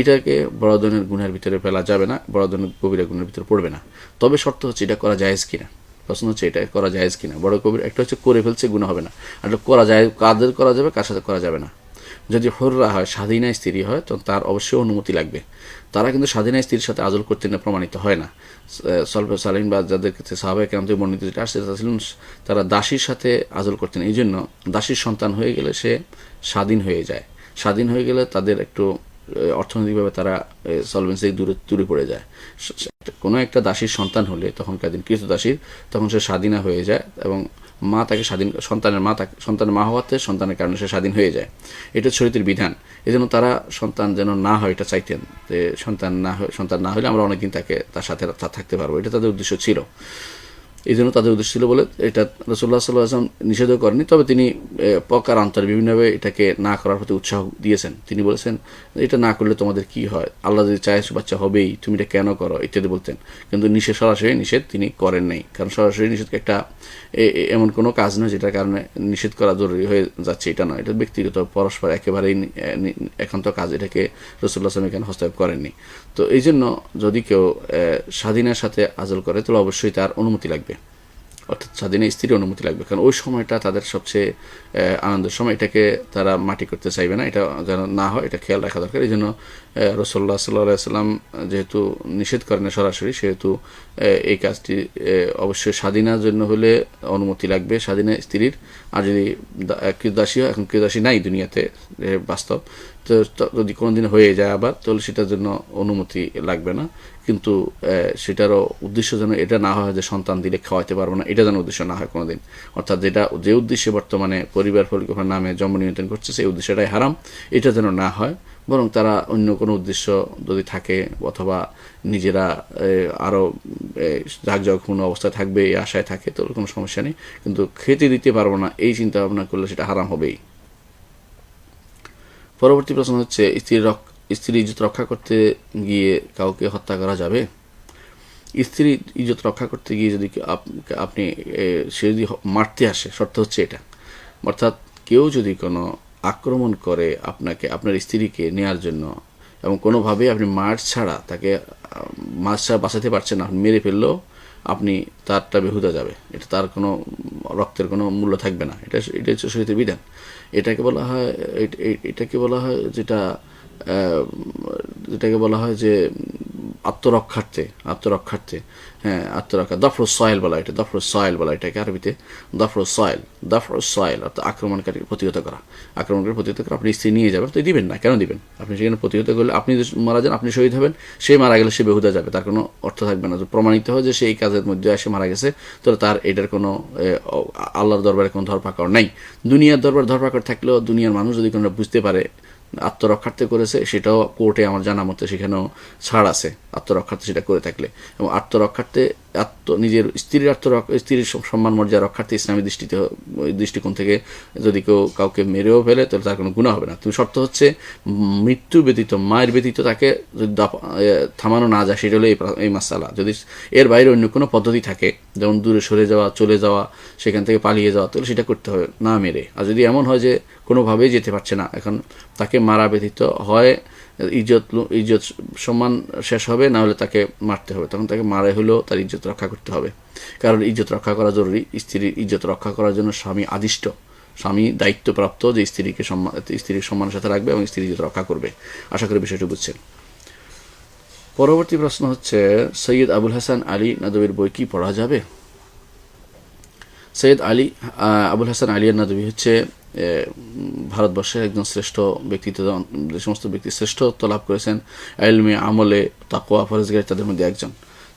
এটাকে বড় ধরনের গুনাহের ভিতরে ফেলা যাবে না, বড় ধরনের কবিরা গুনাহের ভিতরে পড়বে না। তবে শর্ত হচ্ছে এটা করা জায়েজ কিনা। প্রশ্ন হচ্ছে এটা করা জায়েজ কিনা। বড় কবির একটা হচ্ছে করে ফেলছে, গুনাহ হবে না, আর করা যায়, কাদের করা যাবে, কার সাথে করা যাবে না। যদি হুররা হয়, স্বাধীনা স্ত্রী হয়, তো তার অবশ্যই অনুমতি লাগবে। তারা কিন্তু স্বাধীনা স্ত্রীর সাথে আজল করতে না প্রমাণিত হয় না। সলফে সালিন বা যাদের ক্ষেত্রে সাহাবায়ে কেরাম থেকে বর্ণিত যেটা আসছে, তারা দাসীর সাথে আজল করতেন। এই জন্য দাসীর সন্তান হয়ে গেলে সে স্বাধীন হয়ে যায়। স্বাধীন হয়ে গেলে তাদের একটু অর্থনৈতিকভাবে তারা সলভেন্সি দূরে পড়ে যায়। কোনো একটা দাসীর সন্তান হলে, তখনকার দিন কৃত দাসীর, তখন সে স্বাধীনা হয়ে যায়, এবং মা তাকে সন্তানের মা হওয়াতে সন্তানের কারণে সে স্বাধীন হয়ে যায়। এটা শরীয়তের বিধান। এই জন্য তারা সন্তান যেন না হয় এটা চাইতেন, যে সন্তান না হলে আমরা অনেকদিন তার সাথে থাকতে পারবো, এটা তাদের উদ্দেশ্য ছিল। এই জন্য তাদের উদ্দেশ্য ছিল বলে এটা রাসূলুল্লাহ সাল্লাল্লাহু আলাইহি ওয়াসাল্লাম নিষেধও করেনি। তবে তিনি প্রকারান্তরে বিভিন্নভাবে এটাকে না করার প্রতি উৎসাহ দিয়েছেন। তিনি বলেছেন এটা না করলে তোমাদের কি হয়, আল্লাহ যদি চায় বাচ্চা হবেই, তুমি এটা কেন করো ইত্যাদি বলতেন। কিন্তু সরাসরি নিষেধ তিনি করেন নাই, কারণ সরাসরি নিষেধ একটা এমন কোনো কাজ নয় যেটার কারণে নিষেধ করা জরুরি হয়ে যাচ্ছে, এটা নয়। এটা ব্যক্তিগত পরস্পর একেবারেই একান্ত কাজ, এটাকে রাসূলুল্লাহ সাল্লাল্লাহু আলাইহি ওয়াসাল্লাম এখানে হস্তক্ষেপ করেননি। তো এই জন্য যদি কেউ স্বাধীনের সাথে আজল করে, তাহলে অবশ্যই তার অনুমতি লাগবে, অর্থাৎ স্বাধীন স্ত্রীর অনুমতি লাগবে, কারণ ওই সময়টা তাদের সবচেয়ে আনন্দের সময়। এটাকে তারা মাটি করতে চাইবে না, এটা যেন না হয়, এটা খেয়াল রাখা দরকার। এই জন্য রাসূলুল্লাহ সাল্লাল্লাহু আলাইহি ওয়াসাল্লাম যেহেতু নিষেধ করেন সরাসরি, সেহেতু এই কাজটি অবশ্যই স্বাধীনার জন্য হলে অনুমতি লাগবে স্বাধীনা স্ত্রীর। আর যদি কৃতদাসী হয়, এখন কৃতদাসী নাই দুনিয়াতে বাস্তব, তো যদি কোনোদিন হয়ে যায় আবার, তাহলে সেটার জন্য অনুমতি লাগবে না। কিন্তু সেটারও উদ্দেশ্য যেন এটা না হয় যে সন্তান দিলে খাওয়াইতে পারবো না, এটা যেন উদ্দেশ্য না হয় কোনোদিন। অর্থাৎ যে উদ্দেশ্যে বর্তমানে পরিবার পরিকল্পনার নামে জন্ম নিয়ন্ত্রণ করছে, সেই উদ্দেশ্যটাই হারাম, এটা যেন না হয়। বরং তারা অন্য কোনো উদ্দেশ্য যদি থাকে, অথবা নিজেরা আরও জাঁকজমকপূর্ণ অবস্থায় থাকবে এই আশায় থাকে, তাহলে কোনো সমস্যা নেই। কিন্তু খেতে দিতে পারবো না এই চিন্তা ভাবনা করলে সেটা হারাম হবেই। পরবর্তী প্রশ্ন হচ্ছে স্ত্রীর ইজ্জত রক্ষা করতে গিয়ে কাউকে হত্যা করা যাবে? স্ত্রীর ইজ্জত রক্ষা করতে গিয়ে যদি আপনি সে যদি মারতে আসে, শর্ত হচ্ছে এটা, অর্থাৎ কেউ যদি কোনো আক্রমণ করে আপনাকে, আপনার স্ত্রীকে নেয়ার জন্য, এবং কোনোভাবেই আপনি মার ছাড়া তাকে বাঁচাতে পারছেন না, মেরে ফেললেও আপনি তারটা বেহুদা যাবে, এটা তার কোনো রক্তের কোনো মূল্য থাকবে না। এটা হচ্ছে শরীয়তের বিধান। এটাকে বলা হয় যেটাকে বলা হয় যে আত্মরক্ষার্থে, হ্যাঁ, আত্মরক্ষা, দফরুস সয়েল বলা, এটা দফরুস সয়েল বলা, এটাকে আরবিতে দফরুস সয়েল, অর্থাৎ আক্রমণকারী প্রতিহত করা। আপনি স্ত্রী নিয়ে যাবেন, তো দিবেন না, কেন দিবেন? আপনি সেখানে প্রতিহত করলে আপনি মারা যান, আপনি শহীদ হবেন, সে মারা গেলে সে বেহুদা যাবে, তার কোনো অর্থ থাকবে না। প্রমাণিত হয় যে সেই কাজের মধ্যে এসে মারা গেছে, তাহলে তার এটার কোনো আল্লাহর দরবারে কোনো ধরপাকড় নাই। দুনিয়ার দরবার ধরপাকড় থাকলেও দুনিয়ার মানুষ যদি কোনো বুঝতে পারে আত্মরক্ষার্থে করেছে, সেটাও কোর্টে আমার জানা মতে সেখানেও ছাড় আছে আত্মরক্ষার্থে সেটা করে থাকলে। এবং আত্মরক্ষার্থে নিজের স্ত্রীর সম্মান মর্যাদা রক্ষার্থে ইসলামী দৃষ্টিকোণ থেকে যদি কেউ কাউকে মেরেও ফেলে, তাহলে তার কোনো গুনাহ হবে না। তুমি শর্ত হচ্ছে মৃত্যু ব্যতীত, মায়ের ব্যতীত তাকে যদি থামানো না যায়, সেটা হলো এই মাসালা। যদি এর বাইরে অন্য কোনো পদ্ধতি থাকে, যেমন দূরে সরে যাওয়া, চলে যাওয়া, সেখান থেকে পালিয়ে যাওয়া, তাহলে সেটা করতে হবে না মেরে। আর যদি এমন হয় যে কোনোভাবেই যেতে পারছে না, এখন তাকে মারা ব্যতীত হয় ইজ্জত সম্মান শেষ হবে, না হলে তাকে মারতে হবে, তখন তাকে মারা হলেও তার ইজ্জত রক্ষা করতে হবে। কারণ ইজ্জত রক্ষা করা জরুরি। স্ত্রীর ইজ্জত রক্ষা করার জন্য স্বামী দায়িত্বপ্রাপ্ত যে স্ত্রীর সম্মানের সাথে রাখবে এবং স্ত্রীর ইজ্জত রক্ষা করবে। আশা করি বিষয়টি বুঝছেন। পরবর্তী প্রশ্ন হচ্ছে, সৈয়দ আবুল হাসান আলী নাদবির বই কি পড়া যাবে? সৈয়দ আবুল হাসান আলী নাদবি হচ্ছে ভারতবর্ষের একজন শ্রেষ্ঠ ব্যক্তিত্ব, যে সমস্ত ব্যক্তি শ্রেষ্ঠত্ব লাভ করেছেন ইলমে, আমলে, তাকওয়া, ফরজগারি, তাদের মধ্যে একজন।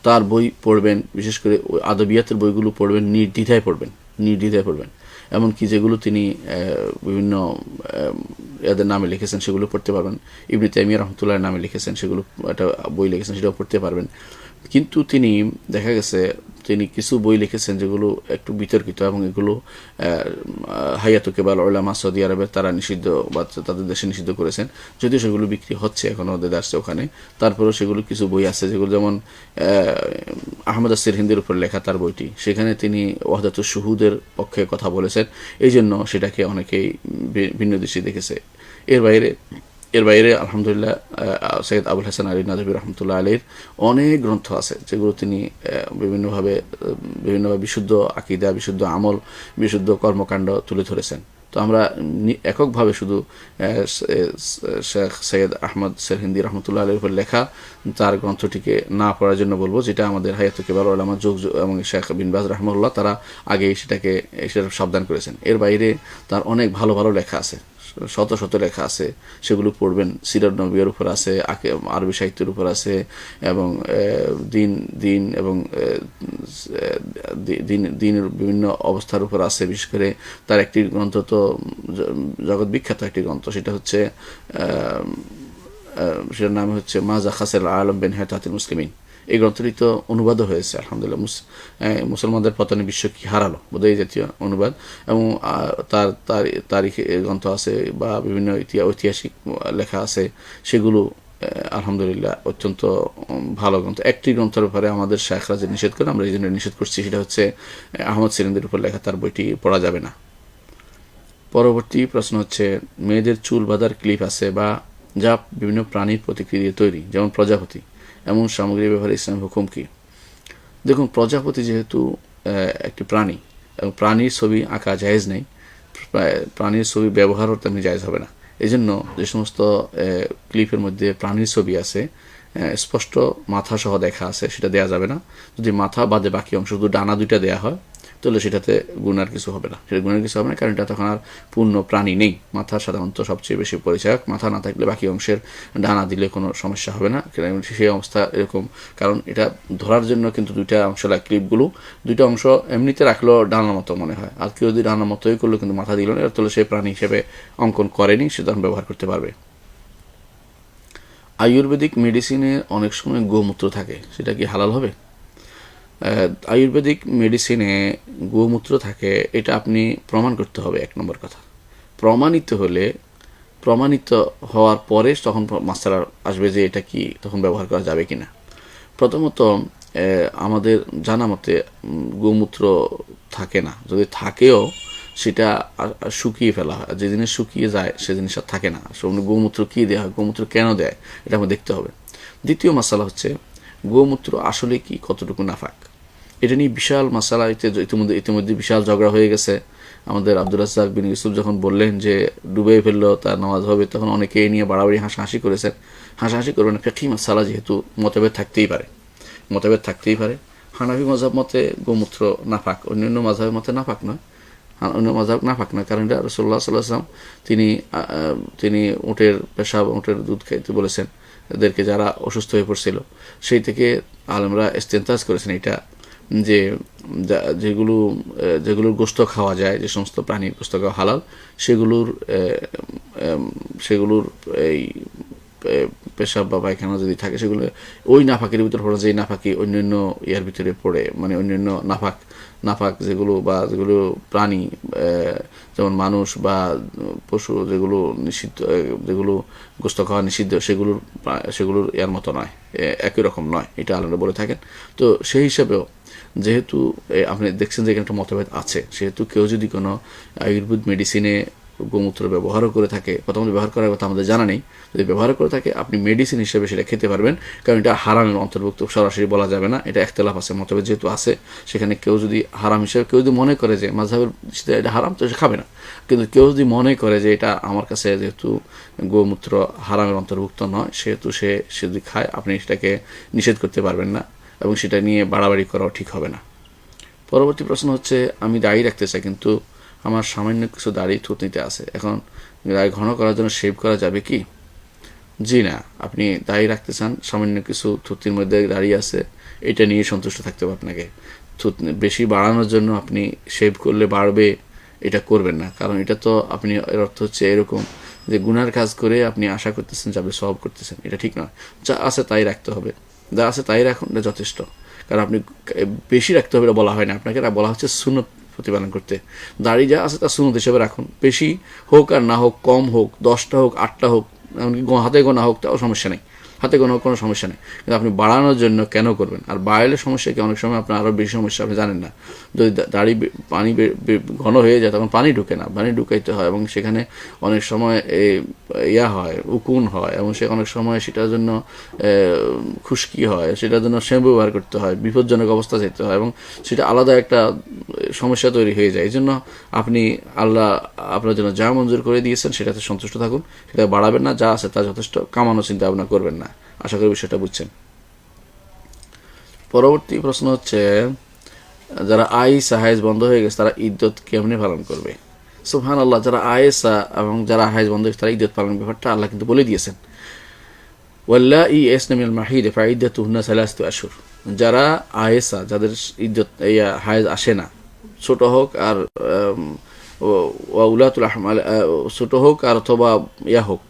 তার বই পড়বেন, বিশেষ করে আদবিয়াতের বইগুলো পড়বেন, নির্দ্বিধায় পড়বেন। এমনকি যেগুলো তিনি বিভিন্ন এদের নামে লিখেছেন সেগুলো পড়তে পারবেন। ইবনে তাইমিয়া রহমতুল্লাহর নামে লিখেছেন, সেগুলো একটা বই লিখেছেন, সেটাও পড়তে পারবেন। কিন্তু তিনি দেখা গেছে তিনি কিছু বই লিখেছেন যেগুলো একটু বিতর্কিত, এবং এগুলো হায়াতু কেবাল উলামা সৌদি আরবের তারা নিষিদ্ধ, বা তাদের দেশে নিষিদ্ধ করেছেন, যদিও সেগুলো বিক্রি হচ্ছে এখনো ওদের আসছে ওখানে। তারপরেও সেগুলো কিছু বই আছে যেগুলো, যেমন আহমদ সিরহিন্দির উপর লেখা তার বইটি, সেখানে তিনি ওয়াহদাতুশ শুহুদের পক্ষে কথা বলেছেন, এই জন্য সেটাকে অনেকেই ভিন্ন দৃষ্টি দেখেছে। এর বাইরে আলহামদুলিল্লাহ সৈয়দ আবুল হাসান আলী নাদবি রহমতুল্লাহ আলীর অনেক গ্রন্থ আছে, যেগুলো তিনি বিভিন্নভাবে বিশুদ্ধ আকীদা, বিশুদ্ধ আমল, বিশুদ্ধ কর্মকাণ্ড তুলে ধরেছেন। তো আমরা এককভাবে শুধু শেখ সৈয়দ আহমদ সিরহিন্দি রহমতুল্লাহ আলীর উপর লেখা তার গ্রন্থটিকে না পড়ার জন্য বলবো, যেটা আমাদের হায়াতু কিবার উলামা যুগ এবং শেখ বিন বাজ রাহমাহুল্লাহ তারা আগেই সেটা সাবধান করেছেন। এর বাইরে তার অনেক ভালো ভালো লেখা আছে, শত শত লেখা আছে, সেগুলো পড়বেন। সিরাত নবীর উপর আছে, আরবি সাহিত্যের উপর আছে, এবং দিন এবং দিনের বিভিন্ন অবস্থার উপর আছে। বিশেষ করে তার একটি গ্রন্থ তো জগৎ বিখ্যাত একটি গ্রন্থ, সেটার নাম হচ্ছে মাজা খাসের আলম বিন হেতাতিল মুসলিমিন। এই গ্রন্থটি তো অনুবাদও হয়েছে আলহামদুলিল্লাহ। মুসলমানদের পতনে বিশ্ব কি হারালো, বোধহয় এই জাতীয় অনুবাদ। এবং তার তারিখে গ্রন্থ আছে, বা বিভিন্ন ঐতিহাসিক লেখা আছে, সেগুলো আলহামদুলিল্লাহ অত্যন্ত ভালো গ্রন্থ। একটি গ্রন্থের উপরে আমাদের শেখরা যে নিষেধ করে, আমরা এই জন্য নিষেধ করছি, সেটা হচ্ছে আহমদ সিরিন্দির উপর লেখা তার বইটি পড়া যাবে না। পরবর্তী প্রশ্ন হচ্ছে, মেয়েদের চুল বাঁধার ক্লিপ আছে বা যা বিভিন্ন প্রাণীর প্রতিক্রিয়া দিয়ে তৈরি, যেমন প্রজাপতি, এমন সামগ্রী ব্যবহারে ইসলামের হুকুম কি? দেখুন, প্রজাপতি যেহেতু একটি প্রাণী, এবং প্রাণীর ছবি আঁকা জায়েজ নেই, প্রাণীর ছবি ব্যবহারও তেমনি জায়েজ হবে না। এই জন্য যে সমস্ত ক্লিপের মধ্যে প্রাণীর ছবি আছে, স্পষ্ট মাথা সহ দেখা আছে, সেটা দেয়া যাবে না। যদি মাথা বাদে বাকি অংশ, শুধু ডানা দুইটা দেয়া হয়, তাহলে সেটাতে গুনার কিছু হবে না, কারণ এটা তখন আর পূর্ণ প্রাণী নেই। মাথা সাধারণত সবচেয়ে বেশি পরিচয়ক, মাথা না থাকলে বাকি অংশের ডানা দিলে কোনো সমস্যা হবে না, সেই অবস্থা এরকম। কারণ এটা ধরার জন্য কিন্তু দুইটা অংশ লাগে, ক্লিপগুলো দুইটা অংশ এমনিতে রাখলেও ডানার মতো মনে হয়, আর কেউ যদি ডানার মতোই করলো কিন্তু মাথা দিল না, তাহলে সে প্রাণী হিসেবে অঙ্কন করেনি, সে তখন ব্যবহার করতে পারবে। আয়ুর্বেদিক মেডিসিনে অনেক সময় গোমূত্র থাকে, সেটা কি হালাল হবে? আয়ুর্বেদিক মেডিসিনে গোমূত্র থাকে, এটা আপনি প্রমাণ করতে হবে। এক নম্বর কথা, প্রমাণিত হলে প্রমাণিত হওয়ার পরে তখন মাসালা আসবে যে এটা কি তখন ব্যবহার করা যাবে কিনা। প্রথমত আমাদের জানা মতে গোমূত্র থাকে না, যদি থাকেও সেটা শুকিয়ে ফেলা হয়, যে জিনিস শুকিয়ে যায় সে জিনিস আর থাকে না। গোমূত্র কী দেওয়া হয়, গোমূত্র কেন দেয়, এটা আমরা দেখতে হবে। দ্বিতীয় মাসালা হচ্ছে গোমূত্র আসলে কি কতটুকু নাফাক, এটা নিয়ে বিশাল মাসালা ইতিমধ্যে বিশাল ঝগড়া হয়ে গেছে। আমাদের আব্দুর রাজ্জাক বিন ইউসুফ যখন বললেন যে ডুবে ফেললো তার নামাজ হবে, তখন অনেকে এই নিয়ে বাড়াবাড়ি হাসাহাসি করেছেন। হাসাহাসি করবেন, ফিকহি মাসালা যেহেতু মতভেদ থাকতেই পারে। হানাফি মাযহাব মতে গোমূত্র নাফাক, অন্যান্য মাযহাবের মতে নাফাক নয়। অন্য মাযহাব নাফাক নয়, কারণ এটা রাসূলুল্লাহ সাল্লাল্লাহু আলাইহি ওয়াসাল্লাম তিনি উটের পেশাব, উটের দুধ খাইতে বলেছেন এদেরকে যারা অসুস্থ হয়ে পড়ছিল। সেই থেকে আলেমরা ইস্তেনতাজ করেছেন এটা, যে যেগুলোর গোশত খাওয়া যায়, যে সমস্ত প্রাণীর গোশত খাওয়া হালাল, সেগুলোর এই পেশাব বা পায়খানা যদি থাকে সেগুলো ওই নাফাকের ভিতরে পড়ে, যে নাফাকি অন্যান্য ইয়ার ভিতরে পড়ে, মানে অন্যান্য নাফাক যেগুলো প্রাণী যেমন মানুষ বা পশু যেগুলো নিষিদ্ধ, যেগুলো গোশত খাওয়া নিষিদ্ধ, সেগুলোর ইয়ার মতো নয়, একই রকম নয়, এটা আলাদা বলে থাকেন। তো সেই হিসাবেও যেহেতু আপনি দেখছেন যে এখানে একটা মতভেদ আছে, সেহেতু কেউ যদি কোনো আয়ুর্বেদ মেডিসিনে গোমূত্র ব্যবহারও করে থাকে, প্রথমত ব্যবহার করার কথা আমাদের জানা নেই, যদি ব্যবহার করে থাকে আপনি মেডিসিন হিসেবে সেটা খেতে পারবেন, কারণ এটা হারামের অন্তর্ভুক্ত, সরাসরি বলা যাবে না, এটা একতলাফ আছে, মতভেদ যেহেতু আছে সেখানে কেউ যদি হারাম হিসেবে, কেউ যদি মনে করে যে মাযহাবের এটা হারাম, তো সে খাবে না। কিন্তু কেউ যদি মনে করে যে এটা আমার কাছে যেহেতু গোমূত্র হারামের অন্তর্ভুক্ত নয়, সেহেতু সে যদি খায়, আপনি সেটাকে নিষেধ করতে পারবেন না, এবং সেটা নিয়ে বাড়াবাড়ি করাও ঠিক হবে না। পরবর্তী প্রশ্ন হচ্ছে, আমি দাড়ি রাখতে চাই কিন্তু আমার সামান্য কিছু দাড়ি থুতনিতে আছে, এখন দাড়ি ঘন করার জন্য শেভ করা যাবে কি? জি না, আপনি দাড়ি রাখতে চান, সামান্য কিছু থুতনির মধ্যে দাড়ি আছে, এটা নিয়ে সন্তুষ্ট থাকতে হবে আপনাকে। থুতনি বেশি বাড়ানোর জন্য আপনি শেভ করলে বাড়বে, এটা করবেন না, কারণ এটা তো আপনি, এর অর্থ হচ্ছে এরকম যে গুনার কাজ করে আপনি আশা করতেছেন যে আপনি সওয়াব করতেছেন, এটা ঠিক নয়। যা আছে তাই রাখতে হবে, যা আছে তাই রাখুন, এটা যথেষ্ট। কারণ আপনি বেশি রাখতে হবে এটা বলা হয় না আপনাকে, এটা বলা হচ্ছে সুন্নত প্রতিপালন করতে। দাড়ি যা আছে তা সুন্নত হিসেবে রাখুন, বেশি হোক আর না হোক, কম হোক, 10টা হোক, 8টা হোক, এমনকি হাতে গোনা হোক, তাও সমস্যা নেই, হাতে গোনা হোক, কোনো সমস্যা নেই। কিন্তু আপনি বাড়ানোর জন্য কেন করবেন? আর বাড়ালে সমস্যা কি, অনেক সময় আপনার আরও বেশি সমস্যা, আপনি জানেন না। যদি দাড়ি পানি ঘন হয়ে যায় তখন পানি ঢুকে না, পানি ঢুকাইতে হয়, এবং সেখানে অনেক সময় হয়, উকুন হয়, এবং সে অনেক সময় সেটার জন্য খুশকি হয়, সেটার জন্য শ্যাম্পু ব্যবহার করতে হয়, বিপজ্জনক অবস্থা যেতে হয়, এবং সেটা আলাদা একটা সমস্যা তৈরি হয়ে যায়। এই জন্য আপনি আল্লাহ আপনার জন্য যা মঞ্জুর করে দিয়েছেন সেটাতে সন্তুষ্ট থাকুন, সেটা বাড়াবেন না, যা আছে তা যথেষ্ট, কামানো চিন্তা ভাবনা করবেন না। আশা করি বিষয়টা বুঝছেন। পরবর্তী প্রশ্ন হচ্ছে, যারা আয়েসা হায়েজ বন্ধ হয়ে গেছে তারা ইদ্যত কেমনে পালন করবে? সুবহানাল্লাহ, যারা আয়েসা এবং যারা হায়েজ বন্ধ হয়েছে তারা ইদ্যত পালনের ব্যাপারটা আল্লাহ কিন্তু বলে দিয়েছেন, ওয়াল্লাহি ইয়াসনা মিনাল মাহিদ ফাইদ্দাতুহুন্না সালাসাতু আশহুর। যারা আয়েসা, যাদের ইদ্যত হায়েজ আসে না, ছোট হোক আর উলাতুল আহমাল, ছোট হোক আর অথবা হোক,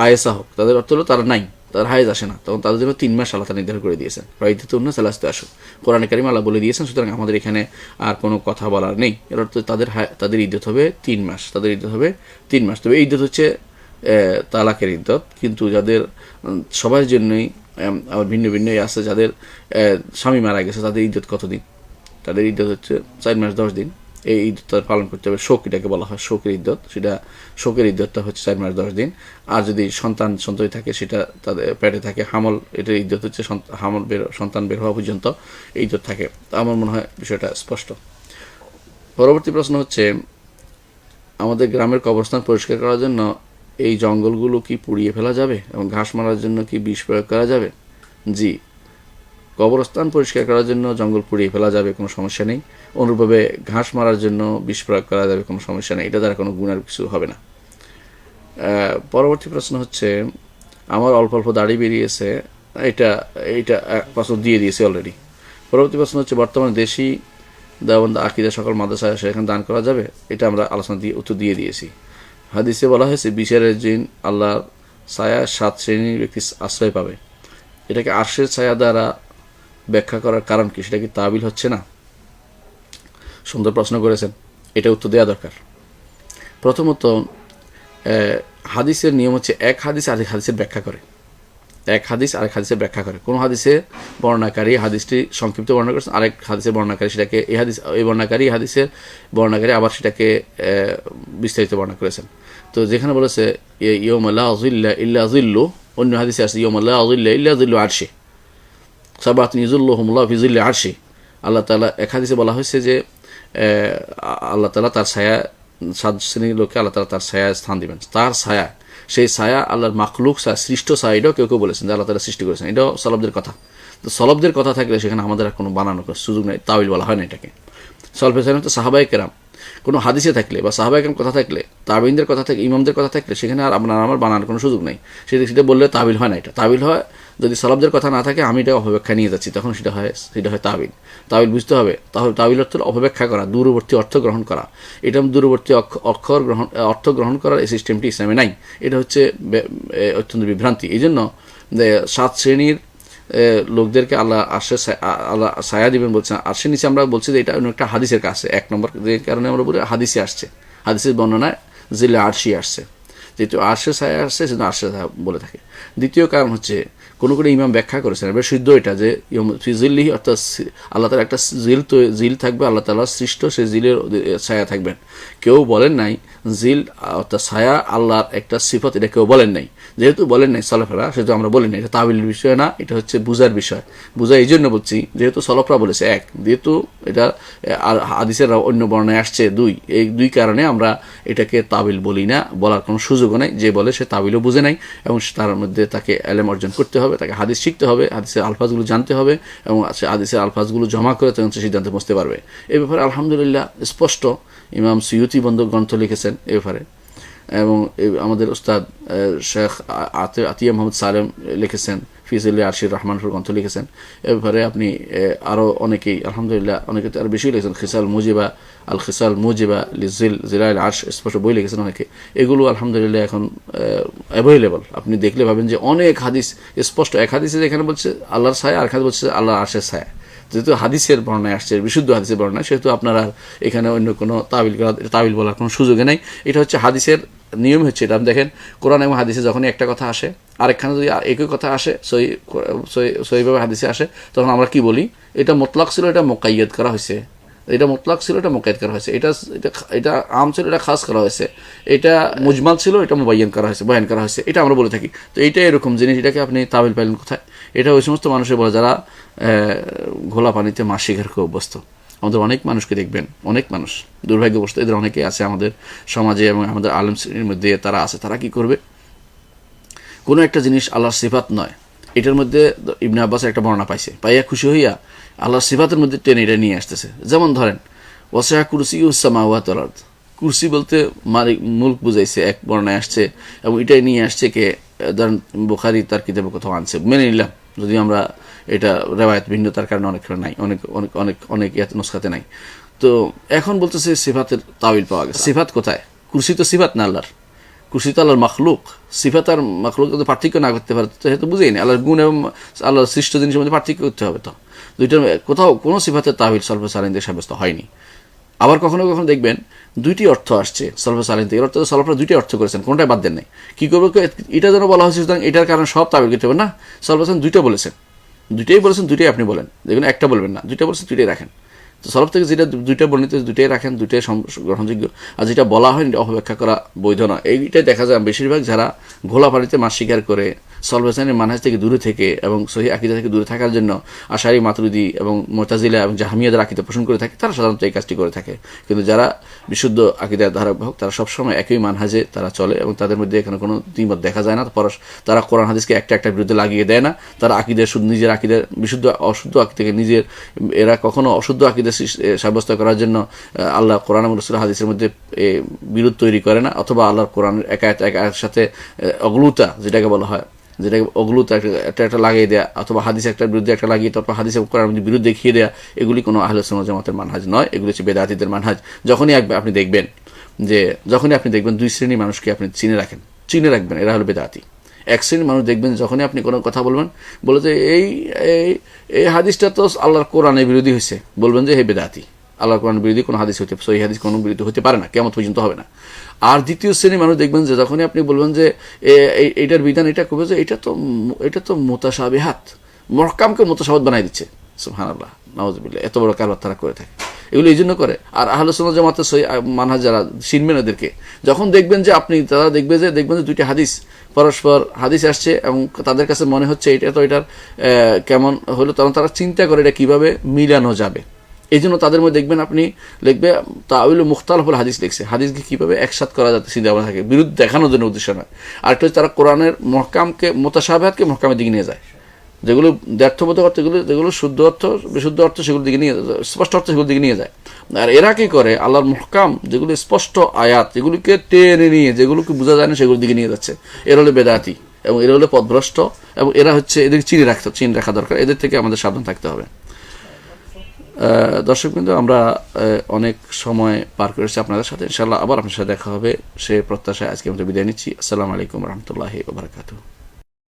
আয়েসা হোক, তাদের অর্থ হলো তারা নাই, তার হায়েজ আসে না, তখন তাদের জন্য 3 মাস আল্লাহ নির্ধারণ করে দিয়েছেন। ফাইদ্দাতুহুন্না সালাসাতু আশহুর কোরআনে কারিম আল্লাহ বলে দিয়েছেন, সুতরাং আমাদের এখানে আর কোনো কথা বলার নেই। এর অর্থ তাদের ইদ্যত হবে 3 মাস, তাদের ইদ্যত হবে 3 মাস। তবে এই ইদ্যত হচ্ছে তালাকের ইদ্যত, কিন্তু যাদের সবার জন্যই আবার ভিন্ন ভিন্ন আছে, যাদের স্বামী মারা গেছে তাদের ইদ্যত কতদিন? তাদের ইদ্যত হচ্ছে 4 মাস 10 দিন। এই ইদ্যত পালন করতে হবে, শোক এটাকে বলা হয়, শোকের ইদ্যত, সেটা শোকের ইদ্যতটা হচ্ছে 4 মাস 10 দিন। আর যদি সন্ততি থাকে, সেটা তাদের পেটে থাকে, হামল, এটার ইদ্যত হচ্ছে সন্তান বের হওয়া পর্যন্ত এই ইদ্যত থাকে। তো আমার মনে হয় বিষয়টা স্পষ্ট। পরবর্তী প্রশ্ন হচ্ছে, আমাদের গ্রামের কবরস্থান পরিষ্কার করার জন্য এই জঙ্গলগুলো কি পুড়িয়ে ফেলা যাবে এবং ঘাস মারার জন্য কি বিষ প্রয়োগ করা যাবে? জি, কবরস্থান পরিষ্কার করার জন্য জঙ্গল পুড়িয়ে ফেলা যাবে, কোনো সমস্যা নেই। অনুরূপভাবে ঘাস মারার জন্য বিষ প্রয়োগ করা যাবে, কোনো সমস্যা নেই, এটা দ্বারা কোনো গুনার কিছু হবে না। পরবর্তী প্রশ্ন হচ্ছে, আমার অল্প অল্প দাড়ি বেরিয়েছে, এটা প্রশ্ন দিয়ে দিয়েছে অলরেডি। পরবর্তী প্রশ্ন হচ্ছে, বর্তমানে দেশি দেওবন্দ আকিদা সকল মাদ্রাসায় সেখানে দান করা যাবে? এটা আমরা আলোচনা দিয়ে উত্তর দিয়ে দিয়েছি। হাদিসে বলা হয়েছে, বিচারের দিন আল্লাহর ছায়া 7 শ্রেণীর ব্যক্তি আশ্রয় পাবে। এটাকে আরশের ছায়া দ্বারা ব্যাখ্যা করার কারণ কি? সেটা কি তাবিল হচ্ছে না? সুন্দর প্রশ্ন করেছেন, এটা উত্তর দেওয়া দরকার। প্রথমত, হাদিসের নিয়ম হচ্ছে এক হাদিস আরেক হাদিসের ব্যাখ্যা করে, এক হাদিস আরেক হাদিসের ব্যাখ্যা করে। কোনো হাদিসে বর্ণাকারী হাদিসটি সংক্ষিপ্ত বর্ণনা করেছেন, আরেক হাদিসের বর্ণাকারী সেটাকে এই বর্ণাকারী হাদিসের বর্ণাকারী আবার সেটাকে বিস্তারিত বর্ণনা করেছেন। তো যেখানে বলেছে ইয়াউমা লা যিল্লা ইল্লা যিল্লু, অন্য হাদিসে আছে ইয়াউমা লা যিল্লা ইল্লা যিল্লু আরশি, সাবাতুন ইযিল্লুহুমুল্লাহু ফি যিল্লি আরশি। আল্লাহ তাআলা এক হাদিসে বলা হয়েছে যে আল্লাহ তাআলা তার ছায়া, 7 শ্রেণীর লোককে আল্লাহ তাআলা তার ছায়া স্থান দিবেন। তার ছায়া, সেই ছায়া আল্লাহর মাখলুক ছায়া, সৃষ্ট ছায়া, এটাও কেউ কেউ বলেছেন যে আল্লাহ তাআলা সৃষ্টি করেছেন। এটাও সলবদের কথা। তো সলবদের কথা থাকলে সেখানে আমাদের আর কোনো বানানোর সুযোগ নেই, তাওয়িল বলা হয় না এটাকে। সলফে সালাম তো সাহাবায়ে কেরাম, কোনো হাদিসে থাকলে বা সাহাবায়ে কেরাম কথা থাকলে, তাবেঈনদের কথা থাকলে, ইমামদের কথা থাকলে সেখানে আর আপনার আমার বানানোর কোনো সুযোগ নেই। সেটা বললে তাবিল হয় না। এটা তাবিল হয় যদি সলবদের কথা না থাকে, আমি এটা অপব্যাখ্যা নিয়ে যাচ্ছি, তখন সেটা হয় তাবিল। তাবিল বুঝতে হবে, তাহলে তাবিল অর্থ অপব্যাখ্যা করা, দূরবর্তী অর্থ গ্রহণ করা। এটা দূরবর্তী অর্থ গ্রহণ করার এই সিস্টেমটি ইসলামে নাই। এটা হচ্ছে অত্যন্ত বিভ্রান্তি। এই জন্য 7 শ্রেণীর লোকদেরকে আল্লাহ ছায়া দিবেন বলছেন। আরশের নিচে আমরা বলছি যে এটা একটা হাদিসের কাছে, এক নম্বর যে কারণে আমরা বলি হাদিসে আসছে, হাদিসের বর্ণনায় জিল্লে আরশি আসছে, যেহেতু আরশের ছায়া আসছে সেজন্য আরশের ছায়া বলে থাকে। দ্বিতীয় কারণ হচ্ছে কোনো ইমাম ব্যাখ্যা করেছেন, এবার সিদ্ধ এটা যে ফিজিল্লিহি, অর্থাৎ আল্লাহ তাআলা একটা জিল থাকবে, আল্লাহ তাআলা সৃষ্ট সেই জিলের ছায়া থাকবেন। কেউ বলেন নাই জিল অর্থাৎ ছায়া আল্লাহর একটা সিফত, এটা কেউ বলেন নাই। যেহেতু বলেন নাই সলফেরা, সেহেতু আমরা বলি না। এটা তাবিলের বিষয় না, এটা হচ্ছে বুঝার বিষয়। বুঝা এই জন্য বলছি যেহেতু সলফরা বলেছে এক, যেহেতু এটা আর হাদিসের অন্য বর্ণায় আসছে 2, এই 2 কারণে আমরা এটাকে তাবিল বলি না, বলার কোনো সুযোগও নেই। যে বলে সে তাবিলও বুঝে নাই, এবং তার মধ্যে তাকে এলেম অর্জন করতে হবে, তাকে হাদিস শিখতে হবে, হাদিসের আলফাজগুলো জানতে হবে, এবং হাদিসের আলফাজগুলো জমা করে তখন সে সিদ্ধান্তে পৌঁছতে পারবে। এই ব্যাপারে আলহামদুলিল্লাহ স্পষ্ট ইমাম সুয়ুতি গ্রন্থ লিখেছেন এ ব্যাপারে, এবং আমাদের উস্তাদ শেখ আতিয়া মোহাম্মদ সালেম লিখেছেন, ফিজিল্লি আরশির রহমানুর গ্রন্থ লিখেছেন। এ ব্যাপারে আপনি আরও অনেকেই আলহামদুলিল্লাহ, অনেকে আরও বেশি লিখেছেন। খিসাল মুজিবা জিলাইল আরশ, স্পষ্ট বই লিখেছেন অনেকে। এগুলো আলহামদুলিল্লাহ এখন অ্যাভেলেবল। আপনি দেখলে ভাবেন যে অনেক হাদিস স্পষ্ট, এক হাদিসে যেখানে বলছে আল্লাহর ছায়া, আর এখানে বলছে আল্লাহর আরশের ছায়া। যেহেতু হাদিসের বর্ণায় আসছে, বিশুদ্ধ হাদিসের বর্ণায়, সেহেতু আপনার আর এখানে অন্য কোনো তাবিল বলার কোনো সুযোগে নেই। এটা হচ্ছে হাদিসের নিয়ম হচ্ছে এটা। আপনি দেখেন কোরআন এবং হাদিসে যখনই একটা কথা আসে, আরেকখানে যদি একই কথা আসে, সহিভাবে হাদিসে আসে, তখন আমরা কি বলি? এটা মুতলাক ছিল, এটা মুকাইয়াদ করা হয়েছে। এটা মুতলাক ছিল, এটা মুকাইয়াদ করা হয়েছে। এটা আম ছিল, এটা খাস করা হয়েছে। এটা মুজমাল ছিল, এটা মুবায়্যান করা হয়েছে, বয়ান করা হয়েছে। এটা আমরা বলে থাকি। তো এইটা এরকম জিনিস, এটাকে আপনি তাবিল পাইলেন কোথায়? এটা ওই সমস্ত মানুষের বলে যারা ঘোলা পানিতে মাছ শিকার করে অভ্যস্ত। আমাদের অনেক মানুষকে দেখবেন, অনেক মানুষ দুর্ভাগ্যবশত, এদের অনেকেই আছে আমাদের সমাজে এবং আমাদের আলেম শ্রেণীর মধ্যে তারা আছে। তারা কি করবে? কোনো একটা জিনিস আল্লাহর সিফাত নয়, এটার মধ্যে ইবনে আব্বাসের একটা বর্ণনা পাইয়া খুশি হইয়া আল্লাহর সিফাতের মধ্যে টেনে এটা নিয়ে আসতেছে। যেমন ধরেন ওয়াসি'a কুরসিয়্যুহু সামাওয়াতি ওয়াল আরদ, কুরসি বলতে মালিক মুলক বুঝাইছে, এক বর্ণায় আসছে, এবং এটাই নিয়ে আসছে কে? ধরেন বুখারী তার কিতাবে কোথাও আনছে, মেনে নিলাম, যদি আমরা এটা রেওয়ায়াত ভিন্নতার কারণে অনেক নাই, অনেক অনেক অনেক অনেক নুসখাতে নাই। তো এখন বলতেছে সিফাতের তাবিল পাওয়া গেছে। সিফাত কোথায়? কুরসি তো সিফাত না আল্লাহর, কুরসি তো আল্লাহর মাখলুক। সিফাত আর মাখলুক যদি পার্থক্য না করতে পারে সেহেতু বুঝেই নেই। আল্লাহর গুণ এবং আল্লাহর সৃষ্ট জিনিসের মধ্যে পার্থক্য করতে হবে। তো দুইটার কোথাও কোনো সিফাতের তাবিল সলফে সালেহীন দিয়ে সাব্যস্ত হয়নি। আবার কখনো কখনো দেখবেন 2টি অর্থ আসছে সলফে সালেহীন থেকে, এর অর্থ সলফরা 2টি অর্থ করেছেন, কোনটাই বাদ দেন নাই। কী করবো? এটা যেন বলা হয়েছে সুতরাং এটার কারণে সব তাবিল করতে হবে না। সলফে সালেহীন 2টা বলেছেন, 2টাই বলেছেন, 2টাই আপনি বলেন, দেখুন একটা বলবেন না, 2টা বলেছেন, 2টাই রাখেন। তো সলফ থেকে যেটা 2টা বর্ণিত, 2টাই রাখেন, 2টাই গ্রহণযোগ্য। আর যেটা বলা হয়নি অপব্যাখ্যা করা বৈধ নয়। এইটাই দেখা যায় বেশিরভাগ যারা ঘোলা পানিতে মাছ শিকার করে সলফে সালেহীনের মানহাজ থেকে দূরে থেকে এবং সহিহ আকীদা থেকে দূরে থাকার জন্য আশারি, মাতুরিদি এবং মুতাজিলা এবং জাহমিয়াদের আকীদা পোষণ করে থাকে, তারা সাধারণত এই কাজটি করে থাকে। কিন্তু যারা বিশুদ্ধ আকীদার ধারাবাহক, তারা সবসময় একই মানহাজে তারা চলে, এবং তাদের মধ্যে এখানে কোনো দ্বিমত দেখা যায় না। তারা কোরআন হাদিসকে একটা বিরুদ্ধে লাগিয়ে দেয় না। তারা আকীদা শুধু নিজের আকীদার বিশুদ্ধ অশুদ্ধ আকীদাকে নিজের, এরা কখনো অশুদ্ধ আকীদা সাব্যস্ত করার জন্য আল্লাহ কোরআন এবং রাসূল হাদিসের মধ্যে বিরোধ তৈরি করে না, অথবা আল্লাহর কোরআনের একায়ের সাথে অগলুতা যেটাকে বলা হয়, যেটাকে অগলুতা একটা লাগিয়ে দেয়া, অথবা হাদিস একটা বিরুদ্ধে একটা লাগিয়ে তারপর হাদিসের কোরআনের বিরুদ্ধে দেখিয়ে দেয়া, এগুলি কোনো আহলে সুন্নাত জামাতের মানহাজ নয়। এগুলি হচ্ছে বেদাতীদের মানহাজ। যখনই আপনি দেখবেন 2 শ্রেণীর মানুষকে আপনি চিনে রাখবেন, এরা হলো বেদাতী। 1 শ্রেণীর মানুষ দেখবেন যখনই আপনি কোনো কথা বলবেন, বলে যে এই হাদিসটা তো আল্লাহর কোরআনের বিরোধী হয়েছে, বলবেন যে হে বেদাতী। আল্লাহর কোরআন বিরোধী কোনো হাদিস হতে, সহিহ হাদিস কোনো বিরোধী হতে পারে না, কিয়ামত পর্যন্ত হবে না। আর দ্বিতীয় শ্রেণীর মানুষ দেখবেন যে যখনই আপনি বলবেন যে এইটার বিধান এটা করবে, যে এটা তো মুতাশাবিহাত, মুহকামকে মুতাশাবিহাত বানাই দিচ্ছে। সুবহানাল্লাহ, নাউযুবিল্লাহ, এত বড় কারবার তারা করে থাকে। এগুলো এই জন্য করে। আর আহলে সুন্নাত জামাতের মানহাজ যারা চিনবেন এদেরকে, যখন দেখবেন যে তারা দেখবেন যে দুইটা হাদিস পরস্পর হাদিস আসছে এবং তাদের কাছে মনে হচ্ছে এটা তো এটার কেমন হলো, তখন তারা চিন্তা করে এটা কিভাবে মিলানো যাবে। এই জন্য তাদের মধ্যে দেখবেন আপনি লিখবে তাউইল মুখতালিফুল হাদিস লিখছে, হাদিসকে কিভাবে একসাথ করা যাতে চিন্তা ভাবনা থাকে, বিরুদ্ধ দেখানোর জন্য উদ্দেশ্য নয়। আর একটা হচ্ছে তারা কোরআনের মুহকামকে মুতাশাবিহাতকে মুহকামের দিকে নিয়ে যায়, যেগুলো দ্ব্যর্থবোধক অর্থ, যেগুলো শুদ্ধ অর্থ বিশুদ্ধ অর্থ সেগুলোর দিকে নিয়ে, স্পষ্ট অর্থ সেগুলোর দিকে নিয়ে যায়। আর এরা কি করে, আল্লাহর মুহকাম যেগুলো স্পষ্ট আয়াত, যেগুলিকে টেনে নিয়ে, যেগুলোকে বোঝা যায় না সেগুলোর দিকে নিয়ে যাচ্ছে। এরা হলো বেদাতি এবং এরা হলো পথভ্রষ্ট, এবং এরা হচ্ছে এদের চিনে রাখা দরকার। এদের থেকে আমাদের সাবধান থাকতে হবে। দর্শক বিন্দু, আমরা অনেক সময় পার করেছি আপনাদের সাথে। ইনশাআল্লাহ আবার আপনার সাথে দেখা হবে সে প্রত্যাশায় আজকে আমরা বিদায় নিচ্ছি। আসসালামু আলাইকুম রহমতুল্লাহি ওয়া বারাকাতুহু।